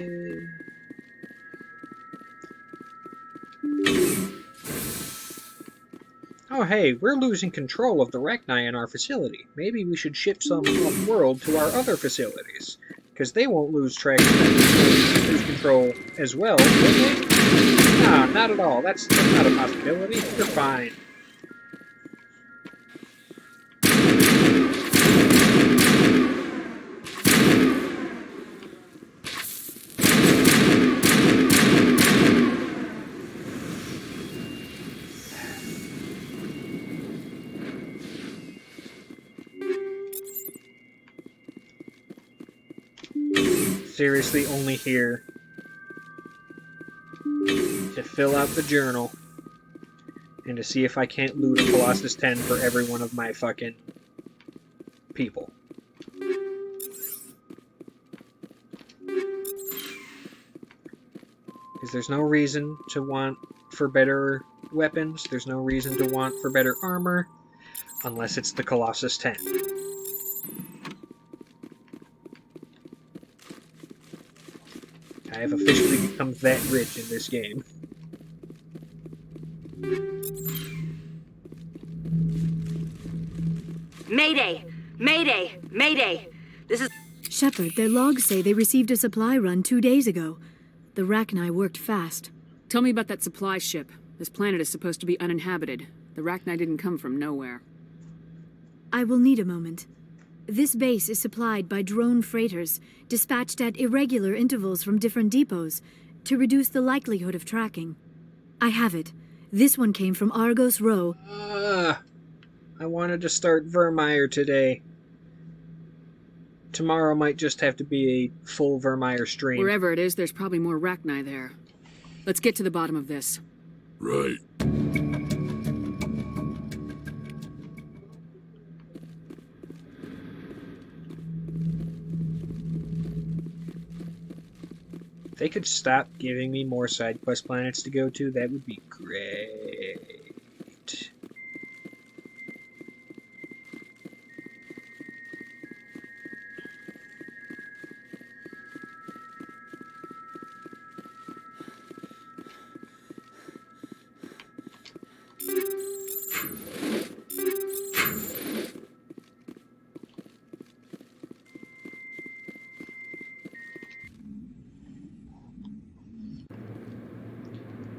Oh hey, we're losing control of the Rachni in our facility. Maybe we should ship some off-world to our other facilities. Because they won't lose track of that, lose control as well, will they? Nah, not at all. That's not a possibility. You're fine. seriously only here to fill out the journal and to see if I can't loot a Colossus 10 for every one of my fucking people. Because there's no reason to want for better weapons, there's no reason to want for better armor, unless it's the Colossus 10. I have officially become that rich in this game. Mayday! Mayday! Mayday! This is... Shepard, their logs say they received a supply run 2 days ago. The Rachni worked fast. Tell me about that supply ship. This planet is supposed to be uninhabited. The Rachni didn't come from nowhere. I will need a moment. This base is supplied by drone freighters, dispatched at irregular intervals from different depots, to reduce the likelihood of tracking. I have it. This one came from Argos Row. I wanted to start Vermeer today. Tomorrow might just have to be a full Vermeer stream. Wherever it is, there's probably more Rachni there. Let's get to the bottom of this. Right. If they could stop giving me more side quest planets to go to, that would be great.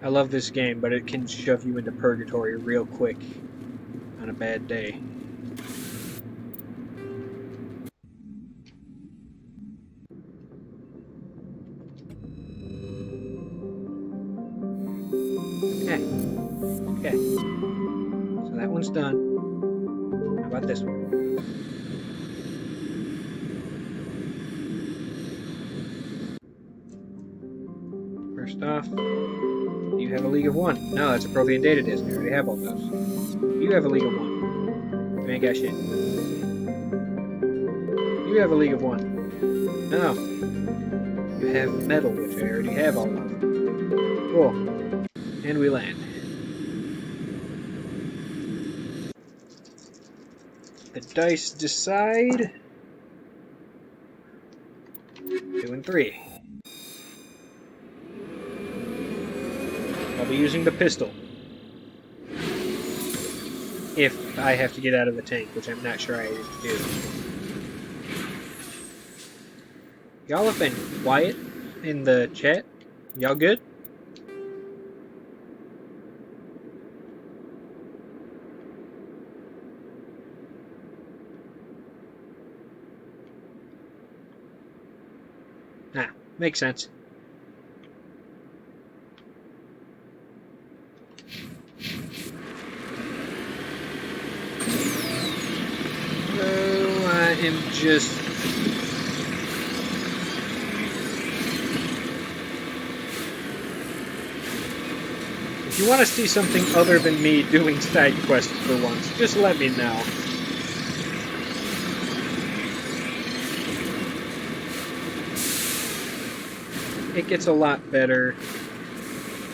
I love this game, but it can shove you into purgatory real quick on a bad day. Okay. So that one's done. How about this one? First off, you have a League of One. No, that's a Prothean data disk. I already have all those. You have a League of One. You ain't got shit. You have a League of One. No. You have Metal, which I already have all of. Cool. And we land. The dice decide. 2 and 3. I'll be using the pistol. If I have to get out of the tank, which I'm not sure I do. Y'all have been quiet in the chat? Y'all good? Nah, makes sense. So I am just... If you want to see something other than me doing side quests for once, just let me know. It gets a lot better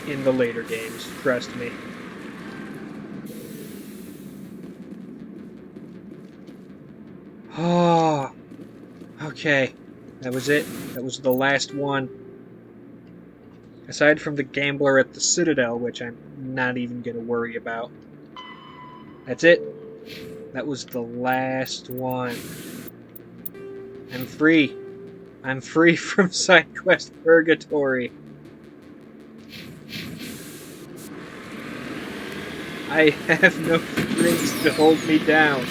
in the later games, trust me. Oh, okay. That was it. That was the last one. Aside from the gambler at the Citadel, which I'm not even going to worry about. That's it. That was the last one. I'm free. I'm free from side quest purgatory. I have no strings to hold me down.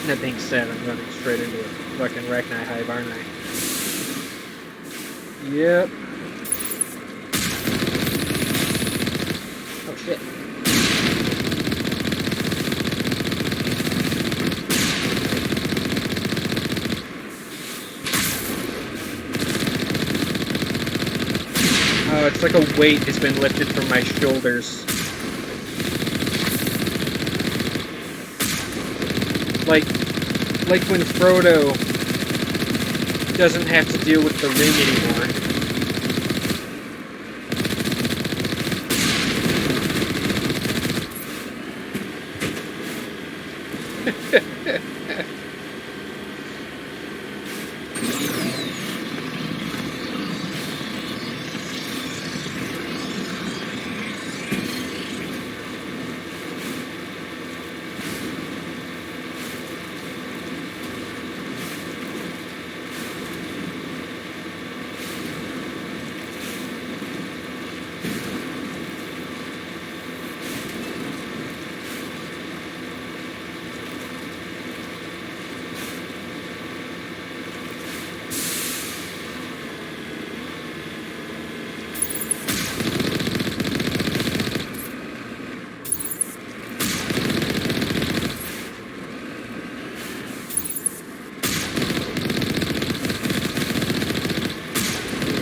That being said, I'm running straight into a fucking Rachni hive, aren't I? Yep. Oh shit. It's like a weight has been lifted from my shoulders. Like when Frodo doesn't have to deal with the ring anymore.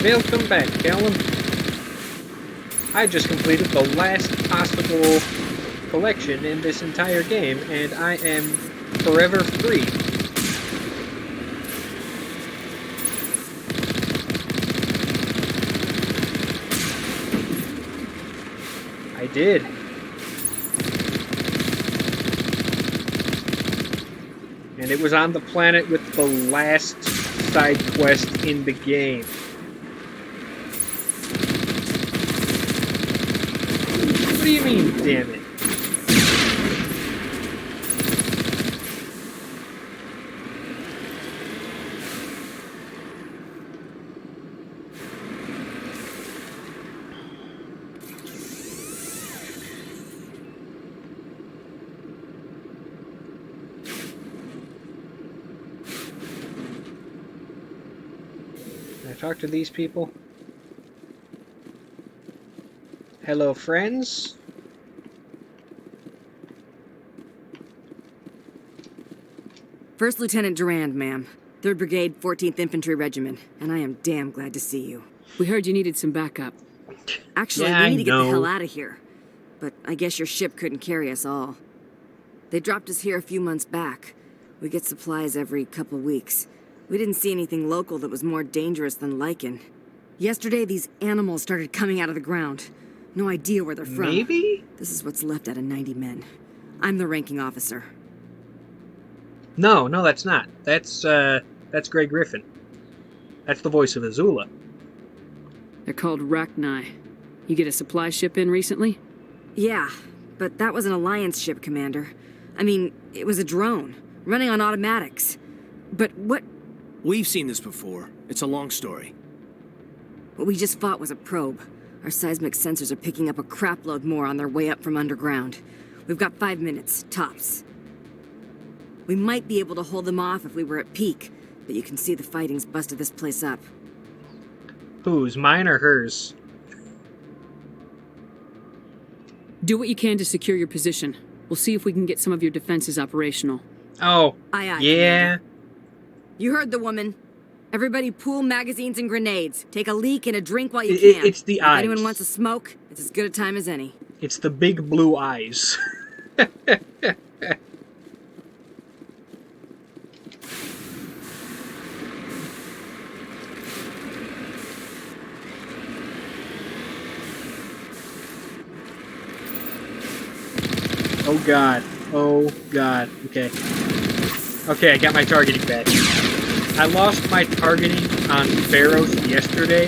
Welcome back, Callum. I just completed the last possible collection in this entire game, and I am forever free. I did. And it was on the planet with the last side quest in the game. What do you mean, damn it? Can I talk to these people? Hello, friends. First Lieutenant Durand, ma'am. 3rd Brigade, 14th Infantry Regiment, and I am damn glad to see you. We heard you needed some backup. Actually, Yeah, we need to get the I know. hell out of here. But I guess your ship couldn't carry us all. They dropped us here a few months back. We get supplies every couple weeks. We didn't see anything local that was more dangerous than lichen. Yesterday, these animals started coming out of the ground. No idea where they're from. Maybe? This is what's left out of 90 men. I'm the ranking officer. No, that's not. That's Greg Griffin. That's the voice of Azula. They're called Rachni. You get a supply ship in recently? Yeah, but that was an Alliance ship, Commander. I mean, it was a drone, running on automatics. But what... We've seen this before. It's a long story. What we just fought was a probe. Our seismic sensors are picking up a crapload more on their way up from underground. We've got 5 minutes, tops. We might be able to hold them off if we were at peak, but you can see the fighting's busted this place up. Whose? Mine or hers? Do what you can to secure your position. We'll see if we can get some of your defenses operational. Oh, Aye, aye, yeah. Commander. You heard the woman. Everybody pool magazines and grenades. Take a leak and a drink while you can. It's the If eyes. anyone wants a smoke, it's as good a time as any. It's the big blue eyes. Oh god. Oh god. Okay. Okay, I got my targeting back. I lost my targeting on Pharaohs yesterday,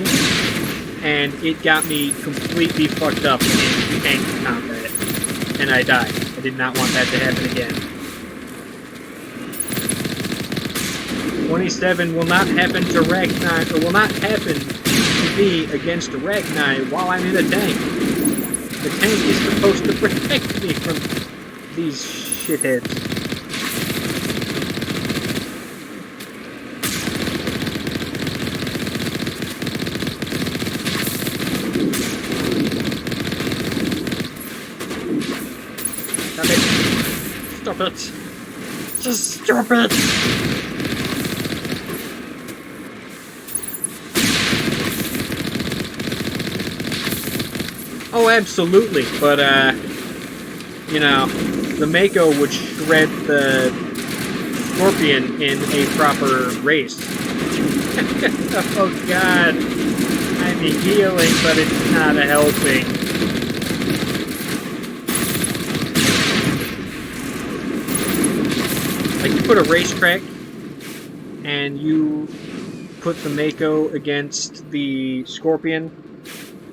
and it got me completely fucked up in tank combat. And I died. I did not want that to happen again. 27 will not happen to Rachni, or will not happen to me against Rachni while I'm in a tank. The tank is supposed to protect me from these shitheads. Stop it. Stop it. Just stop it. Oh, absolutely. But, you know, the Mako would shred the Scorpion in a proper race. Oh, God. I'm healing, but it's not helping. Like, you put a racetrack, and you put the Mako against the Scorpion,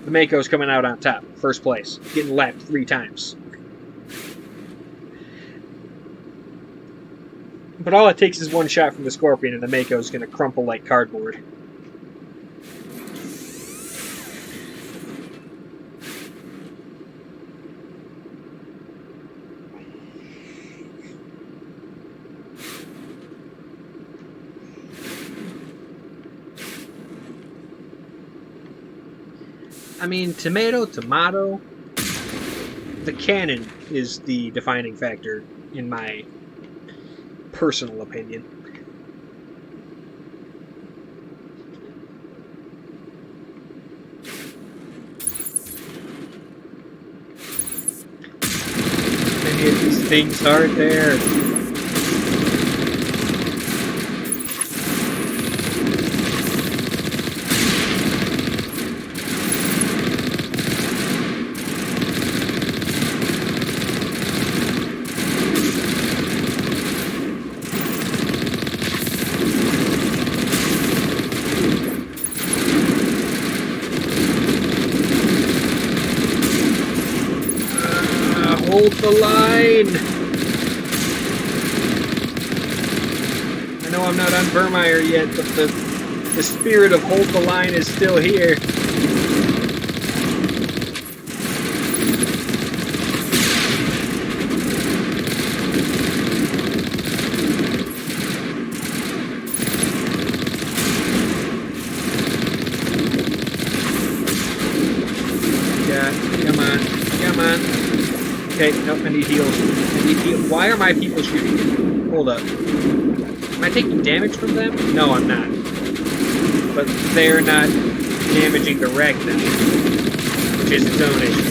the Mako's coming out on top, first place, getting lapped 3 times. But all it takes is one shot from the Scorpion, and the Mako's gonna crumple like cardboard. I mean, tomato, the cannon is the defining factor, in my personal opinion. Many of these things aren't there. Hold the line! I know I'm not on Vermeer yet, but the spirit of hold the line is still here. Yeah, come on, come on. Okay, nope, I need heals. I need heals. Why are my people shooting me? Hold up. Am I taking damage from them? No, I'm not. But they're not damaging the Ragnar, which is its own issue.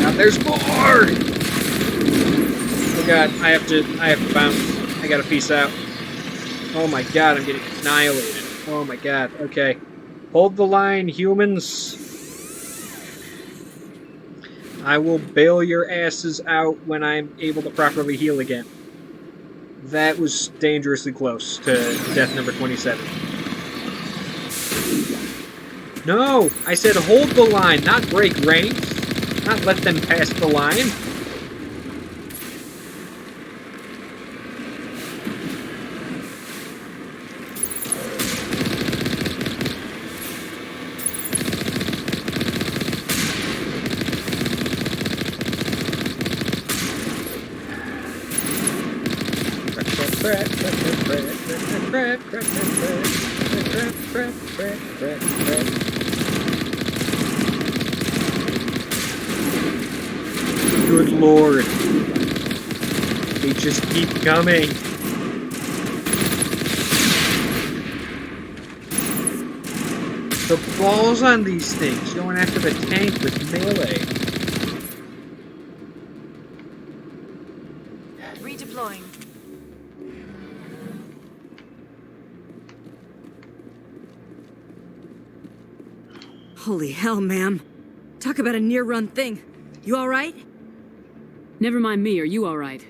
Now there's more! Oh god, I have to bounce. I gotta peace out. Oh my god, I'm getting annihilated. Oh my god, okay. Hold the line, humans. I will bail your asses out when I'm able to properly heal again. That was dangerously close to death number 27. No! I said hold the line, not break ranks. Not let them pass the line. Good lord. They just keep coming. The balls on these things going after the tank with melee. Redeploying. Holy hell, ma'am. Talk about a near-run thing. You alright? Never mind me, are you alright?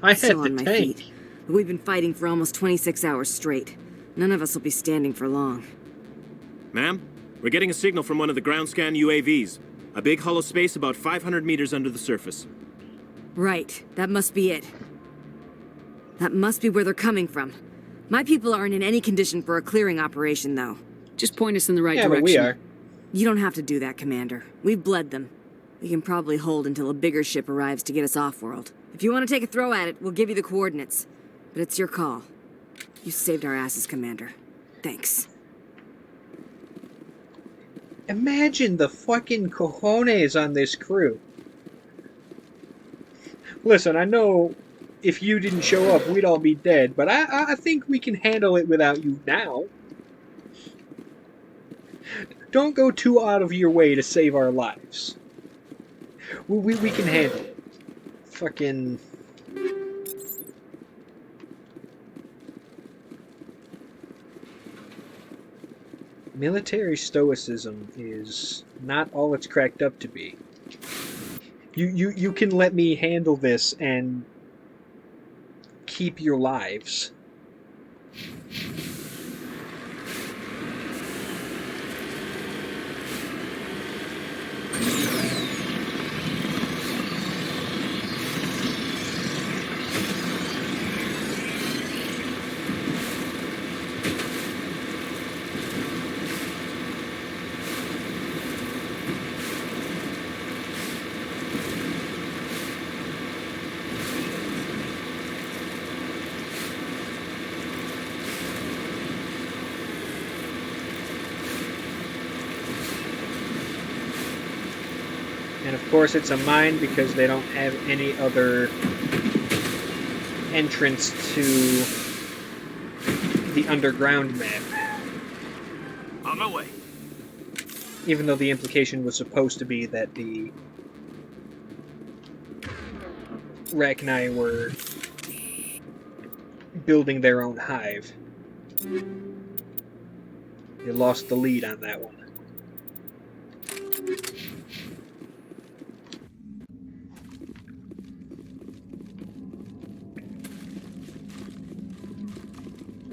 I had Still the on my tank. feet. We've been fighting for almost 26 hours straight. None of us will be standing for long. Ma'am, we're getting a signal from one of the ground scan UAVs. A big hollow space about 500 meters under the surface. Right, that must be it. That must be where they're coming from. My people aren't in any condition for a clearing operation, though. Just point us in the right Yeah, direction. but we are. You don't have to do that, Commander. We've bled them. We can probably hold until a bigger ship arrives to get us off-world. If you want to take a throw at it, we'll give you the coordinates. But it's your call. You saved our asses, Commander. Thanks. Imagine the fucking cojones on this crew. Listen, I know if you didn't show up, we'd all be dead. But I think we can handle it without you now. Don't go too out of your way to save our lives. We can handle it. Fucking... Military stoicism is not all it's cracked up to be. You can let me handle this and keep your lives. And of course it's a mine because they don't have any other entrance to the underground map. On my way. Even though the implication was supposed to be that the Rachni were building their own hive. They lost the lead on that one.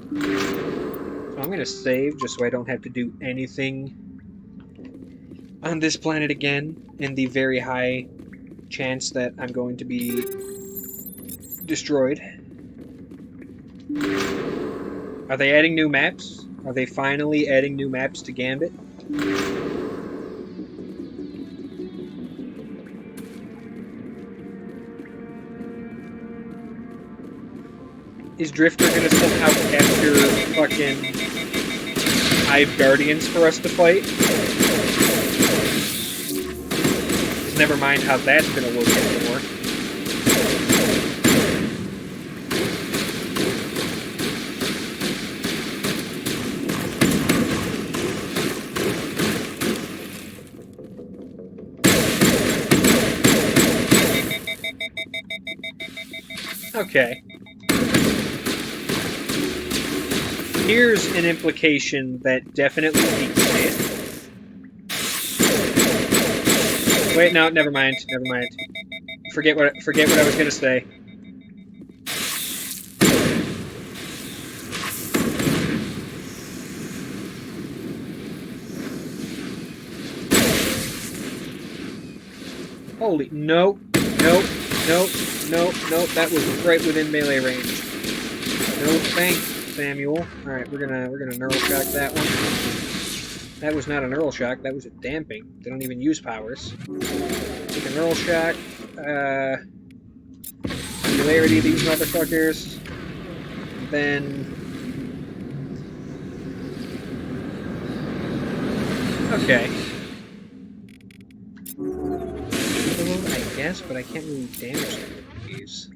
So I'm gonna save just so I don't have to do anything on this planet again, in the very high chance that I'm going to be destroyed. Are they adding new maps? Are they finally adding new maps to Gambit? Is Drifter gonna somehow capture fucking Hive Guardians for us to fight? Never mind how that's gonna work anymore. Okay. Here's an implication that definitely exists. Wait, no, never mind. Never mind. Forget what I was gonna say. Holy nope, nope, nope, nope, nope. That was right within melee range. No thanks, Samuel. All right, we're gonna neural shock that one. That was not a neural shock. That was a damping. They don't even use powers. Take a neural shock. Singularity these motherfuckers. And then. Okay. I guess, but I can't really damage them with these.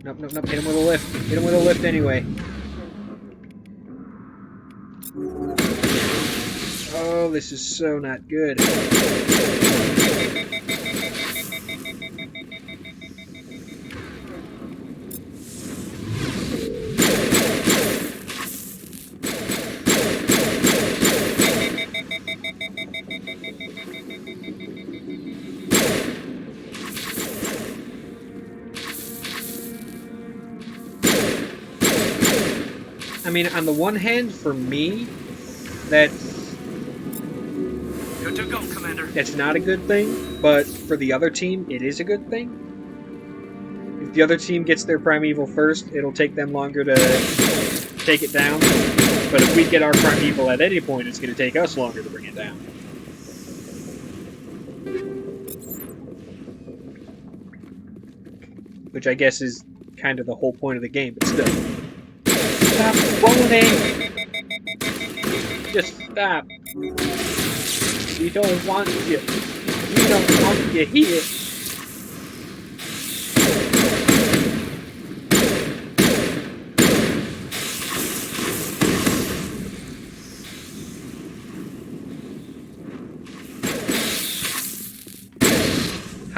Nope, nope, nope. Hit him with a lift. Hit him with a lift anyway. Oh, this is so not good. I mean, on the one hand, for me, that's Good to go, Commander. That's not a good thing, but for the other team, it is a good thing. If the other team gets their Primeval first, it'll take them longer to take it down. But if we get our Primeval at any point, it's going to take us longer to bring it down. Which I guess is kind of the whole point of the game, but still. Stop phoning! Just stop. We don't want you. We don't want you here.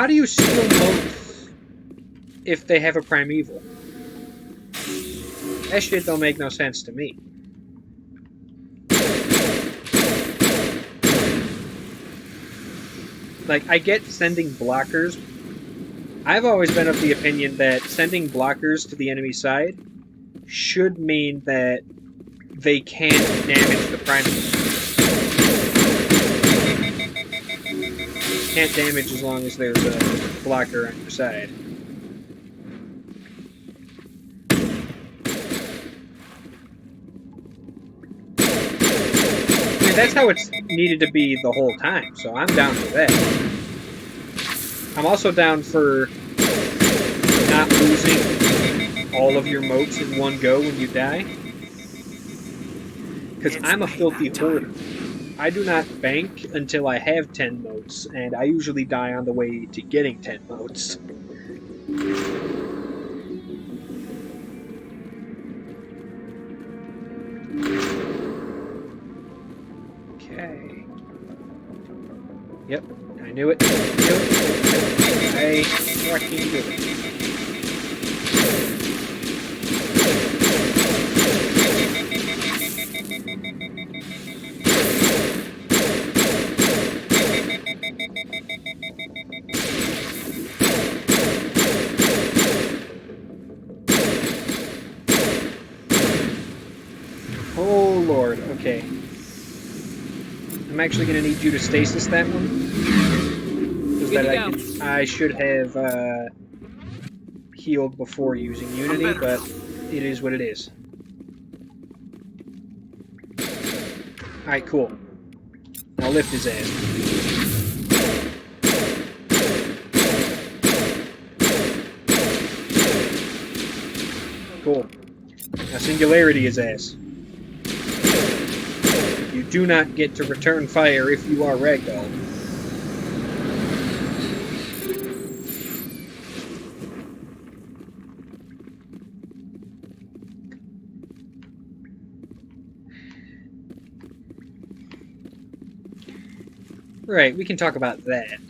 How do you steal motes if they have a primeval? That shit don't make no sense to me. Like, I get sending blockers. I've always been of the opinion that sending blockers to the enemy side should mean that they can't damage the primeval. Can't damage as long as there's a blocker on your side. I mean, that's how it's needed to be the whole time, so I'm down for that. I'm also down for not losing all of your motes in one go when you die. Because I'm a filthy hoarder. I do not bank until I have 10 motes, and I usually die on the way to getting 10 motes. Okay. Yep, I knew it. I fucking knew it. Oh lord, okay. I'm actually gonna need you to stasis that one. Because that I should have healed before using Unity, but it is what it is. Alright, cool. Now lift his ass. Cool. Now singularity his ass. You do not get to return fire if you are ragdolled. Right, we can talk about that.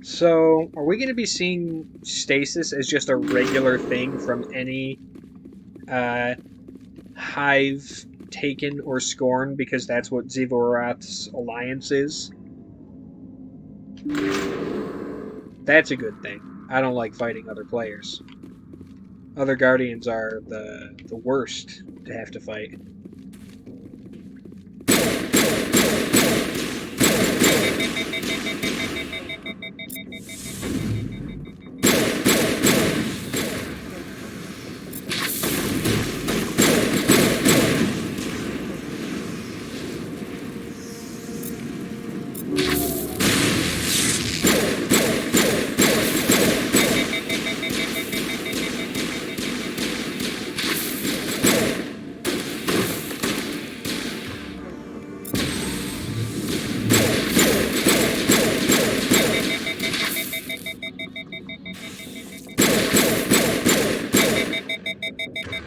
So, are we going to be seeing stasis as just a regular thing from any Hive taken or scorned because that's what Xivorath's alliance is? That's a good thing. I don't like fighting other players. Other Guardians are the worst to have to fight.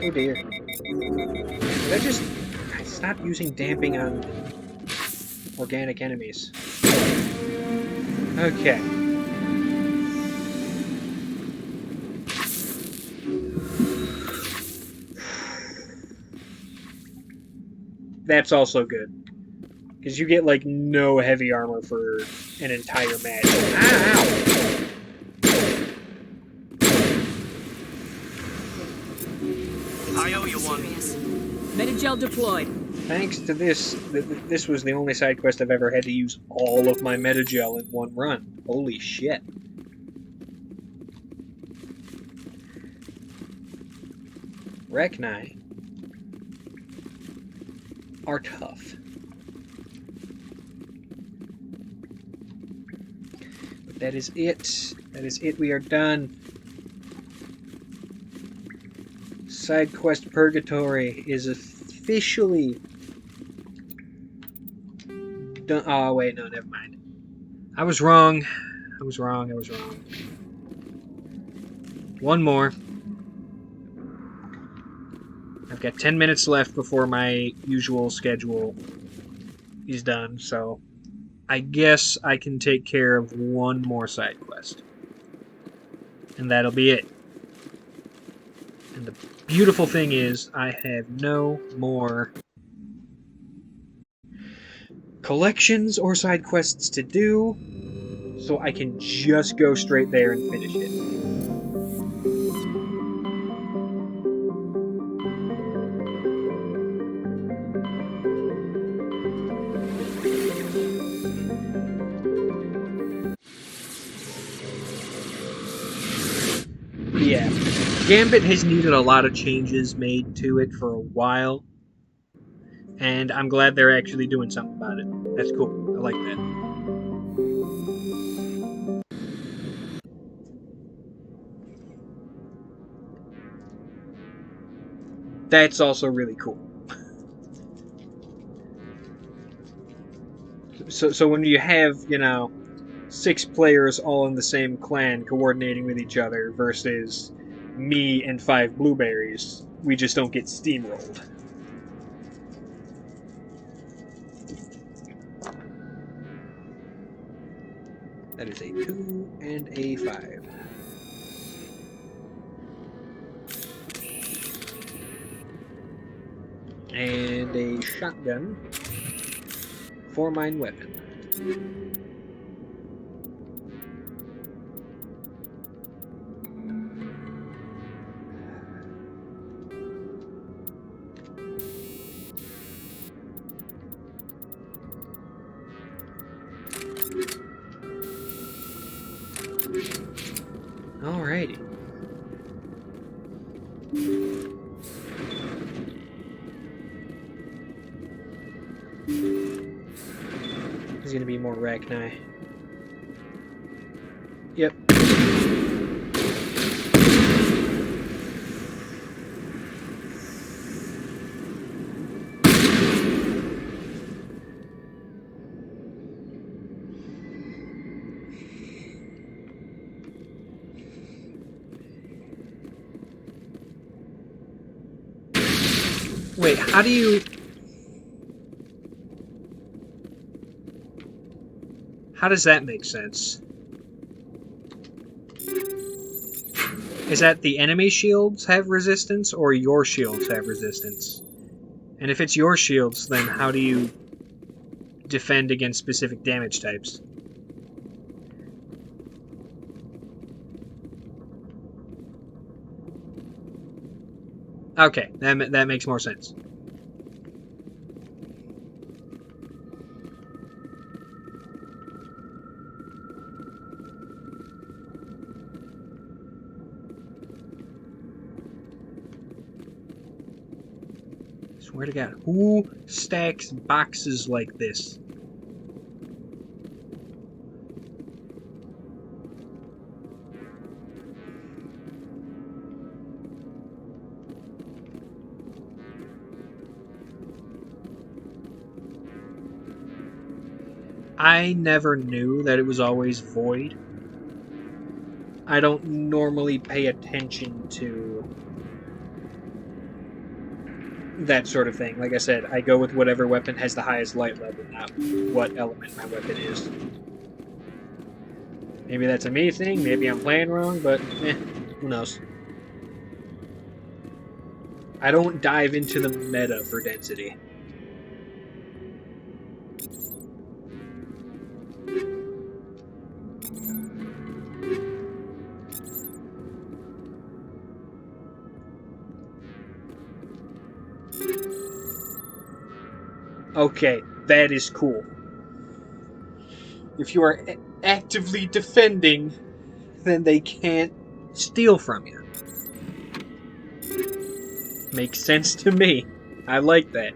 Oh dear. Did I just stop using damping on organic enemies? Okay. That's also good. Because you get, like, no heavy armor for an entire match. Ow! I owe you one. Metagel deployed. Thanks to this, this was the only side quest I've ever had to use all of my Metagel in one run. Holy shit. Rachni are tough. But that is it. That is it. We are done. Side quest Purgatory is officially done. Oh, wait, no, never mind. I was wrong. I was wrong. One more. I've got 10 minutes left before my usual schedule is done, so I guess I can take care of one more side quest. And that'll be it. And the beautiful thing is, I have no more collections or side quests to do, so I can just go straight there and finish it. Yeah, Gambit has needed a lot of changes made to it for a while, and I'm glad they're actually doing something about it. That's cool. I like that. That's also really cool. So when you have, you know, 6 players all in the same clan coordinating with each other versus me and 5 blueberries, we just don't get steamrolled. That is a 2 and a 5. And a shotgun for mine weapon. Alrighty. There's gonna be more Rachni. Yep. Wait, how do you... How does that make sense? Is that the enemy shields have resistance, or your shields have resistance? And if it's your shields, then how do you defend against specific damage types? Okay, that makes more sense. Swear to God, who stacks boxes like this? I never knew that it was always void. I don't normally pay attention to that sort of thing. Like I said, I go with whatever weapon has the highest light level, not what element my weapon is. Maybe that's a me thing, maybe I'm playing wrong, but who knows. I don't dive into the meta for density. Okay, that is cool. If you are actively defending, then they can't steal from you. Makes sense to me. I like that.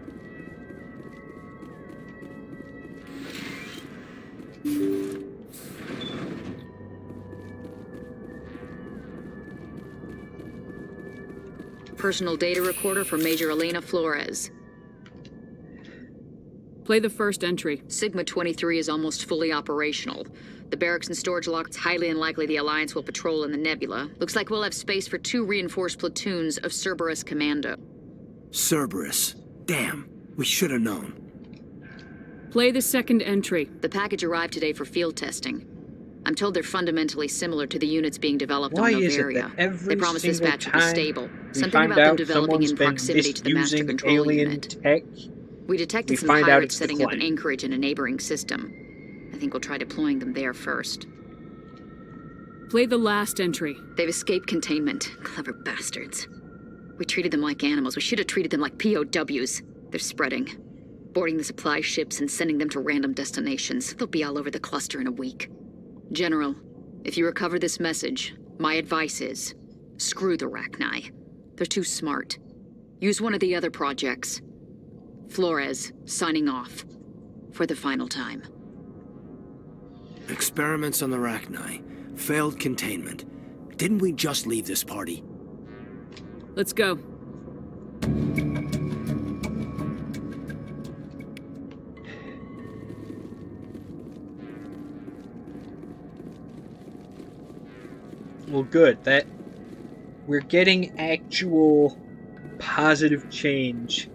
Personal data recorder for Major Elena Flores. Play the first entry. Sigma 23 is almost fully operational. The barracks and storage lock, it's highly unlikely the Alliance will patrol in the nebula. Looks like we'll have space for 2 reinforced platoons of Cerberus Commando. Cerberus. Damn, we should have known. Play the second entry. The package arrived today for field testing. I'm told they're fundamentally similar to the units being developed Why on is it Novaria. that every They promised this single batch would be time stable. we Something find about them out developing someone's in been proximity to the master misusing control alien unit. tech, We detected we some find out pirates it's the setting up an client. anchorage in a neighboring system. I think we'll try deploying them there first. Play the last entry. They've escaped containment. Clever bastards. We treated them like animals. We should have treated them like POWs. They're spreading. Boarding the supply ships and sending them to random destinations. They'll be all over the cluster in a week. General, if you recover this message, my advice is, screw the Rachni. They're too smart. Use one of the other projects. Flores, signing off. For the final time. Experiments on the Rachni. Failed containment. Didn't we just leave this party? Let's go. Well, good. That we're getting actual positive change.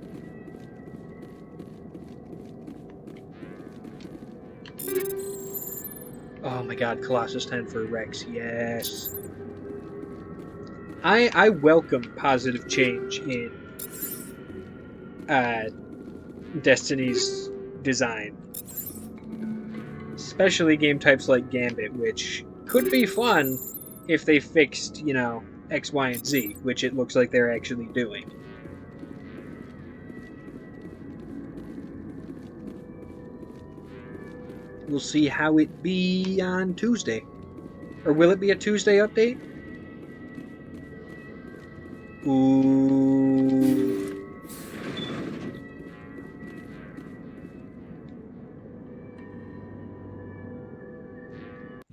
Oh my god, Colossus 10 for Rex, yes. I welcome positive change in Destiny's design. Especially game types like Gambit, which could be fun if they fixed, you know, X, Y, and Z, which it looks like they're actually doing. We'll see how it be on Tuesday. Or will it be a Tuesday update? Ooh.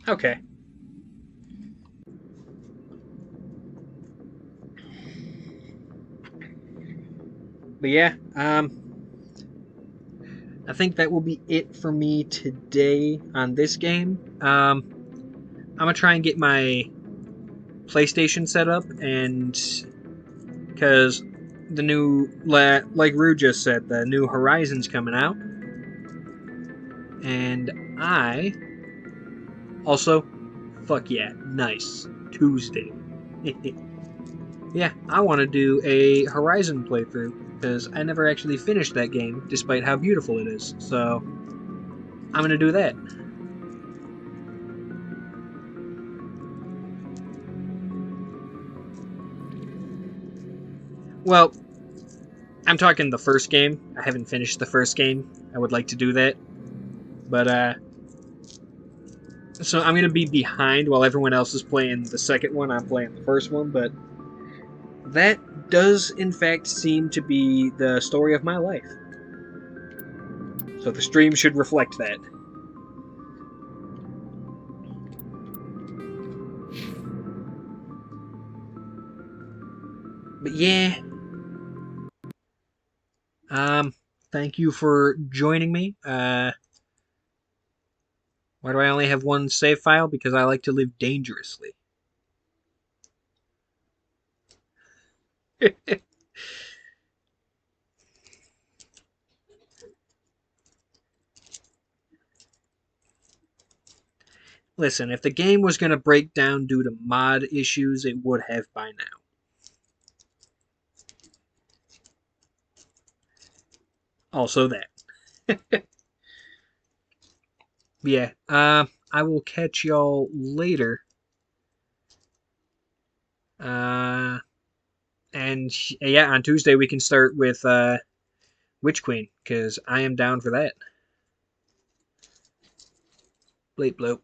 Okay. But yeah, I think that will be it for me today on this game. I'm gonna try and get my PlayStation set up, and because the new, like Rue just said, the new Horizon's coming out, and I also, fuck yeah, nice Tuesday. Yeah, I want to do a Horizon playthrough, because I never actually finished that game, despite how beautiful it is, so I'm going to do that. Well, I'm talking the first game. I haven't finished the first game. I would like to do that. But, so I'm going to be behind while everyone else is playing the second one. I'm playing the first one, but that does, in fact, seem to be the story of my life. So the stream should reflect that. But yeah. Thank you for joining me. Why do I only have one save file? Because I like to live dangerously. Listen, if the game was going to break down due to mod issues, it would have by now. Also that. Yeah, I will catch y'all later. And yeah, on Tuesday we can start with Witch Queen, because I am down for that. Bleep bloop.